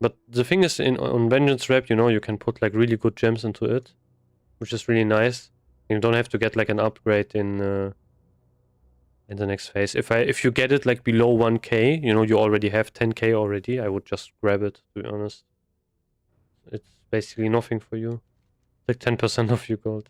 But the thing is, on Vengeance Rep, you know, you can put like really good gems into it, which is really nice. You don't have to get like an upgrade in the next phase. If you get it like below 1k, you know, you already have 10k already, I would just grab it, to be honest. It's basically nothing for you. Like 10% of your gold.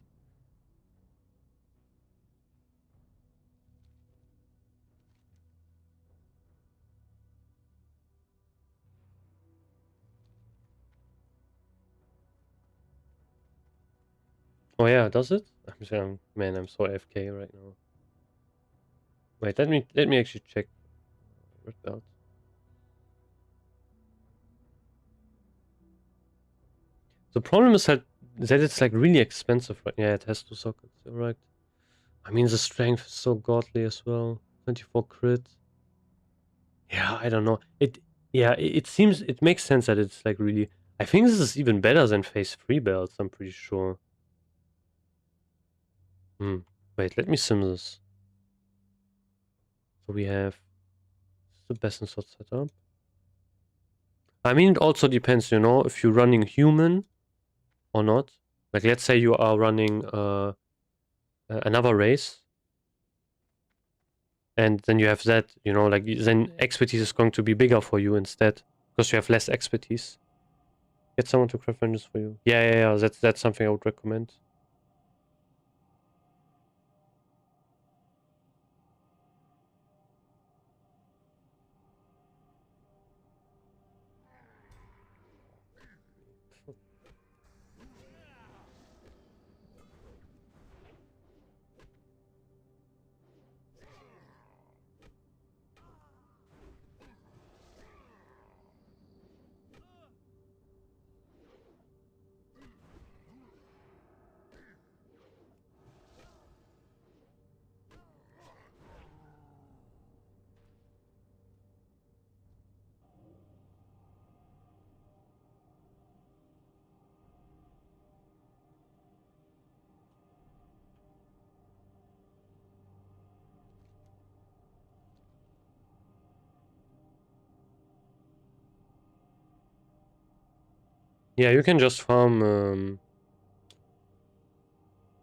Oh yeah, does it? Man, I'm so AFK right now. Wait, let me actually check red belt. The problem is that it's like really expensive, right? Yeah, it has 2 sockets, you're right. I mean, the strength is so godly as well. 24 crit. Yeah, I don't know. It seems, it makes sense that it's like really. I think this is even better than phase 3 belts, I'm pretty sure. Wait, let me sim this. So we have the best in slot setup. I mean, it also depends, you know, if you're running human or not. Like, let's say you are running another race, and then you have that, you know, like, then expertise is going to be bigger for you instead. Because you have less expertise. Get someone to craft vengeance for you. Yeah. That's something I would recommend. Yeah, you can just farm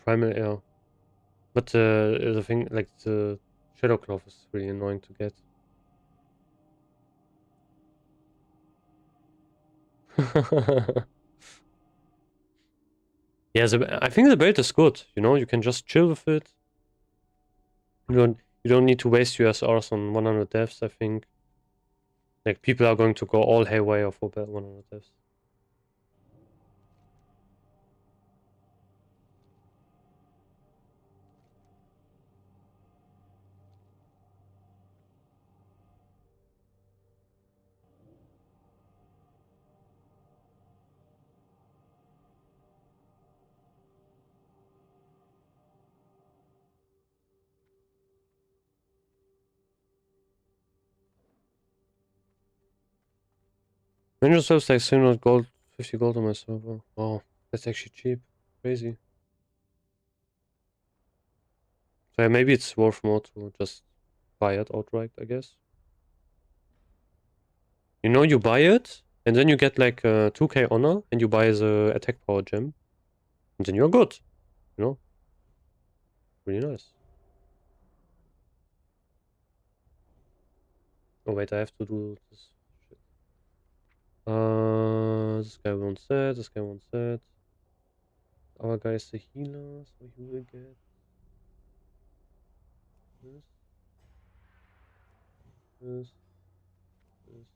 primal air. But the thing, like the Shadow Cloth is really annoying to get. Yeah, I think the belt is good, you know, you can just chill with it. You don't need to waste your SRs on 100 deaths, I think. Like, people are going to go all haywire for 100 deaths. Ranger sells like 700 gold, 50 gold on my server. Wow, that's actually cheap. Crazy. So yeah, maybe it's worth more to just buy it outright, I guess. You know, you buy it, and then you get like 2k honor, and you buy the attack power gem, and then you're good. You know? Really nice. Oh wait, I have to do this shit. This guy wants that, this guy wants that. Our guy is the healer, so he will get this, this, this.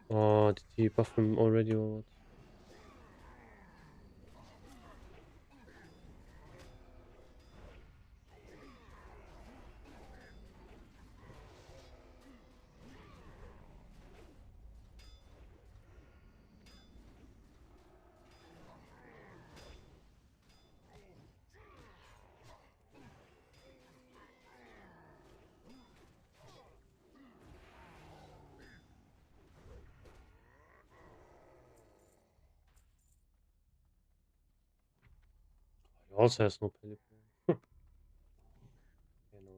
Oh, did he buff him already or what? He also has no pelipper. Okay, no.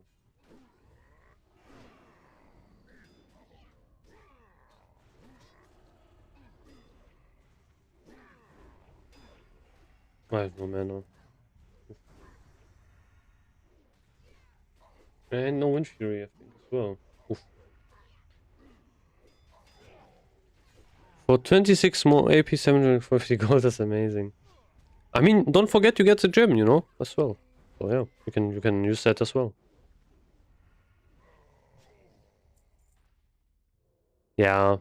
I have no mana. And no Wind Fury, I think, as well. Oof. For 26 more AP, 750 gold, that's amazing. I mean, don't forget you get the gem, you know, as well. So yeah, you can use that as well. Yeah.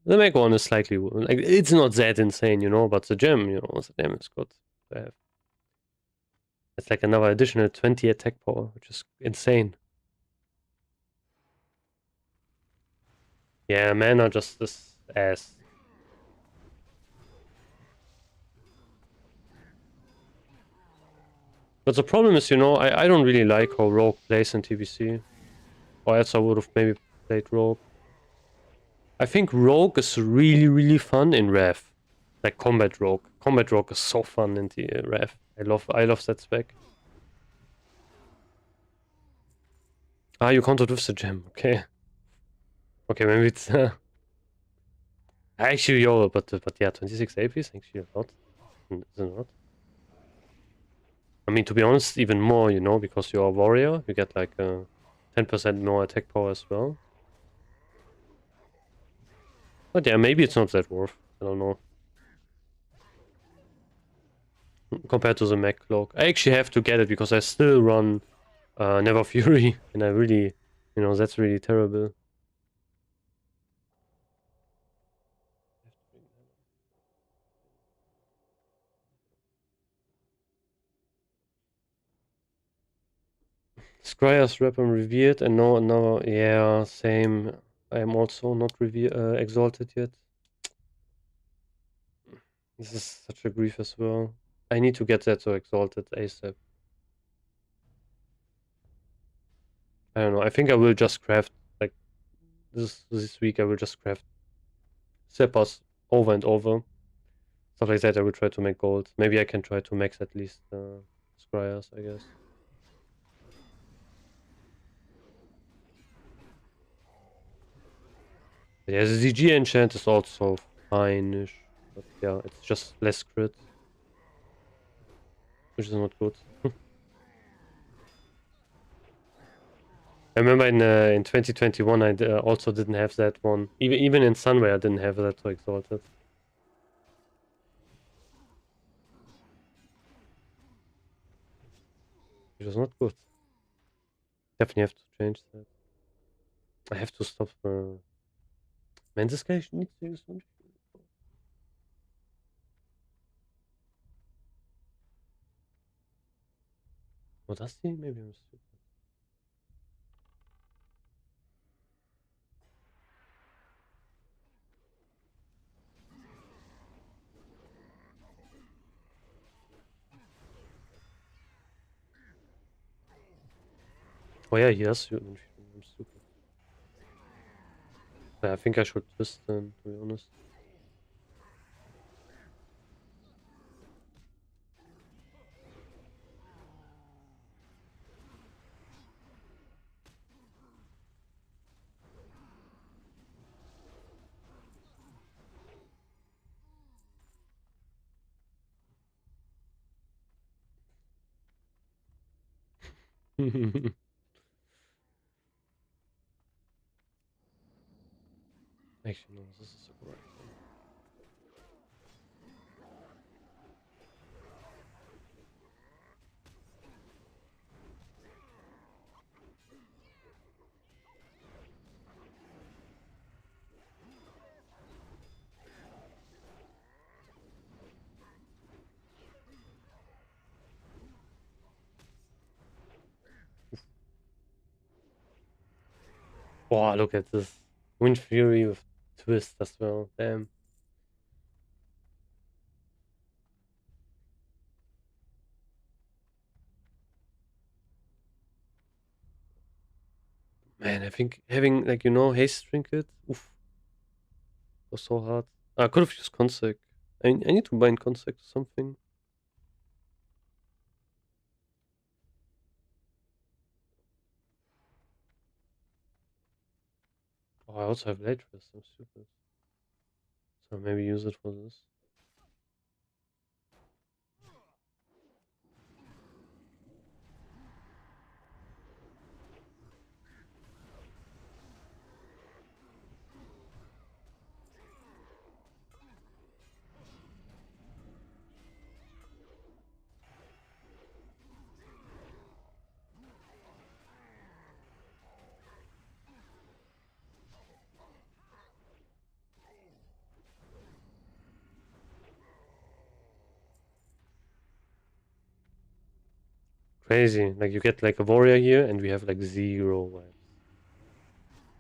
The Mech one is slightly like it's not that insane, you know, but the gem, you know, the gem is good to have. It's like another additional 20 attack power, which is insane. Yeah, mana just this ass. But the problem is, you know, I don't really like how Rogue plays in TBC. Or else I would have maybe played Rogue. I think Rogue is really fun in Rev. Like Combat Rogue. Combat Rogue is so fun in the Rev. I love that spec. Ah, you countered with the gem. Okay. Okay, maybe it's actually yo, but yeah, 26 AP is actually a lot. Is it not? I mean, to be honest, even more, you know, because you're a warrior, you get like 10% more attack power as well. But yeah, maybe it's not that worth. I don't know. Compared to the mech cloak. I actually have to get it because I still run Never Fury, and I really, you know, that's really terrible. Scryer's weapon revered, and no, yeah, same. I am also not exalted yet. This is such a grief as well. I need to get that to exalted ASAP. I don't know. I think I will just craft like this week. I will just craft Seppas over and over. Stuff like that. I will try to make gold. Maybe I can try to max at least Scryers, I guess. Yeah, the ZG enchant is also fine-ish, but yeah, it's just less crit, which is not good. I remember in 2021 I also didn't have that one. Even in Sunway I didn't have that to exalted. Which was not good. Definitely have to change that. I have to stop. Man, this guy needs to use one. Oh, does he? Maybe I'm stupid. Oh yeah, he has you. I'm stupid. Yeah, I think I should twist then, to be honest. Actually, no, this is a correct one. Wow, look at this. Wind Fury with twist as well. Damn. Man, I think having, like, you know, haste trinket, oof, was so hard. I could have used Consec. I need to bind Consec to something. Oh, I also have Late Twist. I'm stupid. So maybe use it for this. Crazy. Like, you get like a warrior here, and we have like 0 vibes.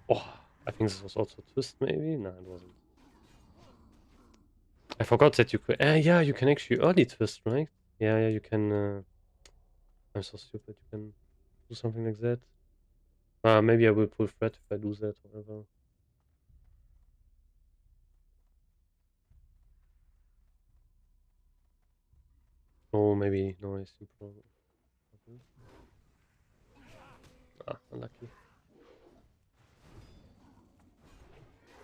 Oh, I think this was also twist, maybe? No, it wasn't. I forgot that you could. Yeah, you can actually early twist, right? Yeah, you can. I'm so stupid. You can do something like that. Maybe I will pull threat if I do that, whatever. Oh, maybe noise improve. Unlucky.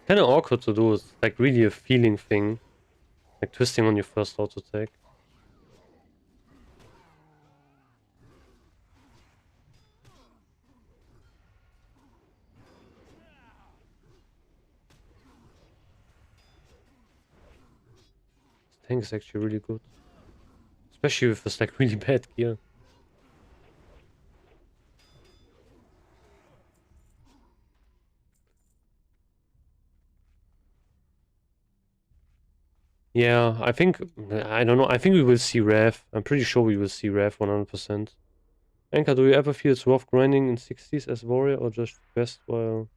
Kind of awkward to do. It's like really a feeling thing. Like twisting on your first auto attack. tank is actually really good. Especially with this like really bad gear. Yeah, I think, I don't know, I think we will see Rev. I'm pretty sure we will see Rev 100%. Anka, do you ever feel it's rough grinding in 60s as warrior or just quest while...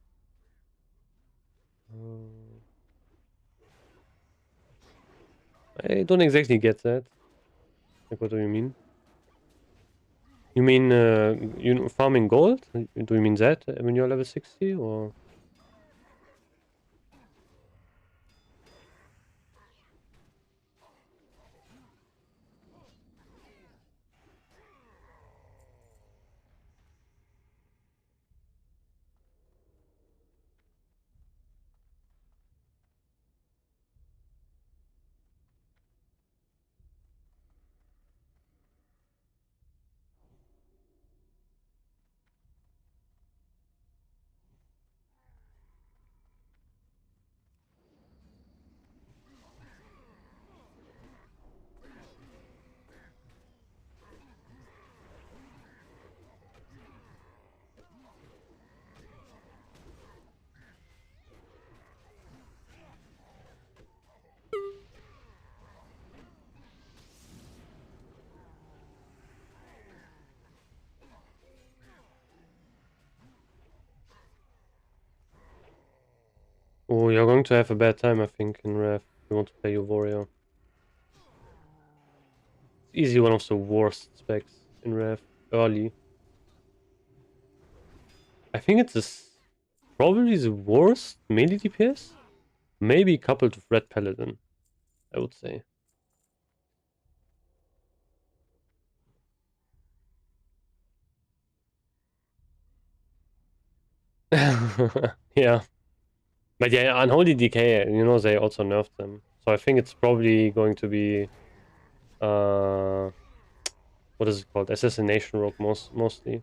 I don't exactly get that. Like, what do you mean? You mean, you know, farming gold? Do you mean that when you're level 60 or? Oh, you're going to have a bad time, I think, in Rev. If you want to play your warrior. It's easily one of the worst specs in Rev early. I think it's probably the worst melee DPS. Maybe coupled with Red Paladin, I would say. Yeah. But yeah, Unholy Decay, you know, they also nerfed them. So I think it's probably going to be what is it called? Assassination Rogue mostly.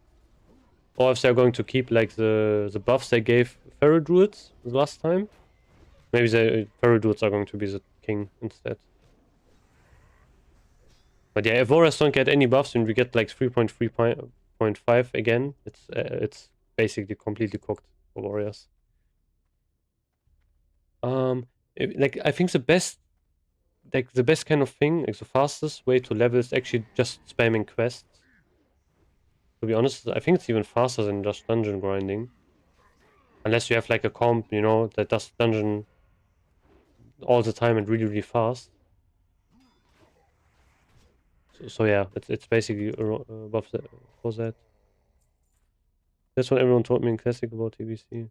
Or if they're going to keep like the buffs they gave Pharaoh Druids last time. Maybe the Pharaoh Druids are going to be the king instead. But yeah, if Warriors don't get any buffs and we get like 3.3.5 again, it's basically completely cooked for Warriors. Like I think the best kind of thing, like the fastest way to level is actually just spamming quests. To be honest, I think it's even faster than just dungeon grinding. Unless you have like a comp, you know, that does dungeon all the time and really, really fast. So yeah, it's basically above that, for that. That's what everyone told me in Classic about TBC.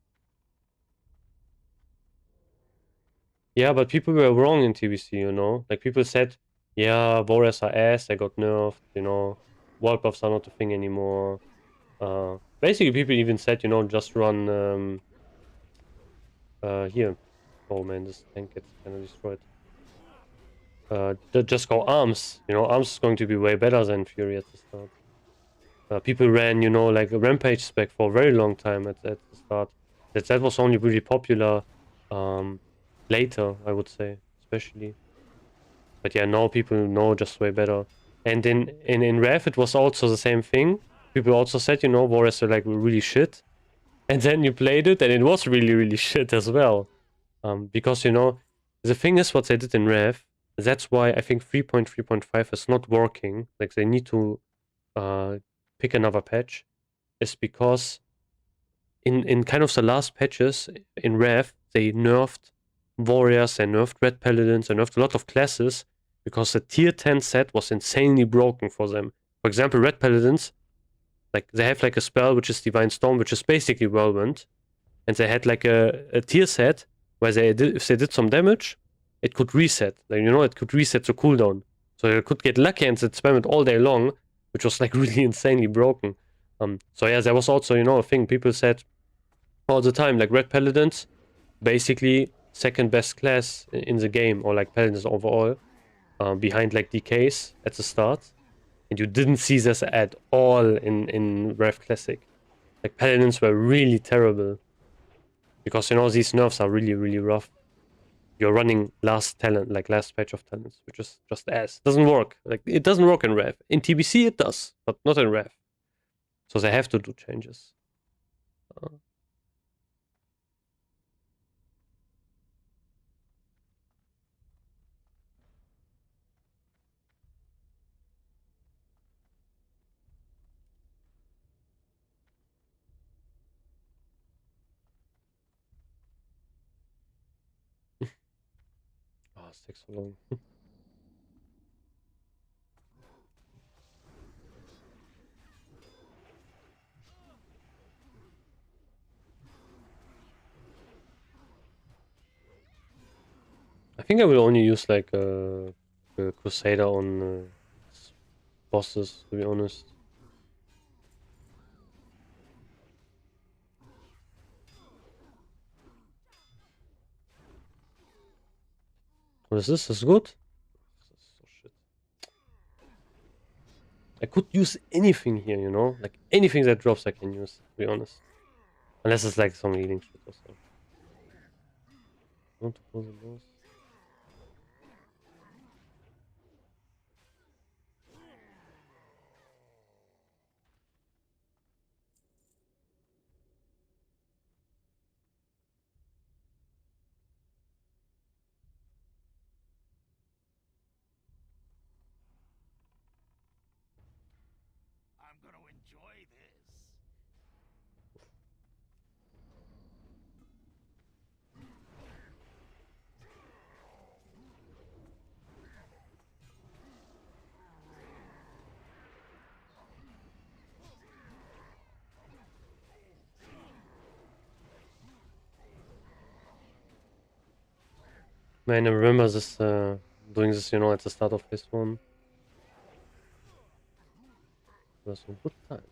Yeah, but people were wrong in TBC, you know? Like people said, yeah, warriors are ass, they got nerfed, you know, wall buffs are not a thing anymore. Basically people even said, you know, just run here. Oh man, this tank gets kinda destroyed. Just go arms, you know, arms is going to be way better than Fury at the start. People ran, you know, like a rampage spec for a very long time at the start. That was only really popular later, I would say, especially. But yeah, now people know just way better. And in Rev, it was also the same thing. People also said, you know, warriors are like really shit. And then you played it, and it was really, really shit as well. Because, you know, the thing is what they did in Rev, that's why I think 3.3.5 is not working. Like, they need to pick another patch, is because in kind of the last patches in Rev, they nerfed warriors, they nerfed red paladins, they nerfed a lot of classes because the tier 10 set was insanely broken for them. For example, red paladins, like they have like a spell which is Divine Storm, which is basically Whirlwind, and they had like a tier set where if they did some damage, it could reset. Like, you know, it could reset the cooldown. So you could get lucky and spam it all day long, which was like really insanely broken. So yeah, there was also, you know, a thing people said all the time, like red paladins, basically second best class in the game, or like paladins overall, behind like DKs at the start. And you didn't see this at all in Rev Classic. Like paladins were really terrible. Because, you know, these nerfs are really, really rough. you're running last talent, like last patch of talents, which is just ass. Doesn't work. Like it doesn't work in Rev. In TBC it does, but not in Rev. So they have to do changes. Oh, it takes so long. I think I will only use like a Crusader on bosses, to be honest. What is this? This is good? This is so shit. I could use anything here, you know? Like anything that drops I can use, to be honest. Unless it's like some healing shit or so. Want to close the doors? I'm gonna enjoy this. Man, I remember this doing this, you know, at the start of phase 1. There were some good times.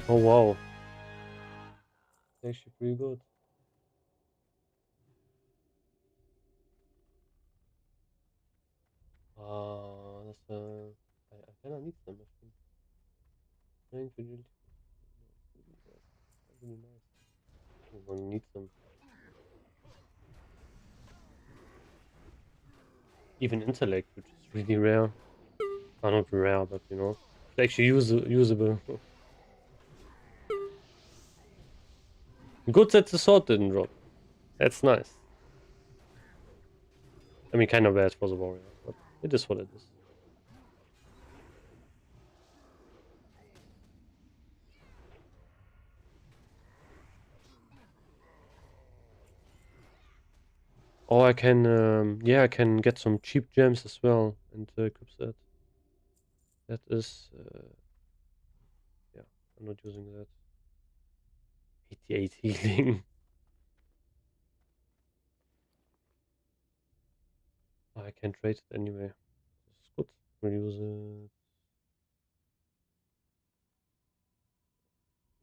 Oh wow. Actually pretty good. That's I kinda need them, I think. Trying to really really nice. I'm gonna need them. Even intellect, which is really rare. Not rare, but you know. It's actually usable. Good that the sword didn't drop. That's nice. I mean, kind of bad for the warrior, but it is what it is. Or I can, yeah, I can get some cheap gems as well and equip that. That is, yeah, I'm not using that. 88 healing. I can trade it anyway. It's good. We'll use it.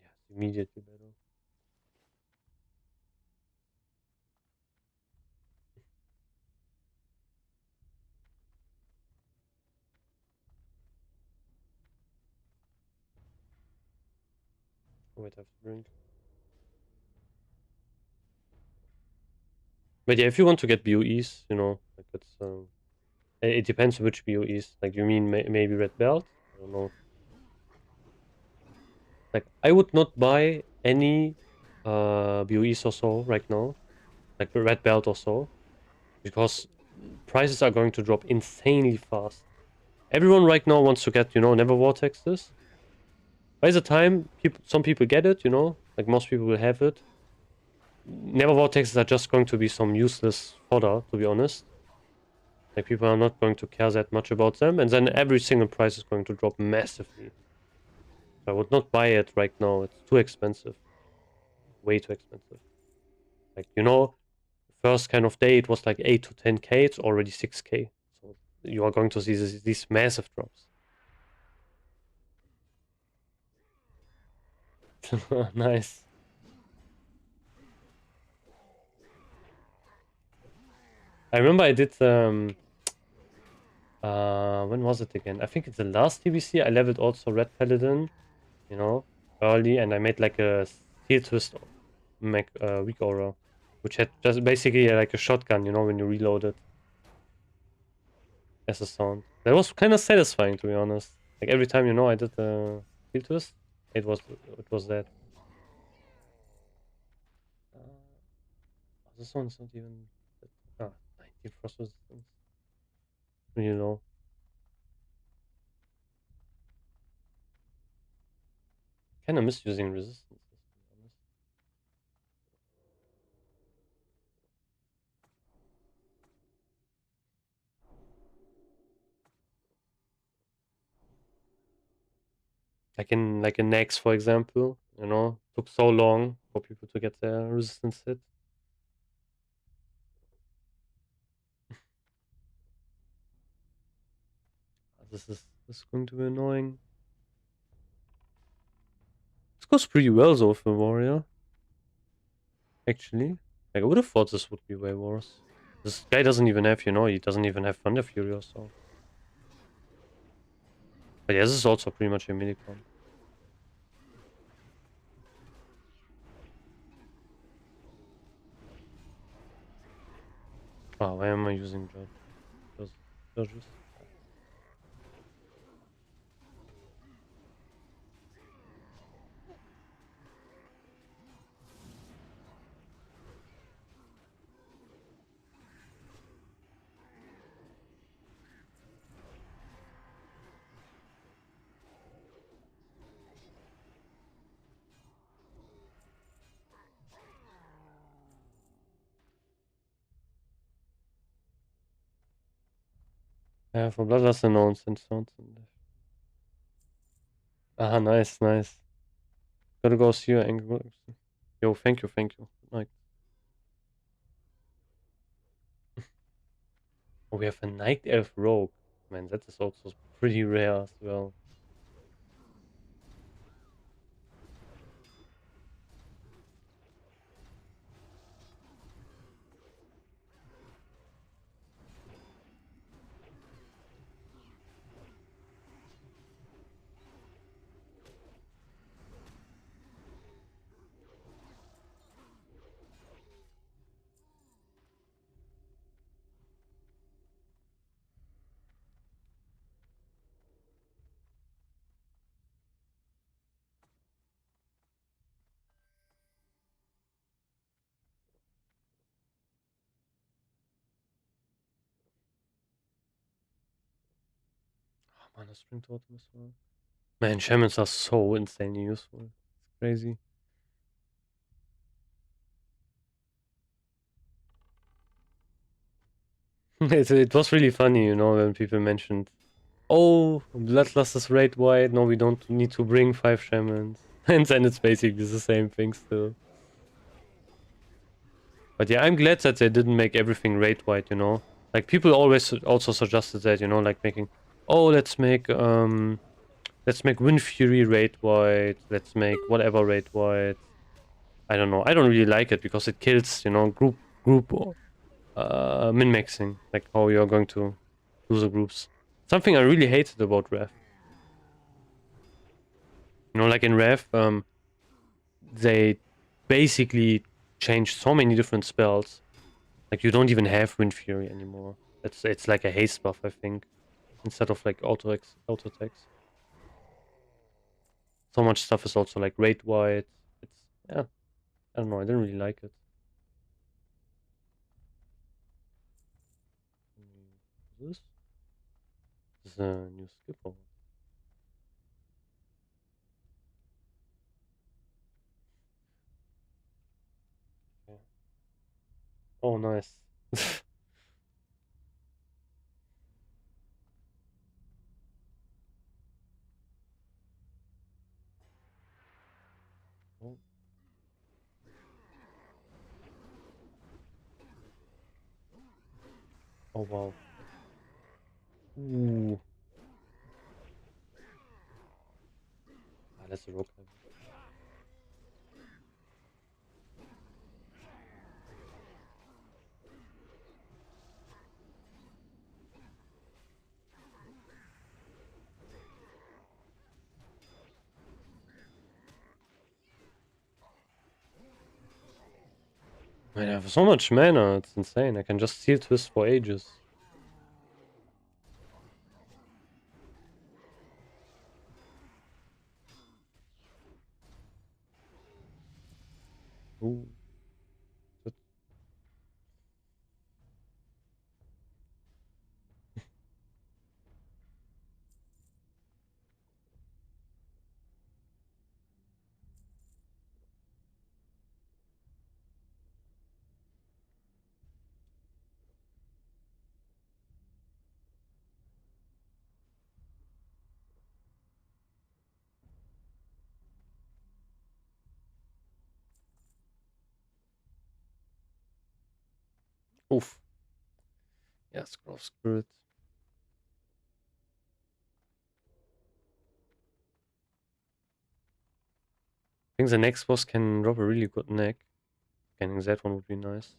Yeah, it's immediately better. Oh, wait, I have to drink. But yeah, if you want to get BOEs, you know, like it's it depends which BOEs. Like you mean maybe red belt? I don't know. Like I would not buy any BOEs or so right now, like the red belt or so, because prices are going to drop insanely fast. Everyone right now wants to get, you know, never vortexes. By the time some people get it, you know, like most people will have it. Never vortexes are just going to be some useless fodder, to be honest. Like people are not going to care that much about them, and then every single price is going to drop massively. So I would not buy it right now. It's too expensive. Way too expensive. Like, you know, first kind of day it was like 8 to 10k, it's already 6k. So you are going to see these massive drops. Nice. I remember I did When was it again? I think it's the last TBC. I leveled also Red Paladin, you know, early, and I made like a Steel Twist weak aura, which had just basically like a shotgun, you know, when you reload it as a sound. That was kind of satisfying, to be honest. Like every time, you know, I did the Steel Twist, it was that. This one's not even. Ah, 19 frost resistance. You know. Kinda miss using resistance, to be honest. Like in Nex, for example, you know, took so long for people to get their resistance hit. This is going to be annoying. This goes pretty well though for warrior. Actually, like I would have thought this would be way worse. This guy doesn't even have, you know, he doesn't even have Thunder Fury or so. But yeah, this is also pretty much a mini comp. Oh, why am I using judges? Yeah, for Bloodlust announced and sounds. Ah, nice, nice. Gotta go see your angle. Yo, thank you, thank you. Like, oh, we have a Night Elf Rogue. Man, that is also pretty rare as well. Oh, Mana Spring Totem as well. Man, shamans are so insanely useful. It's crazy. It was really funny, you know, when people mentioned, oh, Bloodlust is raid wide. No, we don't need to bring 5 shamans. And then it's basically the same thing still. But yeah, I'm glad that they didn't make everything raid wide, you know. Like people always also suggested that, you know, like making, oh, let's make Wind Fury raid wide. Let's make whatever raid wide. I don't know. I don't really like it because it kills, you know, group min-maxing, like how you're going to do the groups. Something I really hated about Rev. You know, like in Rev, they basically changed so many different spells. Like you don't even have Wind Fury anymore. It's like a haste buff, I think, instead of like auto attacks. So much stuff is also like raid wide. It's yeah, I don't know. I didn't really like it. This is a new skip. Okay. Oh, nice. Oh, oh wow. Ooh. Ah, that's a rogue level. Man, I have so much mana, it's insane. I can just seal twist for ages. Ooh. Oof. Yeah, Scroll of Spirit. I think the next boss can drop a really good neck. Getting that one would be nice.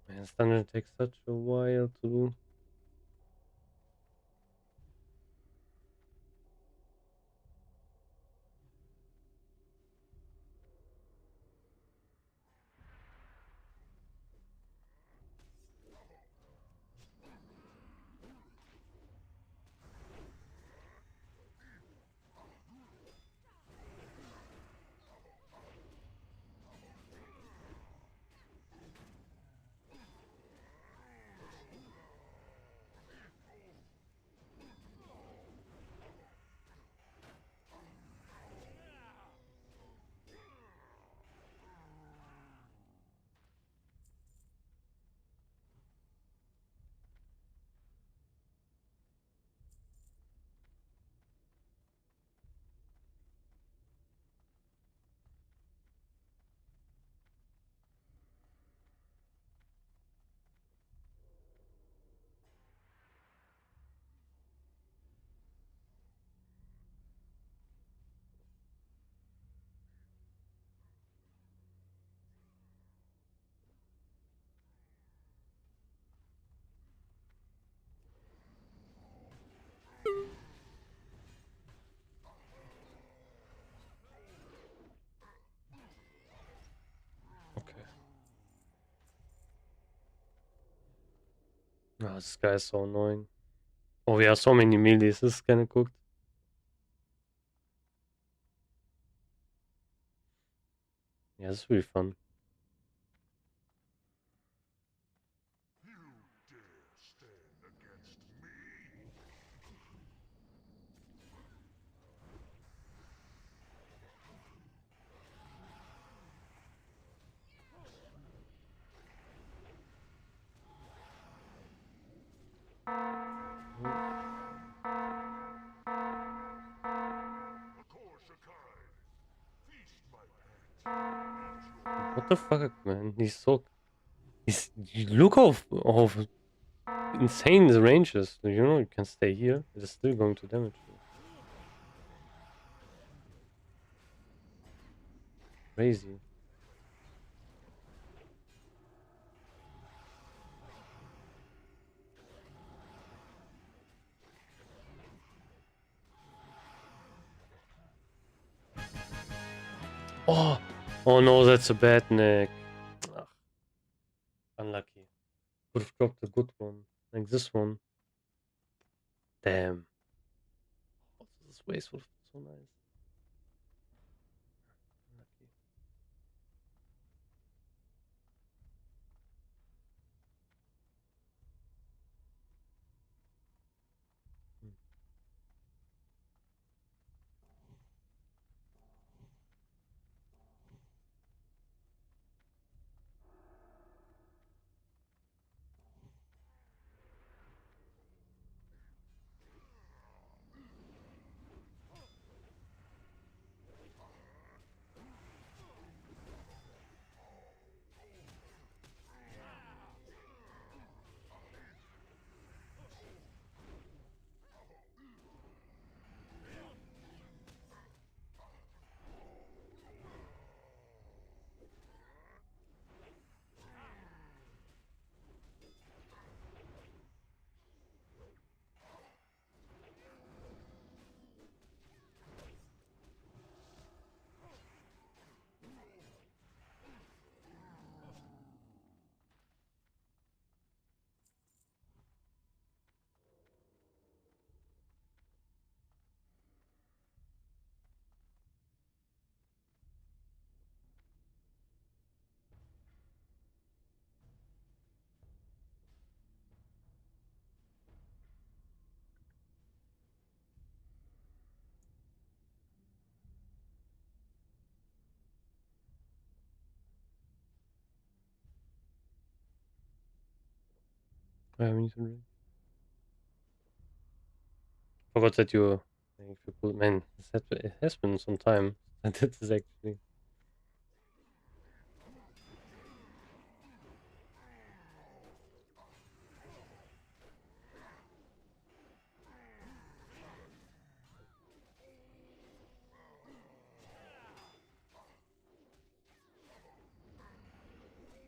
Man, this dungeon takes such a while to do. Okay. Oh, this guy is so annoying. Oh, we have so many melees. This is kind of cooked. Yeah, this will be fun. What the fuck, man? He's so... Look how insane the range is. You know, you can stay here. It is still going to damage you. Crazy. Oh, oh no, that's a bad neck. Ugh, unlucky. Could have dropped a good one, like this one. Damn. Oh, this waste would have been so nice. Unlucky. Hmm. We need to drink. Forgot that you. If you could, man, it has been some time. I did this actually.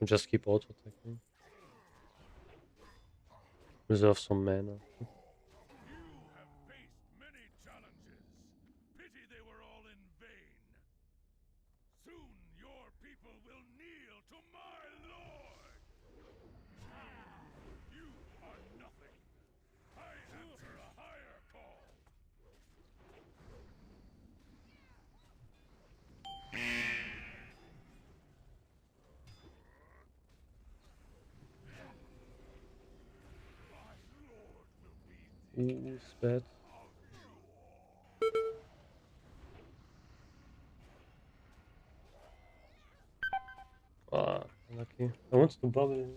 Just keep auto attacking. Reserve some mana. You have faced many challenges. Pity they were all in vain. Soon your people will kneel to my lord. You are nothing. I answer a higher call. My lord will be Ooh, it's bad. Ah, unlucky. I want to bubble him.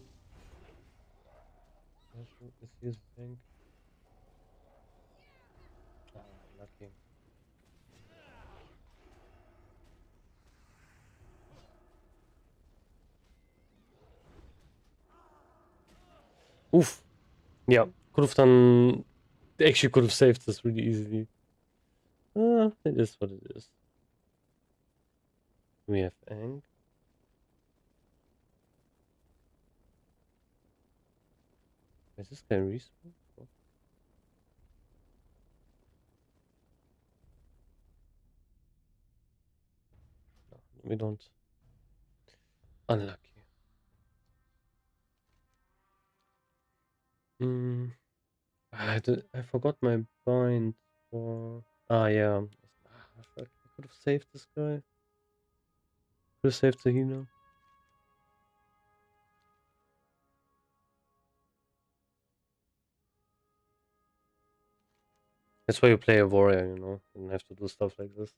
Is he a tank? Ah, lucky. Oof. Yeah, could have done. Actually, could have saved this really easily. Ah, it is what it is. We have Ank. Is this guy respawn? Oh, no, we don't. Unlucky. Hmm. I forgot my bind for. Ah, yeah. Ah, fuck. I could have saved this guy. Could have saved the healer. That's why you play a warrior, you know, and have to do stuff like this.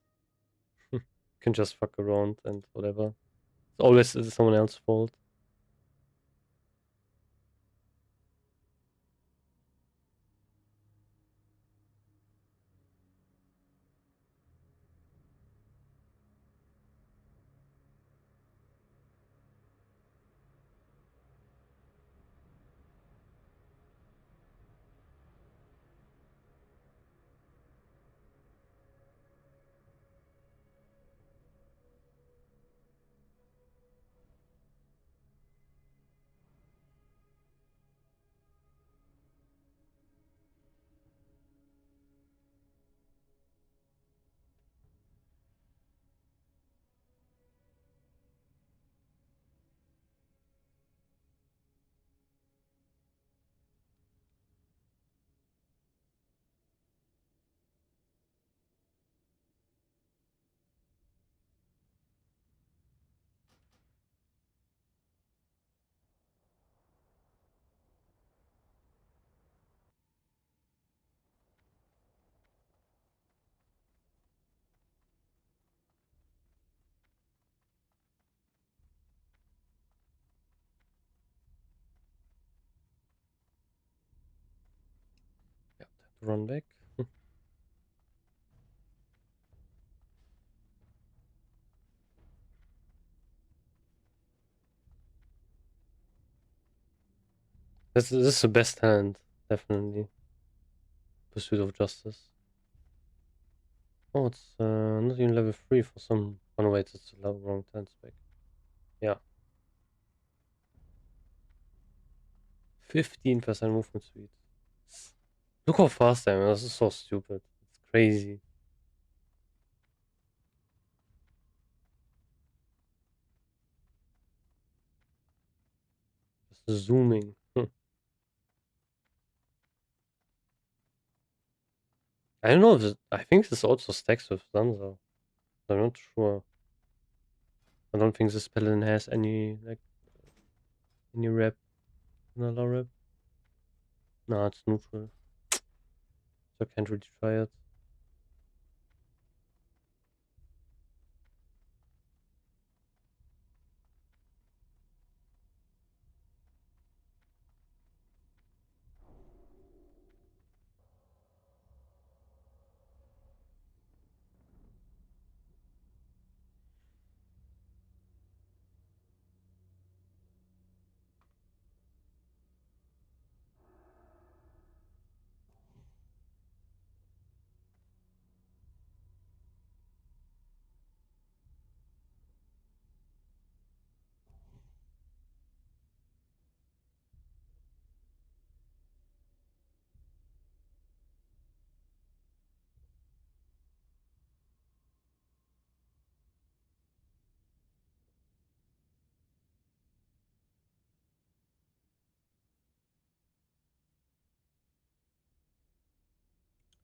You can just fuck around and whatever. It's always someone else's fault. to run back. This is the best hand, definitely. Pursuit of Justice. Oh, it's not even level 3 for some. Oh no, wait, it's the wrong turn spec. Yeah. 15% movement speed. Look how fast I am. This is so stupid. It's crazy. Just zooming. I don't know if I think this also stacks with Sansa. I'm not sure. I don't think this paladin has any rep. Another rep. No, it's neutral. So I can't really try it.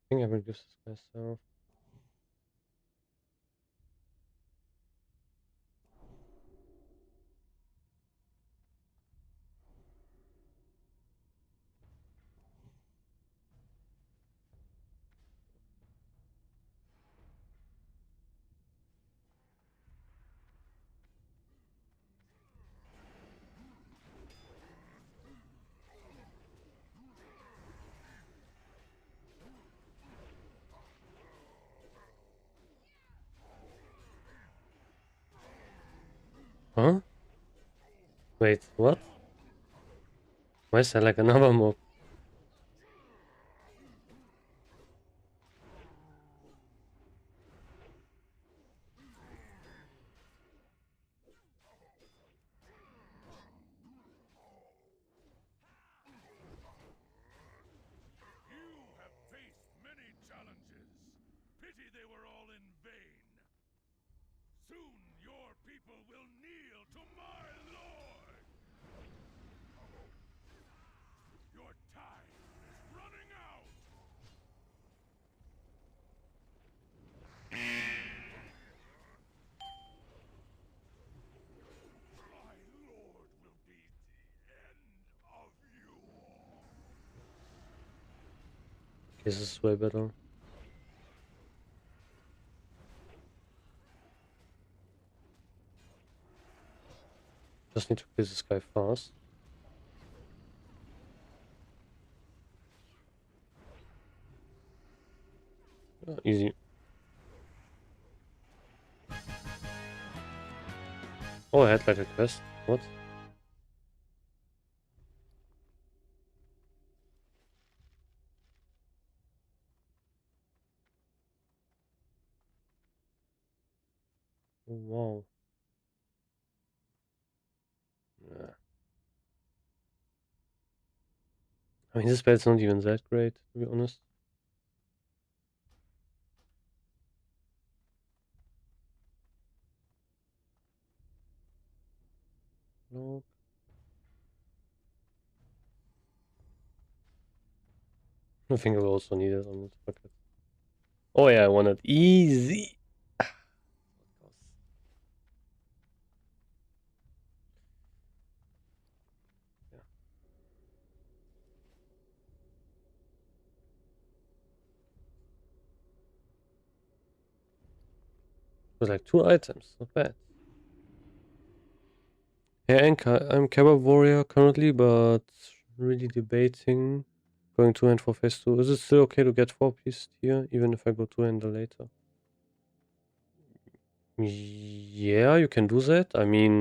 I think I will use this myself. Huh? Wait, what? Why is there like another mob? You have faced many challenges. Pity they were all in vain. Soon your people will kneel to my lord. Your time is running out. My lord will be the end of you all. Okay, this is way better. Just need to kill this guy fast. Easy. Oh, I had like a quest. What? Oh, wow. Yeah. I mean, this bed's not even that great, to be honest. No. I think I will also need it on this bucket. Oh yeah, I want it easy. Yeah. With like 2 items, not bad. Yeah, Anker, I'm Kebab Warrior currently, but really debating. going 2-hand for phase 2. Is it still okay to get 4-piece here, even if I go 2-hander later? Yeah, you can do that. I mean,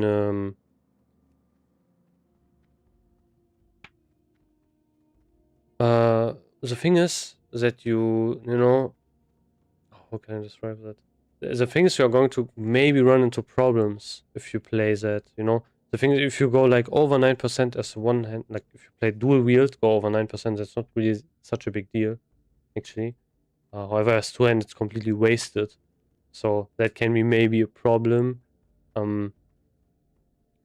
the thing is that you know, how can I describe that? The thing is you're going to maybe run into problems if you play that, you know? The thing is, if you go like over 9% as one hand, like if you play dual wield, go over 9%, that's not really such a big deal, actually. However, as 2-hand, it's completely wasted. So that can be maybe a problem.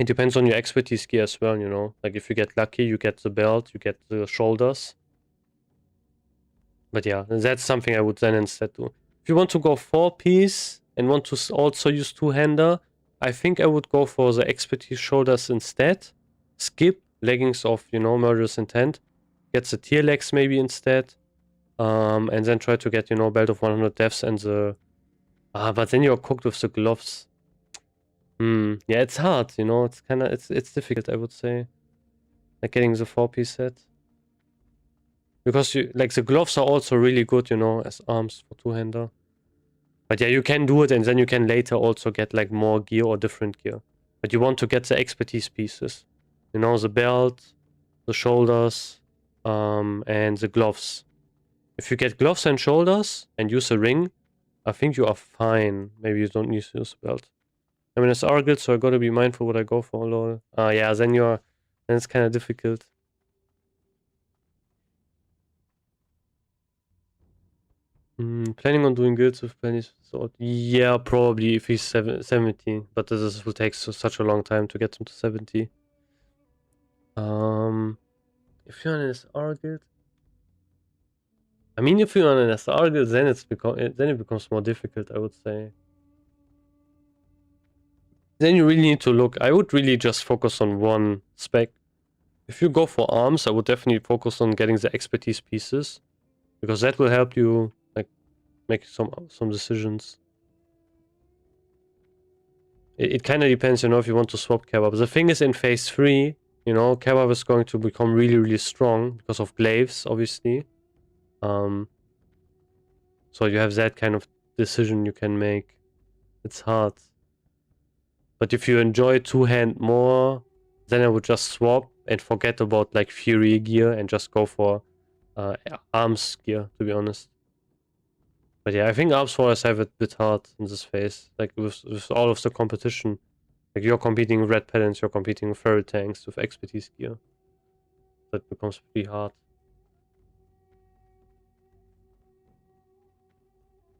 It depends on your expertise gear as well, you know? Like if you get lucky, you get the belt, you get the shoulders. But yeah, that's something I would then instead do. If you want to go 4-piece and want to also use 2-hander, I think I would go for the expertise shoulders instead. Skip leggings of, you know, murderous intent. Get the tier legs maybe instead. And then try to get, you know, belt of 100 deaths and the... but then you're cooked with the gloves. Yeah, it's hard, you know, it's kind of, it's difficult, I would say. Like getting the 4-piece set. Because you, like, the gloves are also really good, you know, as arms for 2-hander. But yeah, you can do it and then you can later also get like more gear or different gear. But you want to get the expertise pieces. You know, the belt, the shoulders, and the gloves. If you get gloves and shoulders and use a ring, I think you are fine. Maybe you don't need to use a belt. I mean, it's Argyle, so I gotta be mindful what I go for, lol. Yeah, then it's kind of difficult. Planning on doing guilds with Penny's sword? Yeah, probably if he's 70, but this will take such a long time to get him to 70. If you're an SR guild, I mean, if you're on an SR guild, then it becomes more difficult, I would say. Then you really need to look. I would really just focus on one spec. If you go for arms, I would definitely focus on getting the expertise pieces, because that will help you like make some decisions. It kind of depends, you know, if you want to swap kebab. The thing is, in phase 3, you know, kebab is going to become really, really strong because of glaives, obviously. So you have that kind of decision you can make. It's hard. But if you enjoy 2-hand more, then I would just swap and forget about like Fury gear and just go for arms gear, to be honest. But yeah, I think arms warriors have it a bit hard in this phase. Like with all of the competition. Like you're competing with red patterns, you're competing with feral tanks, with expertise gear. That becomes pretty hard.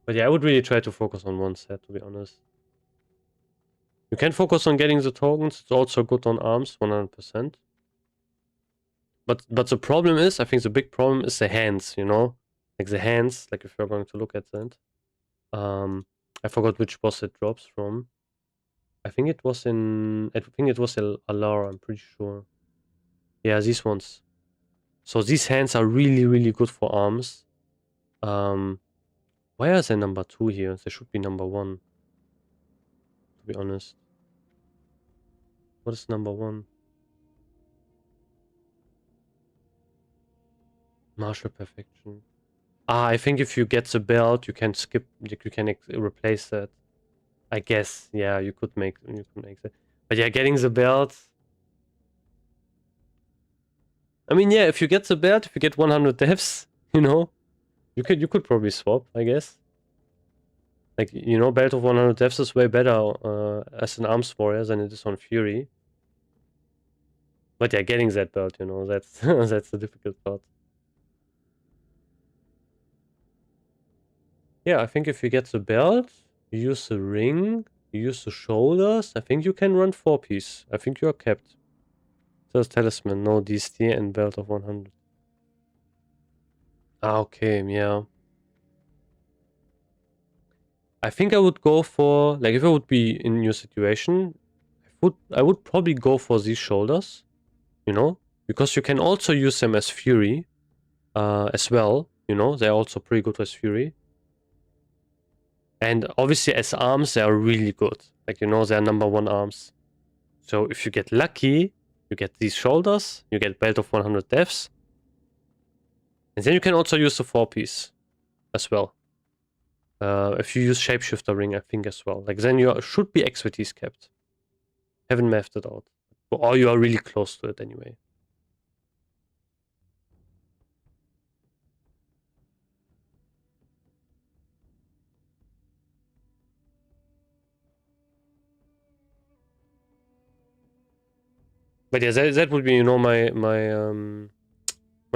But yeah, I would really try to focus on one set, to be honest. You can focus on getting the tokens. It's also good on arms, 100%. But the problem is, I think the big problem is the hands, you know? Like the hands, like if you're going to look at that. I forgot which boss it drops from. I think it was in... I think it was Alara, I'm pretty sure. Yeah, these ones. So these hands are really, really good for arms. Why are they number 2 here? They should be number 1. To be honest. What is number 1? Martial perfection. I think if you get the belt, you can skip. You can replace that. I guess. Yeah, you could make that. But yeah, getting the belt. I mean, yeah, if you get the belt, if you get 100 deaths, you know, you could probably swap. I guess. Like, you know, belt of 100 deaths is way better as an arms warrior than it is on Fury. But yeah, getting that belt, you know, that's that's the difficult part. Yeah, I think if you get the belt, you use the ring, you use the shoulders, I think you can run 4-piece. I think you are capped. There's talisman, no DST and belt of 100. Okay, yeah. I think I would go for, like, if I would be in your situation, I would probably go for these shoulders, you know, because you can also use them as Fury as well, you know, they're also pretty good as Fury. And obviously as arms, they are really good. Like, you know, they're number 1 arms. So if you get lucky, you get these shoulders, you get belt of 100 deaths. And then you can also use the 4-piece as well. If you use Shapeshifter Ring, I think as well. Like then you should be expertise capped. Haven't mapped it out. Or you are really close to it anyway. But yeah, that would be, you know, my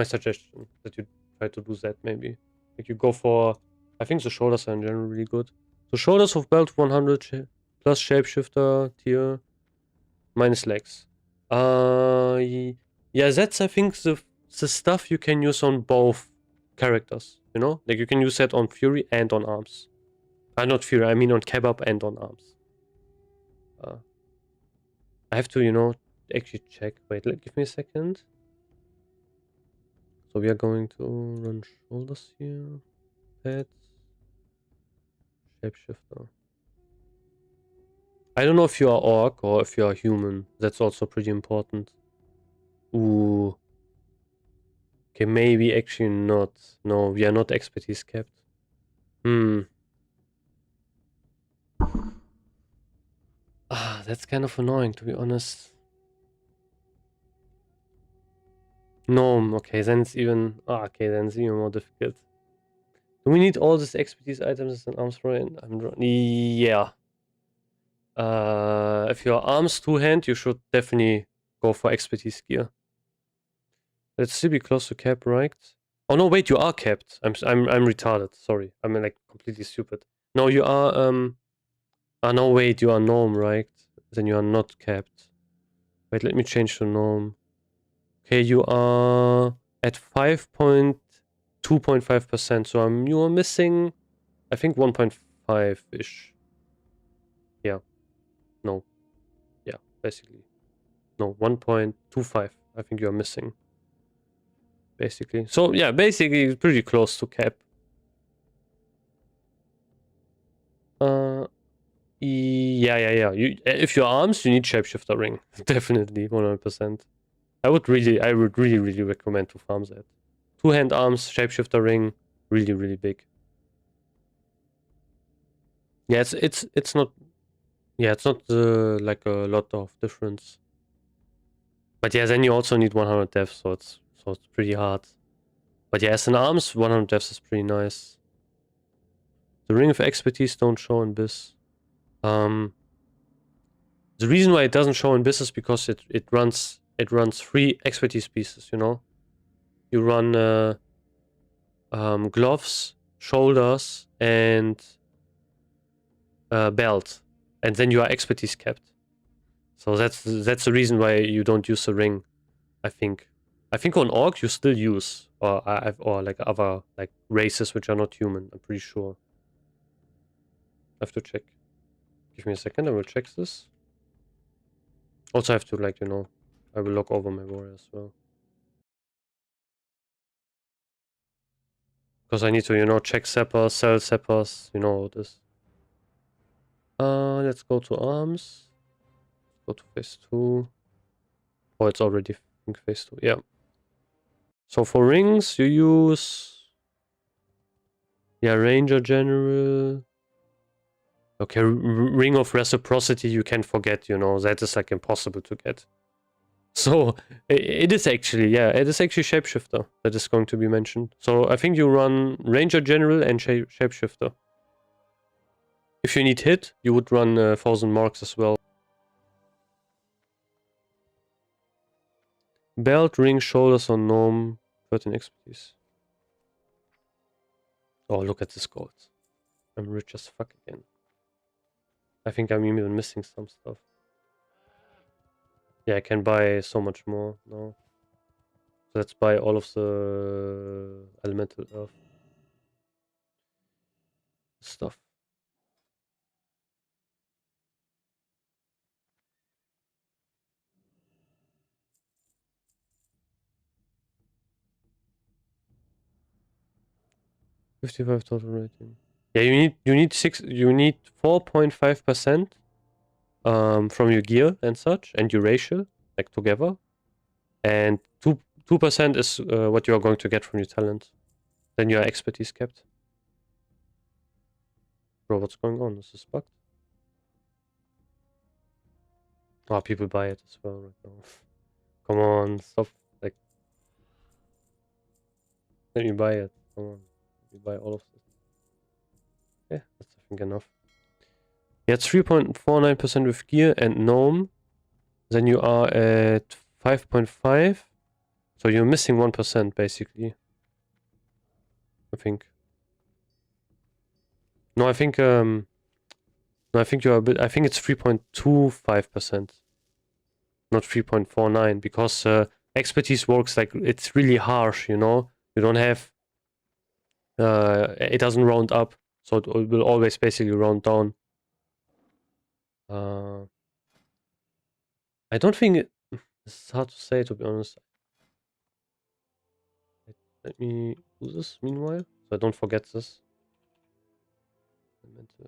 suggestion, that you try to do that maybe. Like you go for, I think the shoulders are in general really good. So shoulders of belt 100 plus shapeshifter tier minus legs. Yeah, that's I think the stuff you can use on both characters. You know, like you can use that on Fury and on arms. Not Fury, I mean on Kebab and on arms. I have to, you know, actually check. Wait, give me a second. So we are going to run shoulders here. Pets. Shapeshifter. I don't know if you are orc or if you are human. That's also pretty important. Ooh. Okay, maybe actually not. No, we are not expertise capped. That's kind of annoying, to be honest. No, okay, then it's even... okay, then it's even more difficult. Do we need all these expertise items and arms for it? Yeah. If you're arms two-hand, you should definitely go for expertise gear. Let's still be close to cap, right? Oh no, wait, you are capped. I'm retarded. Sorry, I'm like completely stupid. No, you are no, wait, you are norm, right? Then you are not capped. Wait, let me change to norm. Okay, you are at 2.5%. So you are missing, I think 1.5 ish. Yeah. No. Yeah, basically. No, 1.25. I think you are missing. Basically. So yeah, basically pretty close to cap. Yeah. If you're arms, you need shapeshifter ring. Definitely, 100%. I would really recommend to farm that. Two-hand arms, shapeshifter ring, really big. Yeah, it's not. Yeah, it's not like a lot of difference. But yeah, then you also need 100 depth, so it's pretty hard. But yeah, as in arms, 100 depth is pretty nice. The ring of expertise don't show in Biz. The reason why it doesn't show in Biz is because it runs 3 expertise pieces. You know, you run gloves, shoulders, and belt, and then you are expertise capped. So that's the reason why you don't use the ring. I think on orc you still use, or like other like races which are not human. I'm pretty sure. I have to check. Give me a second. I will check this. Also, I have to like, you know, I will log over my warrior as well. Because I need to, you know, check sappers, sell sappers, you know all this. Let's go to arms. Go to phase 2. Oh, it's already phase 2. Yeah. So for rings, you use... Yeah, Ranger General. Okay, Ring of Reciprocity you can forget, you know. That is like impossible to get. So, it is actually, yeah, it is actually Shapeshifter that is going to be mentioned. So, I think you run Ranger General and Shapeshifter. If you need hit, you would run 1000 marks as well. Belt, ring, shoulders on norm, 13 expertise. Oh, look at this gold. I'm rich as fuck again. I think I'm even missing some stuff. Yeah, I can buy so much more now. So let's buy all of the elemental earth stuff. $55 total rating. Yeah, you need 4.5% from your gear and such, and your ratio, like together. And 2% is what you are going to get from your talent. Then your expertise kept. Bro, what's going on? Is this bugged? Oh, people buy it as well right now. Come on, stop. Like, let me buy it. Come on. Let me buy all of this. Yeah, that's I think enough. Yeah, it's 3.49% with gear and gnome. Then you are at 5.5. So you're missing 1% basically. I think. No, I think no, I think you're a bit. I think it's 3.25%, not 3.49, because expertise works like it's really harsh. You know, you don't have. It doesn't round up, so it will always basically round down. I don't think it's hard to say, to be honest. Let me do this meanwhile, so I don't forget this. I meant to...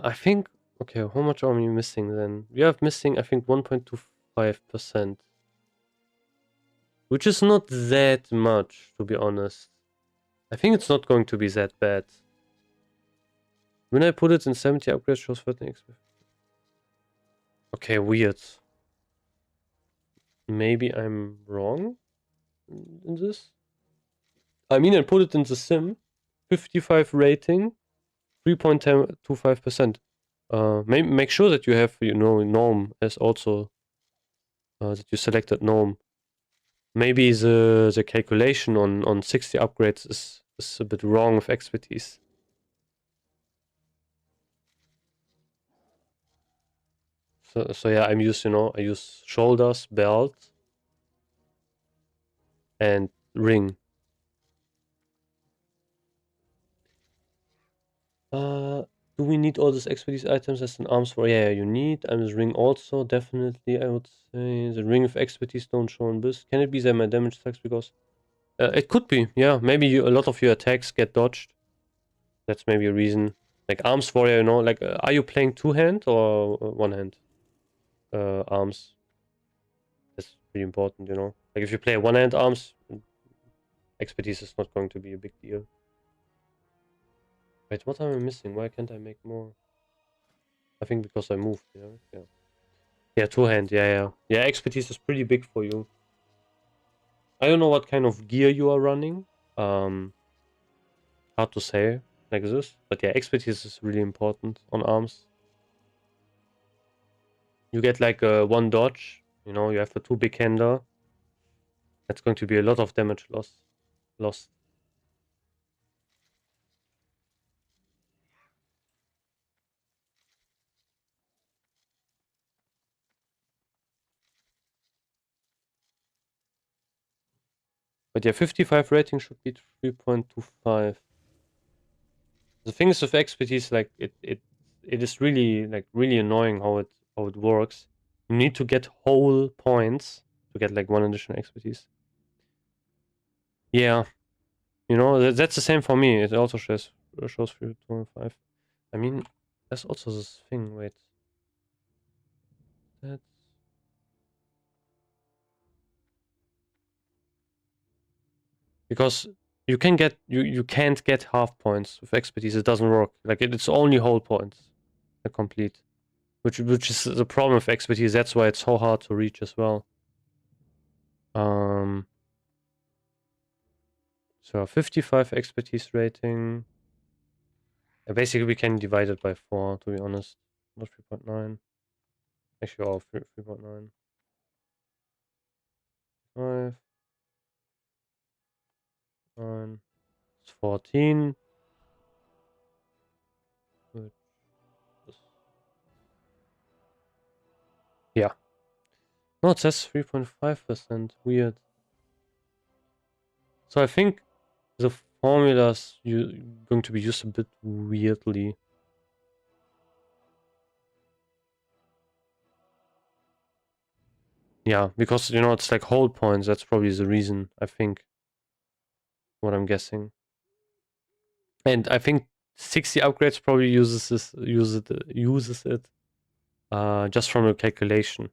I think, okay, how much are we missing then? We are missing, I think, 1.25%. Which is not that much, to be honest. I think it's not going to be that bad. When I put it in 70 upgrades, shows 13 XP. Okay, weird. Maybe I'm wrong in this? I mean, I put it in the sim. 55 rating, 3.25%. Make sure that you have, you know, norm as also that you selected norm. Maybe the calculation on 60 upgrades is a bit wrong with expertise. So yeah, I'm used, you know, I use shoulders, belt, and ring. Do we need all these expertise items as an arms for? Yeah, you need. And this ring also, definitely, I would say. The ring of expertise don't show on this. Can it be that my damage sucks because... it could be, yeah. Maybe a lot of your attacks get dodged. That's maybe a reason. Like arms warrior, you know, like, are you playing two-hand or one-hand? Arms. That's pretty important, you know. Like if you play one-hand arms, expertise is not going to be a big deal. Wait, what am I missing? Why can't I make more? I think because I moved, yeah. Yeah, two-hand, yeah. Yeah, expertise is pretty big for you. I don't know what kind of gear you are running. Hard to say like this. But yeah, expertise is really important on arms. You get like one dodge, you know, you have a two big hander. That's going to be a lot of damage lost. But yeah, 55 rating should be 3.25. The thing is with expertise, like it is really like really annoying how it works. You need to get whole points to get like one additional expertise. Yeah, you know that's the same for me. It also shows 3.25. I mean, there's also this thing. Wait, that's because you can't get half points with expertise. It doesn't work. Like it's only whole points, a complete. Which is the problem with expertise. That's why it's so hard to reach as well. So 55 expertise rating. Basically, we can divide it by 4, to be honest. Not 3.9. Actually, all 3.9. 5. 9. It's 14. Which is... Yeah. No, it says 3.5%. Weird. So I think the formulas going to be used a bit weirdly. Yeah, because, you know, it's like whole points. That's probably the reason, I think. What I'm guessing. And I think 60 upgrades probably uses it. just from the calculation.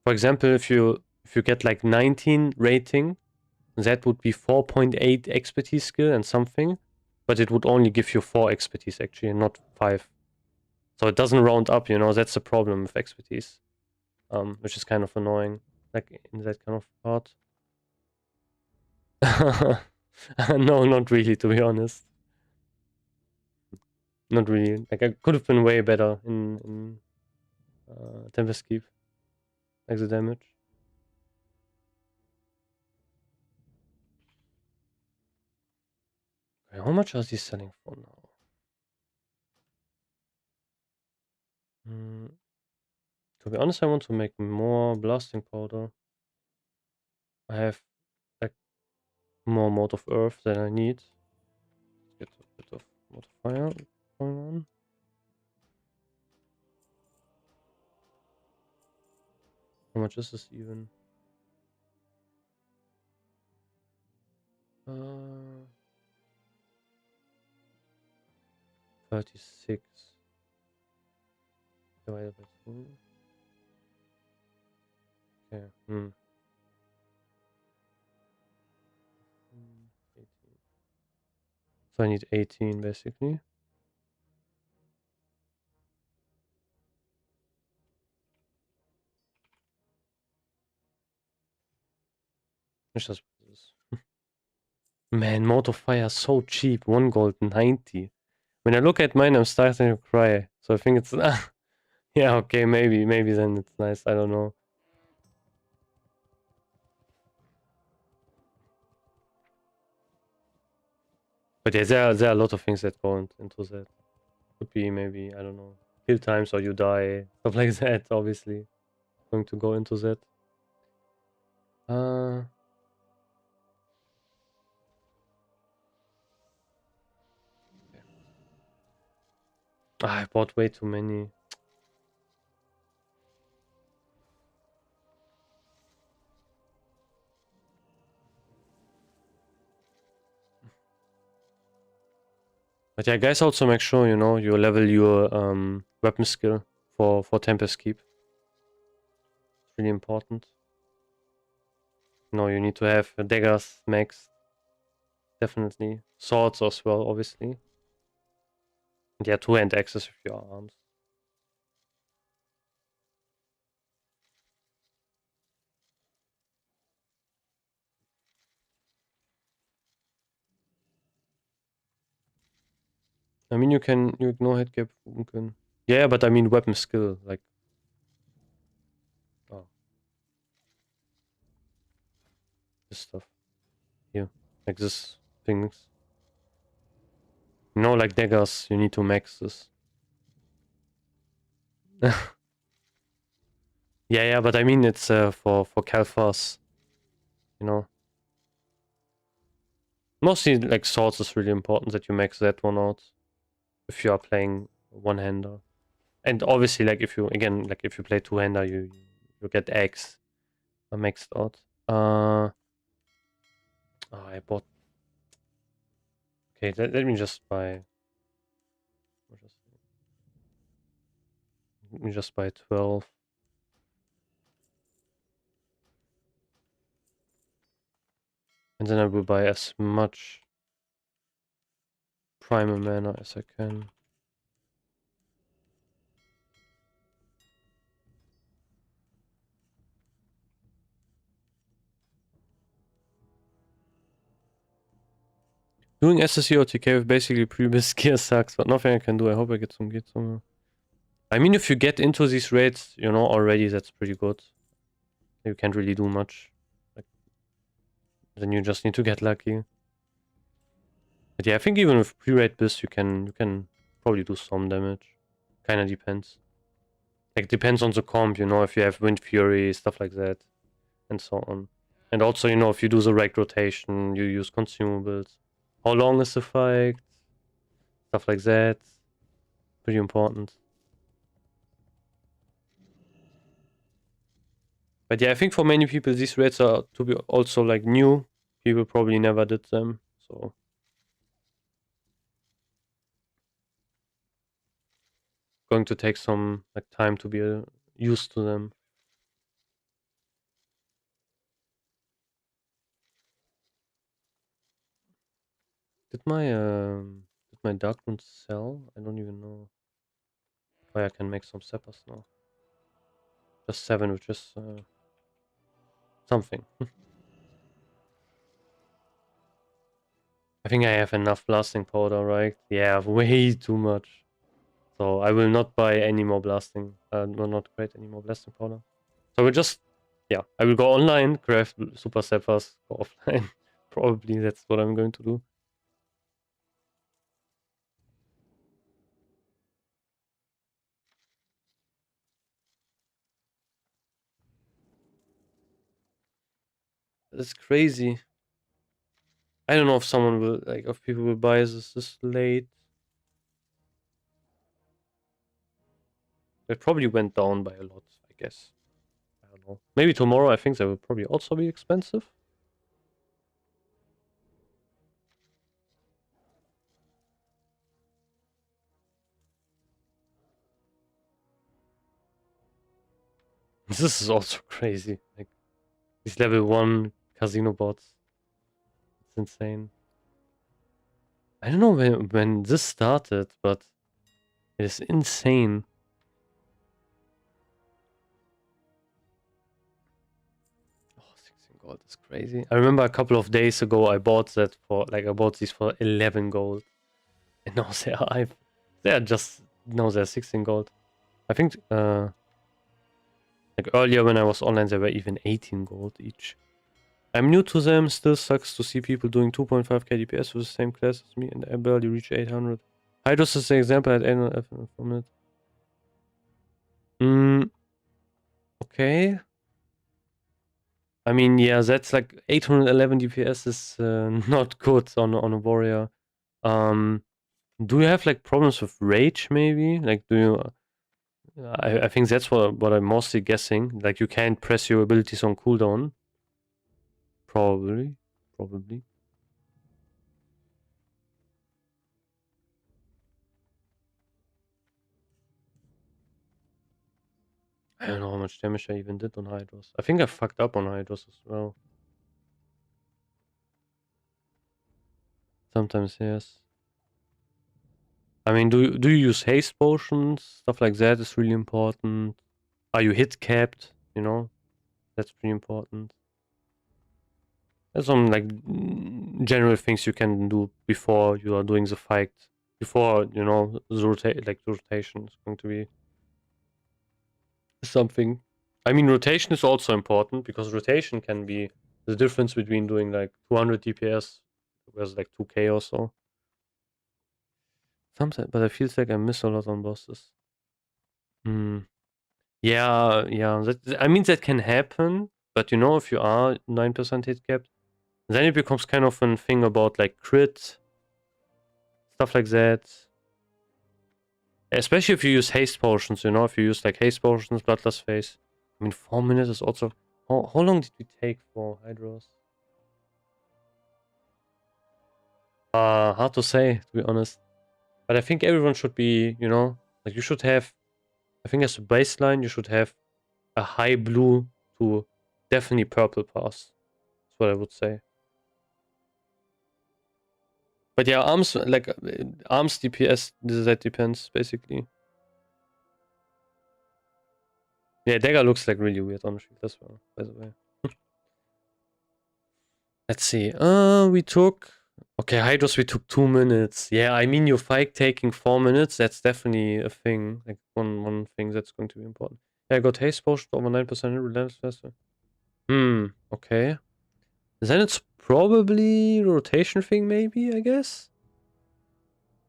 For example, if you get like 19 rating, that would be 4.8 expertise skill and something, but it would only give you 4 expertise actually, and not 5. So it doesn't round up, you know. That's the problem with expertise, which is kind of annoying, like in that kind of part. No, not really, to be honest. Not really. Like I could have been way better in Tempest Keep, like the damage. Okay, how much are these selling for now? To be honest, I want to make more blasting powder. I have like more mode of earth than I need. Let's get a bit of mode of fire going on. How much is this even? 36 divided by 2. Okay. 18. So I need 18 basically. Let's just put this. Man, mode of fire is so cheap. 1 gold 90. When I look at mine, I'm starting to cry. So I think it's yeah, okay, maybe then it's nice. I don't know. But yeah, there are a lot of things that go into that. Could be maybe, I don't know, kill times or you die, stuff like that, obviously. Going to go into that. I bought way too many. But yeah, guys, also make sure, you know, you level your weapon skill for Tempest Keep. It's really important. You know, you need to have daggers maxed. Definitely. Swords as well, obviously. And yeah, 2-hand axes with your arms. I mean, you ignore hit gap. Yeah, but I mean weapon skill, like. Oh. This stuff. Here. Like this things. You know, like daggers, you need to max this. Yeah, but I mean it's for Calfas, you know. Mostly like swords is really important that you max that one out if you are playing one-hander. And obviously like if you play two-hander you get X maxed out. Oh, I bought. Okay, let me just buy. Let me just buy 12. And then I will buy as much primal mana as I can. Doing SSC or TK with basically previous gear sucks, but nothing I can do. I hope I get some gear somewhere. I mean, if you get into these raids, you know, already, that's pretty good. You can't really do much. Like, then you just need to get lucky. But yeah, I think even with pre-raid builds, you can probably do some damage. Kinda depends. Like, depends on the comp, you know, if you have Wind Fury, stuff like that, and so on. And also, you know, if you do the right rotation, you use consumables. How long is the fight? Stuff like that. Pretty important. But yeah, I think for many people these raids are to be also like new. People probably never did them, so going to take some like time to be used to them. Did my dark rune sell? I don't even know. Oh, I can make some sappers now. Just 7, which is something. I think I have enough blasting powder, right? Yeah, way too much. So I will not buy any more blasting. No, not create any more blasting powder. So we'll just, yeah, I will go online, craft super sappers, go offline. Probably that's what I'm going to do. It's crazy. I don't know if someone will, like, if people will buy this late. It probably went down by a lot, I guess. I don't know. Maybe tomorrow I think they will probably also be expensive. This is also crazy. Like these level 1 casino bots. It's insane. I don't know when this started, but it is insane. Oh, 16 gold is crazy. I remember a couple of days ago I bought that for like I bought these for 11 gold. And now they are just now they're 16 gold. I think like earlier when I was online they were even 18 gold each. I'm new to them, still sucks to see people doing 2.5k DPS with the same class as me and I barely reach 800. Hydros is an example at 800 from it. Okay. I mean, yeah, that's like 811 DPS is not good on a warrior. Do you have like problems with rage maybe? Like do you I think that's what I'm mostly guessing. Like you can't press your abilities on cooldown. Probably. I don't know how much damage I even did on Hydros. I think I fucked up on Hydros as well. Sometimes, yes. I mean, do you use haste potions? Stuff like that is really important. Are you hit capped? You know, that's pretty important. There's some like general things you can do before you are doing the fight. Before you know the rotation is going to be something. I mean, rotation is also important because rotation can be the difference between doing like 200 DPS versus like 2k or so. Sometimes, but I feel like I miss a lot on bosses. Yeah, yeah. I mean, that can happen, but you know, if you are 9% hit capped, then it becomes kind of a thing about like crit, stuff like that. Especially if you use haste potions, you know, if you use like haste potions, Bloodlust Phase. I mean, 4 minutes is also. How long did we take for Hydros? Hard to say, to be honest. But I think everyone should be, you know, like you should have. I think as a baseline, you should have a high blue to definitely purple pass. That's what I would say. But yeah, arms like arms DPS that depends basically. Yeah, dagger looks like really weird on shield as well, by the way. Let's see. We took okay, Hydros we took 2 minutes. Yeah, I mean your fight taking 4 minutes, that's definitely a thing. Like one thing that's going to be important. Yeah, I got haste potion over 9% relentless faster. Okay. Then it's probably rotation thing maybe, I guess.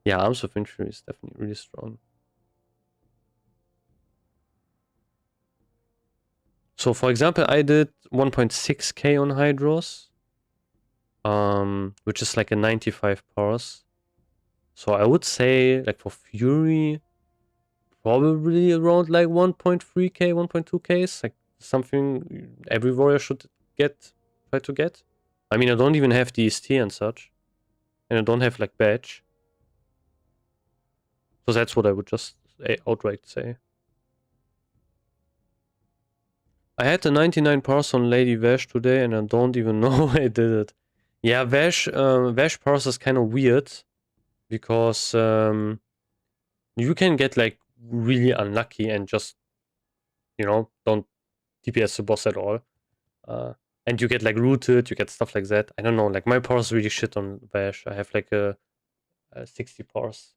Yeah, Arms of Infantry is definitely really strong. So for example, I did 1.6k on Hydros, which is like a 95 parse. So I would say like for Fury, probably around like 1.3k, 1.2k is like something every warrior should try to get. I mean, I don't even have DST and such. And I don't have like badge. So that's what I would just outright say. I had the 99 parse on Lady Vash today and I don't even know I did it. Yeah, Vash parse is kind of weird because you can get like really unlucky and just, you know, don't DPS the boss at all. And you get like rooted, you get stuff like that. I don't know, like my parse is really shit on Vash. I have like a 60 parse.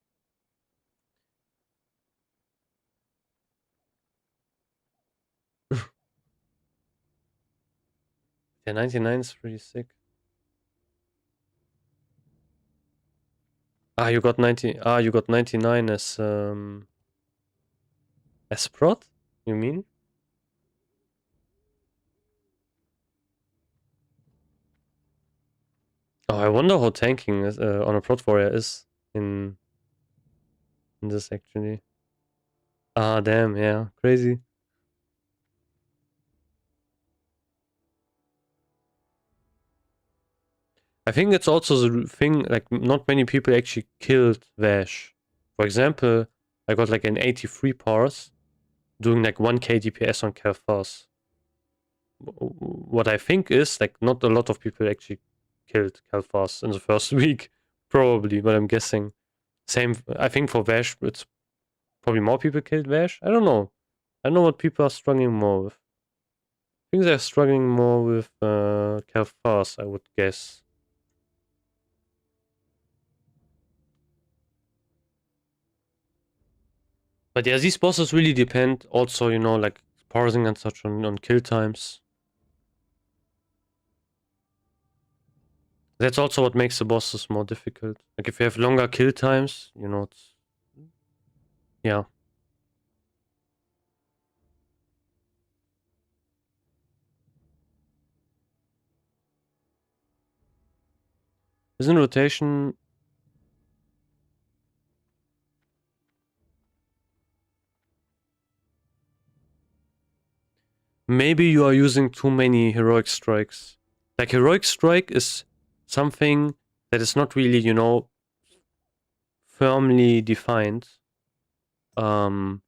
Yeah, 99 is pretty sick. You got 99 as prot, you mean? Oh, I wonder how tanking is, on a prot warrior is in this actually. Ah, damn, yeah, crazy. I think it's also the thing, like, not many people actually killed Vash. For example, I got like an 83 parse doing like 1k DPS on Kalfas. What I think is, like, not a lot of people actually killed Kalfas in the first week, probably, but I'm guessing. Same, I think for Vash, it's probably more people killed Vash. I don't know. I don't know what people are struggling more with. I think they're struggling more with Kalfas, I would guess. But yeah, these bosses really depend also, you know, like parsing and such on kill times. That's also what makes the bosses more difficult. Like if you have longer kill times, you know, it's... Yeah. Isn't rotation... Maybe you are using too many heroic strikes. Like heroic strike is something that is not really, you know, firmly defined. For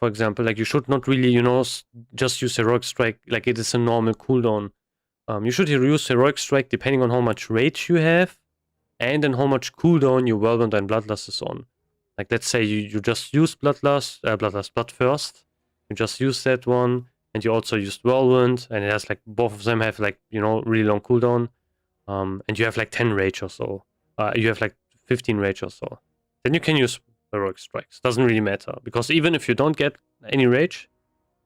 example, like you should not really, you know, just use heroic strike like it is a normal cooldown. You should use heroic strike depending on how much rage you have and then how much cooldown your Whirlwind and Bloodlust is on. Like let's say you just use Bloodthirst. You just use that one, and you also used Whirlwind, and it has like both of them have like, you know, really long cooldown. And you have like 10 rage or so. You have like 15 rage or so. Then you can use heroic strikes. Doesn't really matter because even if you don't get any rage,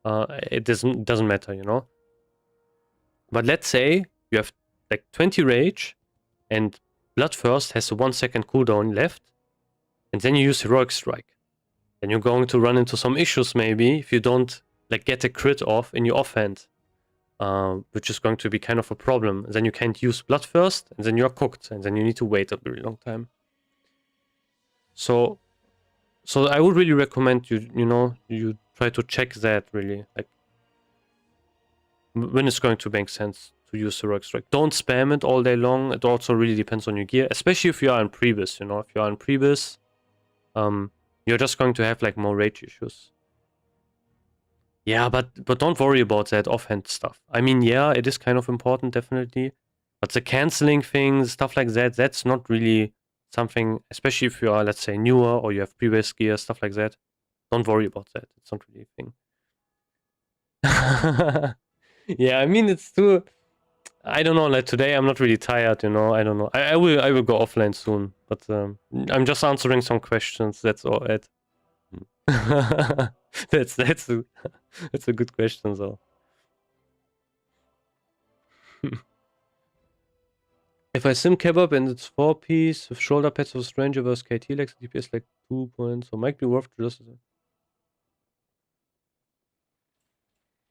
it doesn't matter, you know. But let's say you have like 20 rage, and Bloodthirst has a 1 second cooldown left, and then you use heroic strike. Then you're going to run into some issues maybe if you don't like get a crit off in your offhand, which is going to be kind of a problem. Then you can't use Bloodthirst, and then you're cooked, and then you need to wait a very long time. So I would really recommend you try to check that really, like when it's going to make sense to use heroic strike. Don't spam it all day long. It also really depends on your gear, especially if you are in Prebis, you know. If you are in Prebis, you're just going to have like more rage issues. Yeah, but don't worry about that offhand stuff. I mean, yeah, it is kind of important, definitely. But the canceling things, stuff like that, that's not really something, especially if you are, let's say, newer or you have previous gear, stuff like that. Don't worry about that. It's not really a thing. Yeah, I mean, it's too... I don't know, like today I'm not really tired, you know. I don't know. I will go offline soon, but I'm just answering some questions. That's all. Ed. that's a good question, though. If I sim kebab and it's 4-piece with shoulder pads of stranger versus KT legs, DPS like 2 points, so might be worth just...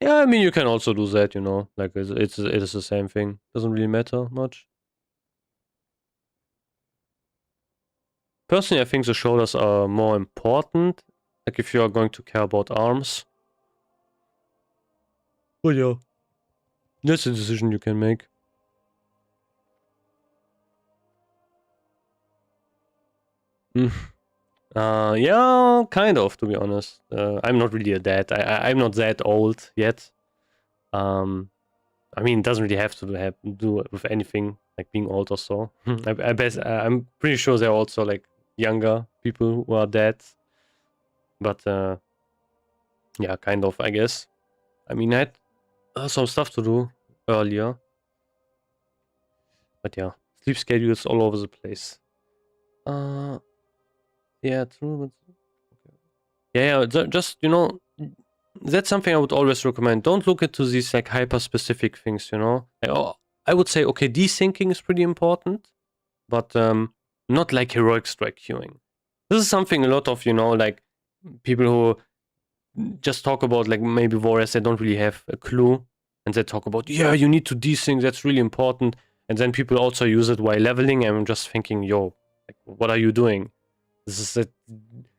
Yeah, I mean, you can also do that, you know. Like it is the same thing. Doesn't really matter much. Personally, I think the shoulders are more important. Like if you are going to care about arms. But yeah, that's a decision you can make. Yeah, kind of, to be honest. I'm not really a dad. I'm not that old yet. I mean, it doesn't really have to do with anything like being old or so. I'm pretty sure there are also like younger people who are dads. But yeah, kind of, I guess. I mean, I had some stuff to do earlier. But yeah, sleep schedules all over the place. Yeah, true. Yeah, just, you know, that's something I would always recommend. Don't look into these like hyper specific things, you know. I would say, okay, desyncing is pretty important, but not like heroic strike queuing. This is something a lot of, you know, like people who just talk about like maybe Warriors, they don't really have a clue, and they talk about, yeah, you need to desync, that's really important. And then people also use it while leveling, and I'm just thinking, yo, like, what are you doing? This is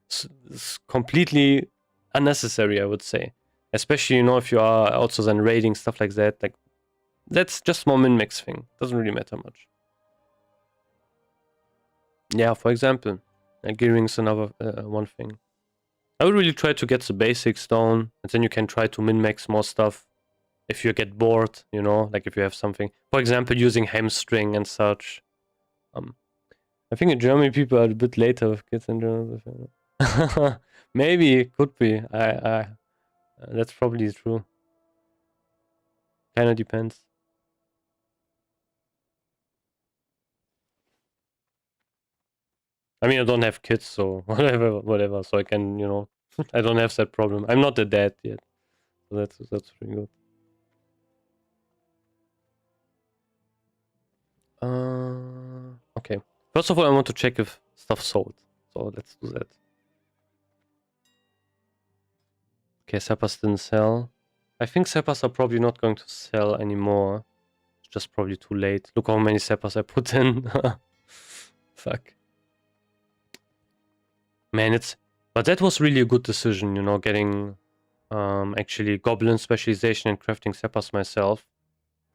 it's completely unnecessary, I would say. Especially, you know, if you are also then raiding, stuff like that. Like, that's just more min-max thing. Doesn't really matter much. Yeah, for example, gearing's another one thing. I would really try to get the basics down, and then you can try to min-max more stuff if you get bored, you know, like if you have something. For example, using hamstring and such. I think in Germany people are a bit later with kids in general. Maybe it could be. That's probably true. Kind of depends. I mean, I don't have kids, so whatever. So I can, you know, I don't have that problem. I'm not a dad yet, so that's pretty good. Okay. First of all, I want to check if stuff sold. So let's do that. Okay, Seppas didn't sell. I think Seppas are probably not going to sell anymore. It's just probably too late. Look how many Seppas I put in. Fuck. Man, but that was really a good decision, you know, getting actually Goblin specialization and crafting Seppas myself.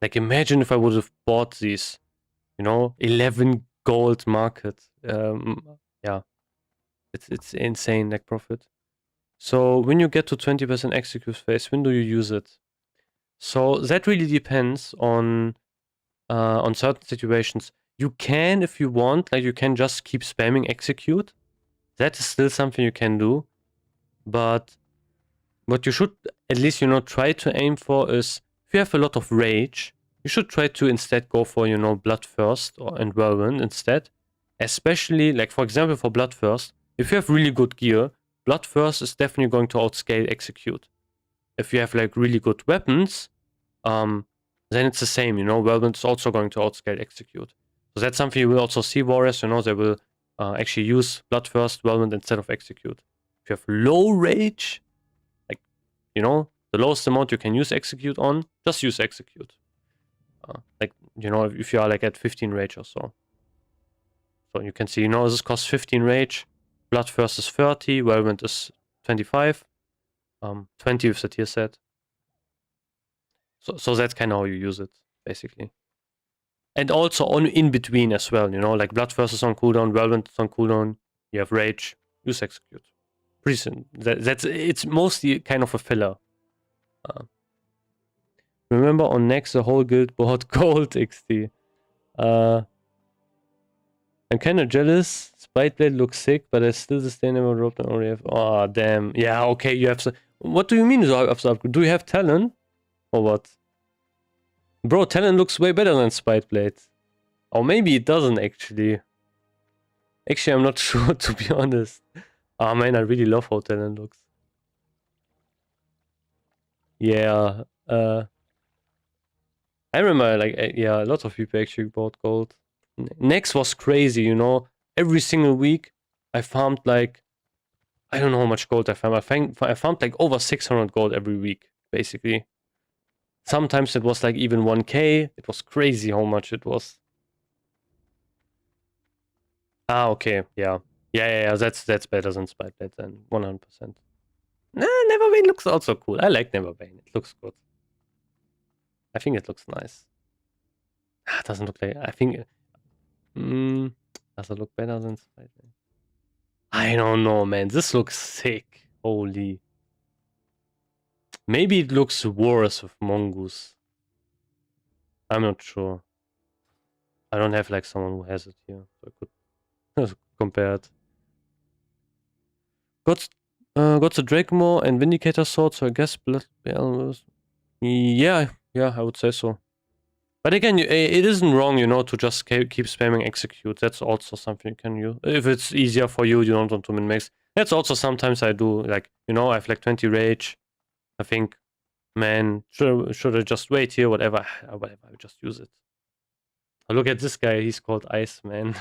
Like, imagine if I would have bought these, you know, 11 gold market. Yeah, it's insane, like, profit. So when you get to 20% execute phase, when do you use it? So that really depends on certain situations. You can, if you want, like, you can just keep spamming execute. That is still something you can do, but what you should at least, you know, try to aim for is, if you have a lot of rage, you should try to instead go for, you know, Bloodthirst and Whirlwind instead. Especially, like, for example, for Bloodthirst, if you have really good gear, Bloodthirst is definitely going to outscale Execute. If you have, like, really good weapons, then it's the same, you know, Whirlwind is also going to outscale Execute. So that's something you will also see Warriors, you know, they will actually use Bloodthirst, Whirlwind instead of Execute. If you have low rage, like, you know, the lowest amount you can use Execute on, just use Execute. Like, you know, if you are like at 15 rage or so. So you can see, you know, this costs 15 rage, Bloodthirst is 30, Whirlwind is 25, 20 with the tier set. So that's kind of how you use it, basically. And also on in between as well, you know, like Bloodthirst is on cooldown, Whirlwind is on cooldown, you have rage, use Execute. Pretty simple. It's mostly kind of a filler. Remember on next the whole guild bought gold XD. I'm kind of jealous. Spiteblade looks sick, but I still sustainable drop and only have. Oh damn. Yeah. Okay. You have. What do you mean? Do you have talent, or what? Bro, talent looks way better than Spiteblade. Or maybe it doesn't actually. Actually, I'm not sure, to be honest. Oh man, I really love how talent looks. Yeah. I remember, like, yeah, a lot of people actually bought gold. Next was crazy, you know. Every single week, I farmed like, I don't know how much gold I farmed. I farmed like over 600 gold every week, basically. Sometimes it was like even 1k. It was crazy how much it was. Ah, okay, yeah. Yeah, that's better than Spiteblade then, 100%. Nah, Neverbane looks also cool. I like Neverbane. It looks good. I think it looks nice. It doesn't look like... I think... does it look better than Spider-Man? I don't know, man. This looks sick. Holy. Maybe it looks worse with Mongoose. I'm not sure. I don't have like someone who has it here, so I could compare it. Got the Drakemore and Vindicator sword, so I guess Blood Bell. Yeah, I would say so. But again, it isn't wrong, you know, to just keep spamming execute. That's also something you can use. If it's easier for you, you don't want to min-max. That's also sometimes I do, like, you know, I have like 20 rage. I think, man, should I just wait here? Whatever, I just use it. Oh, look at this guy, he's called Iceman.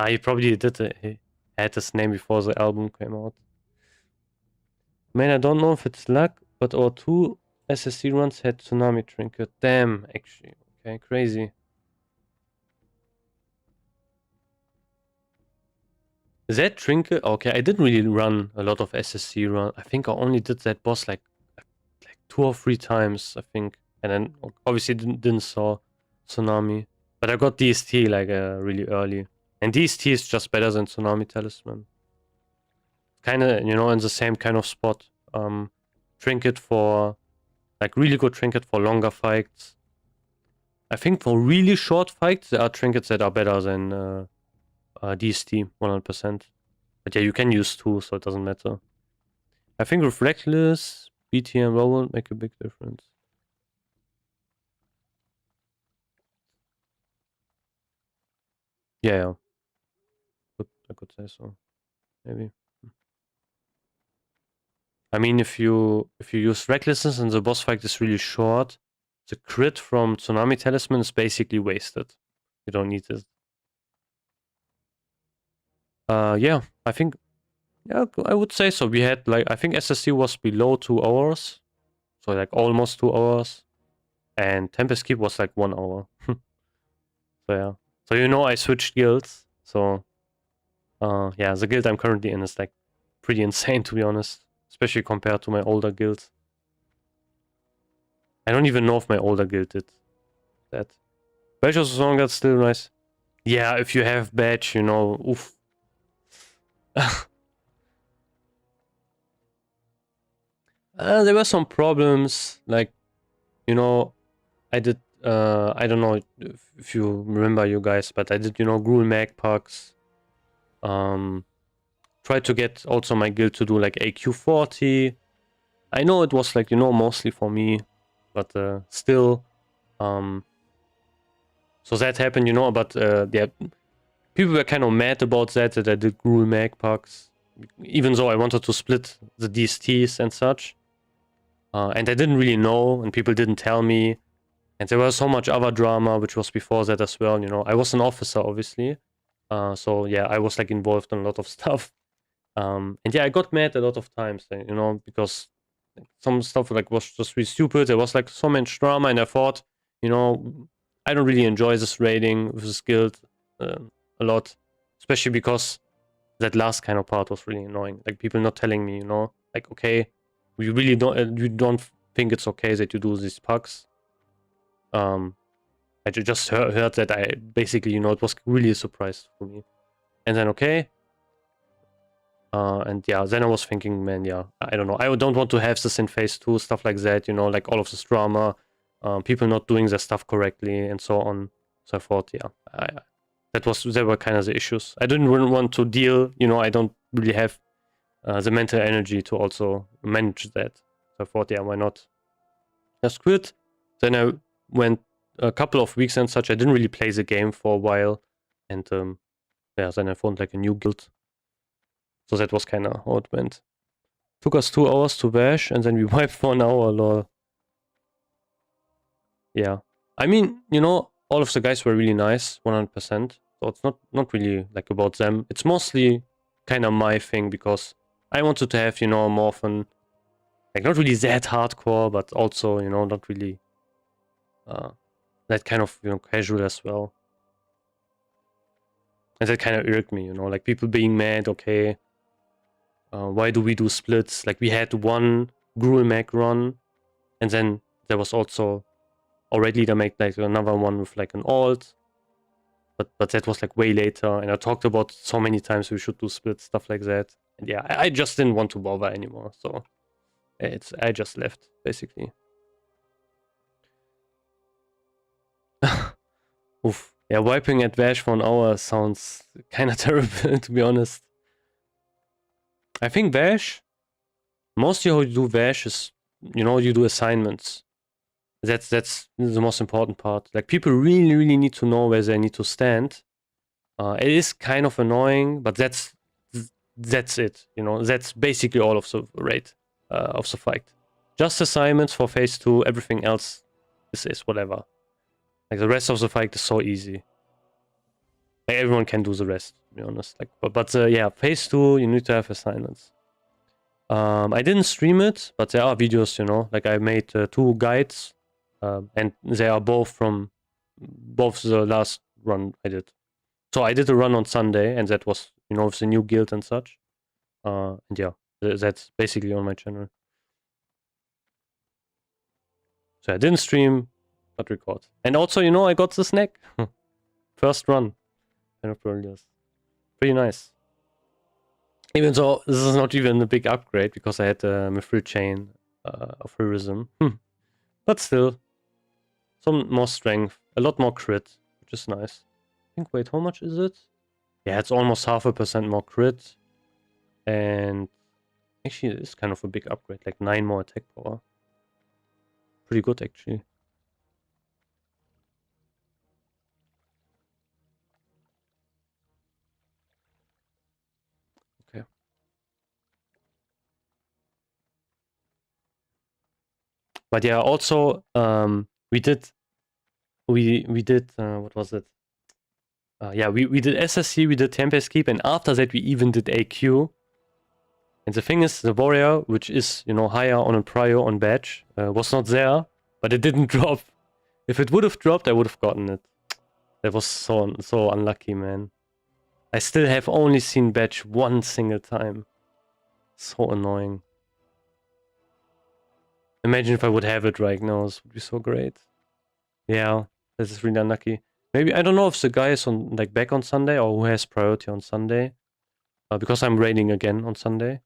He probably he had his name before the album came out. Man, I don't know if it's luck, but our 2 SSC runs had Tsunami Trinket. Damn, actually. Okay, crazy. That Trinket... Okay, I didn't really run a lot of SSC run. I think I only did that boss like 2 or 3 times, I think. And then obviously didn't saw Tsunami. But I got DST like really early. And DST is just better than Tsunami Talisman. Kind of, you know, in the same kind of spot. Trinket for... Like, really good trinket for longer fights. I think for really short fights, there are trinkets that are better than DST, 100%. But yeah, you can use 2, so it doesn't matter. I think with Reckless, BT and Roll won't make a big difference. Yeah. I could say so. Maybe. I mean, if you use Recklessness and the boss fight is really short, the crit from Tsunami Talisman is basically wasted. You don't need it. Yeah, I think... Yeah, I would say so. We had, like, I think SSC was below 2 hours. So, like, almost 2 hours. And Tempest Keep was, like, 1 hour. So, yeah. So, you know, I switched guilds. So, yeah, the guild I'm currently in is, like, pretty insane, to be honest. Especially compared to my older guilds. I don't even know if my older guild did that. Badge of the Song, that's still nice. Yeah, if you have Badge, you know, oof. There were some problems, like, you know, I did, I don't know if you remember, you guys, but I did, you know, Gruul Mag packs. Tried to get also my guild to do like AQ40. I know it was like, you know, mostly for me, but still. So that happened, you know, but yeah, people were kind of mad about that I did Gruul Mag packs, even though I wanted to split the DSTs and such. And I didn't really know, and people didn't tell me. And there was so much other drama, which was before that as well, you know. I was an officer, obviously. So, yeah, I was, like, involved in a lot of stuff. And, yeah, I got mad a lot of times, you know, because some stuff, like, was just really stupid. There was, like, so much drama, and I thought, you know, I don't really enjoy this raiding with this guild a lot. Especially because that last kind of part was really annoying. Like, people not telling me, you know, like, okay, we really don't, you don't think it's okay that you do these packs. I just heard that I basically, you know, it was really a surprise for me. And then, okay. And yeah, then I was thinking, man, yeah, I don't know. I don't want to have this in phase 2, stuff like that, you know, like all of this drama, people not doing their stuff correctly and so on. So I thought, yeah, they were kind of the issues. I didn't really want to deal, you know, I don't really have the mental energy to also manage that. So I thought, yeah, why not? Just quit. Then I went a couple of weeks and such. I didn't really play the game for a while. And yeah, then I found like a new guild. So that was kind of how it went. Took us 2 hours to bash, and then we wiped for an hour, lol. Yeah. I mean, you know, all of the guys were really nice, 100%. So it's not really like about them. It's mostly kind of my thing, because I wanted to have, you know, more fun. Like, not really that hardcore, but also, you know, not really that kind of, you know, casual as well. And that kind of irked me, you know, like people being mad, okay, why do we do splits? Like, we had one Gruul Mag run, and then there was also Our raid leader made like another one with like an alt, but that was like way later. And I talked about so many times we should do split stuff like that. And yeah, I just didn't want to bother anymore. So I just left basically. Oof. Yeah, wiping at Vash for an hour sounds kind of terrible, to be honest. I think Vash, mostly how you do Vash is, you do assignments. That's the most important part. Like, people really need to know where they need to stand. It is kind of annoying, but that's it. That's basically all of the raid, of the fight. Just assignments for phase 2. Everything else is whatever. Like, the rest of the fight is so easy. Like, everyone can do the rest, to be honest. Like, but yeah, phase 2, you need to have assignments. I didn't stream it, but there are videos, like I made 2 guides, and they are both from both the last run I did. So I did a run on Sunday, and that was, with the new guild and such. And yeah, that's basically on my channel. So I didn't stream, but record. And also, I got the snack. First run. Kind of brilliant. Pretty nice. Even though this is not even a big upgrade, because I had a Mithril Chain of Heroism. But still, some more strength, a lot more crit, which is nice. I think, wait, how much is it? Yeah, it's almost 0.5% more crit. And actually, it's kind of a big upgrade, like 9 more attack power. Pretty good, actually. Okay. But yeah, also, we did, what was it? Yeah, we did SSC, we did Tempest Keep, and after that we even did AQ. And the thing is, the warrior, which is, higher on a prio on badge, was not there, but it didn't drop. If it would have dropped, I would have gotten it. That was so unlucky, man. I still have only seen badge 1 single time. So annoying. Imagine if I would have it right now, this would be so great. Yeah, this is really unlucky. Maybe, I don't know if the guy is on, like, back on Sunday, or who has priority on Sunday. Because I'm raiding again on Sunday.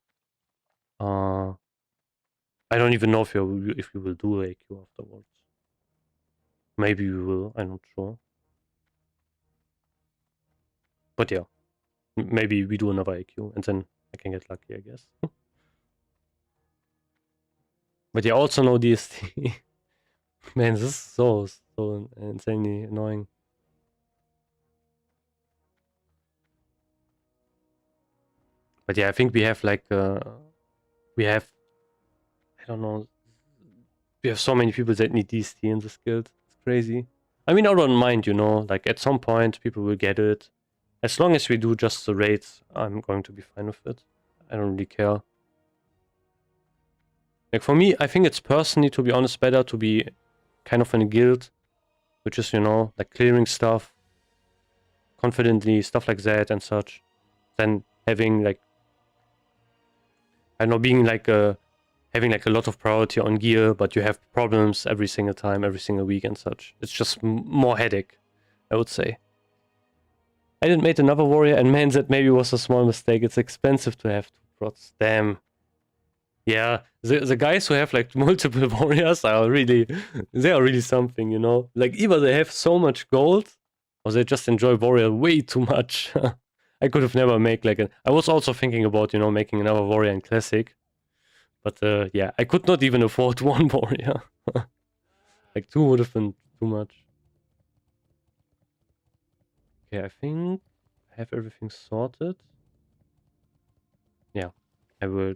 I don't even know if we will do AQ afterwards. Maybe we will, I'm not sure. But yeah, maybe we do another AQ, and then I can get lucky, I guess. But yeah, also no DST. Man, this is so insanely annoying. But yeah, I think we have like, I don't know, we have so many people that need DST in this guild. It's crazy. I mean, I don't mind, like at some point people will get it. As long as we do just the raids, I'm going to be fine with it. I don't really care. Like, for me, I think it's personally, to be honest, better to be kind of in a guild, which is, like clearing stuff confidently, stuff like that and such, than having like, I don't know, being like having like a lot of priority on gear, but you have problems every single time, every single week and such. It's just more headache, I would say. I didn't make another warrior, and man, that maybe was a small mistake. It's expensive to have 2 prots. Damn. Yeah, the guys who have like multiple warriors are really, they are really something, Like, either they have so much gold, or they just enjoy warrior way too much. I could have never made like I was also thinking about, making another warrior in Classic. But yeah, I could not even afford 1 warrior. Like, 2 would have been too much. Okay, I think I have everything sorted. Yeah, I will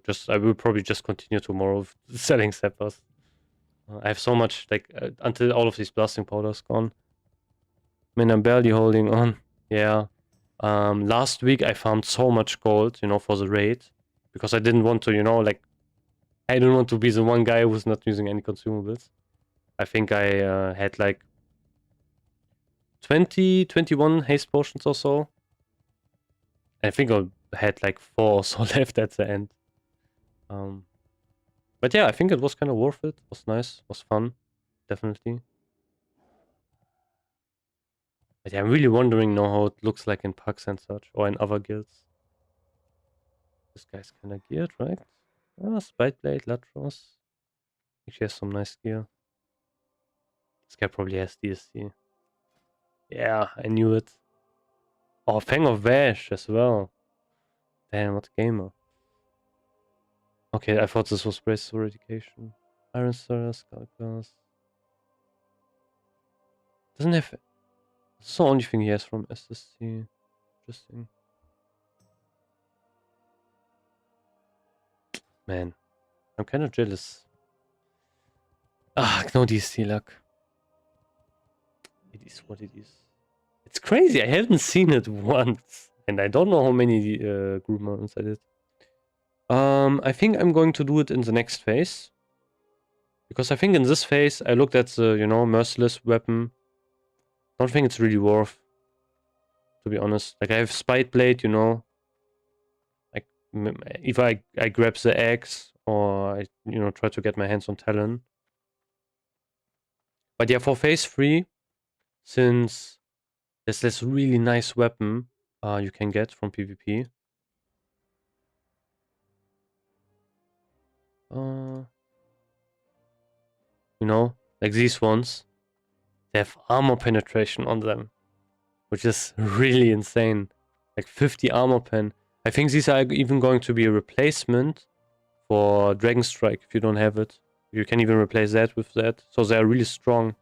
probably just continue tomorrow with selling Zeppers. I have so much, like, until all of these blasting powders gone. I mean, I'm barely holding on. Yeah. Last week I farmed so much gold, for the raid. Because I didn't want to, like, I didn't want to be the one guy who's not using any consumables. I think I had like 21 haste potions or so. I think I had like 4 or so left at the end. But yeah, I think it was kind of worth it. It was nice. It was fun. Definitely. But yeah, I'm really wondering now how it looks like in packs and such, or in other guilds. This guy's kind of geared, right? Ah, Spite Blade, Latros. Actually has some nice gear. This guy probably has DSC. Yeah, I knew it. Oh, Fang of Vash as well. Damn, what a gamer. Okay, I thought this was Brace Eradication. Iron Star, Skull Glass. Doesn't have... This is the only thing he has from SST. Interesting. Man, I'm kind of jealous. Ah, no DST luck. It is what it is. It's crazy, I haven't seen it once. And I don't know how many group mountains I did. I think I'm going to do it in the next phase. Because I think in this phase, I looked at the, merciless weapon. Don't think it's really worth, to be honest. Like, I have Spite Blade, Like, if I grab the axe, or I, try to get my hands on Talon. But yeah, for phase 3, since there's this really nice weapon you can get from PvP. Like these ones. They have armor penetration on them, which is really insane. Like 50 armor pen. I think these are even going to be a replacement for Dragon Strike if you don't have it. You can even replace that with that. So they are really strong.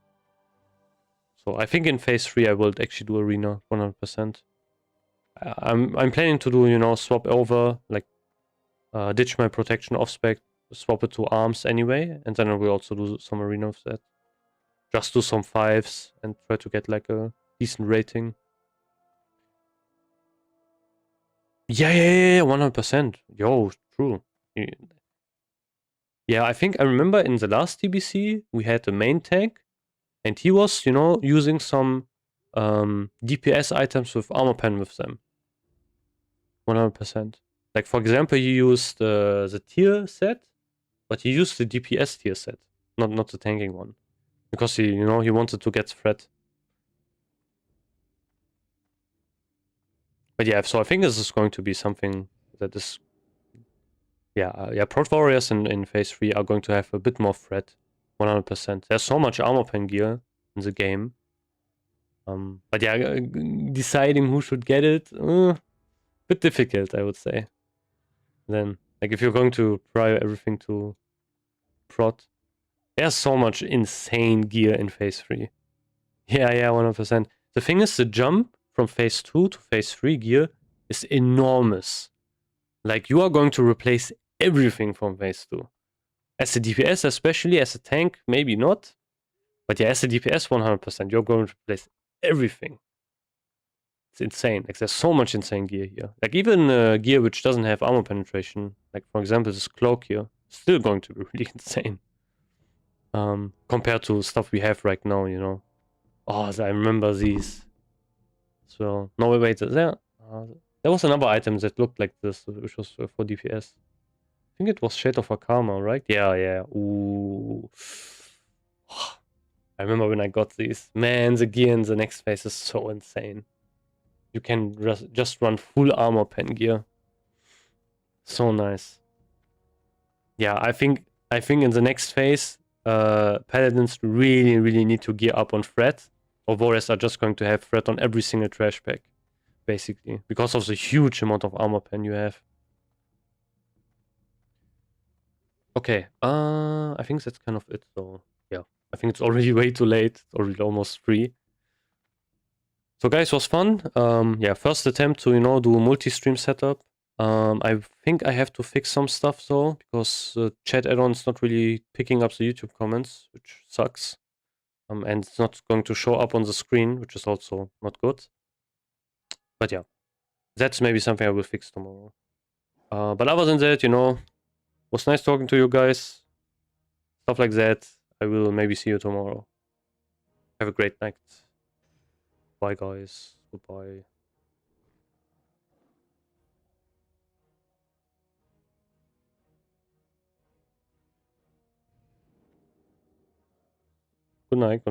So I think in phase 3 I will actually do arena 100%. I'm planning to do, swap over, like ditch my protection off spec, swap it to arms anyway, and then I will also do some arena with that. Just do some 5s and try to get like a decent rating. Yeah, 100%. Yo, true. Yeah, I think I remember in the last TBC we had the main tank, and he was, using some DPS items with armor pen with them. 100%. Like for example, he used the tier set, but he used the DPS tier set, not the tanking one, because he wanted to get threat. But yeah, so I think this is going to be something that is, Prot Warriors in phase 3 are going to have a bit more threat, 100%. There's so much armor pen gear in the game. But yeah, deciding who should get it, bit difficult, I would say. Then, like, if you're going to prior everything to Prot, there's so much insane gear in phase 3. Yeah, 100%. The thing is, the jump from phase 2 to phase 3 gear is enormous. Like, you are going to replace everything from phase 2. As a DPS, especially as a tank, maybe not. But yeah, as a DPS, 100%, you're going to replace everything. It's insane. Like, there's so much insane gear here. Like, even gear which doesn't have armor penetration, like, for example, this cloak here, still going to be really insane. Compared to stuff we have right now, Oh, I remember these. So, no, wait, there was another item that looked like this, which was for DPS. I think it was Shade of Akama, right? Yeah. Ooh. I remember when I got these. Man, the gear in the next phase is so insane. You can just run full armor pen gear. So nice. Yeah, I think in the next phase, paladins really need to gear up on threat, or warriors are just going to have threat on every single trash pack, basically, because of the huge amount of armor pen you have. Okay, I think that's kind of it. So yeah, I think it's already way too late. It's already almost 3. So guys, was fun. Yeah, first attempt to do a multi-stream setup. I think I have to fix some stuff though, because the chat add-on is not really picking up the YouTube comments, which sucks. And it's not going to show up on the screen, which is also not good. But yeah, that's maybe something I will fix tomorrow. But other than that, was nice talking to you guys. Stuff like that. I will maybe see you tomorrow. Have a great night. Bye guys. Goodbye. Good night.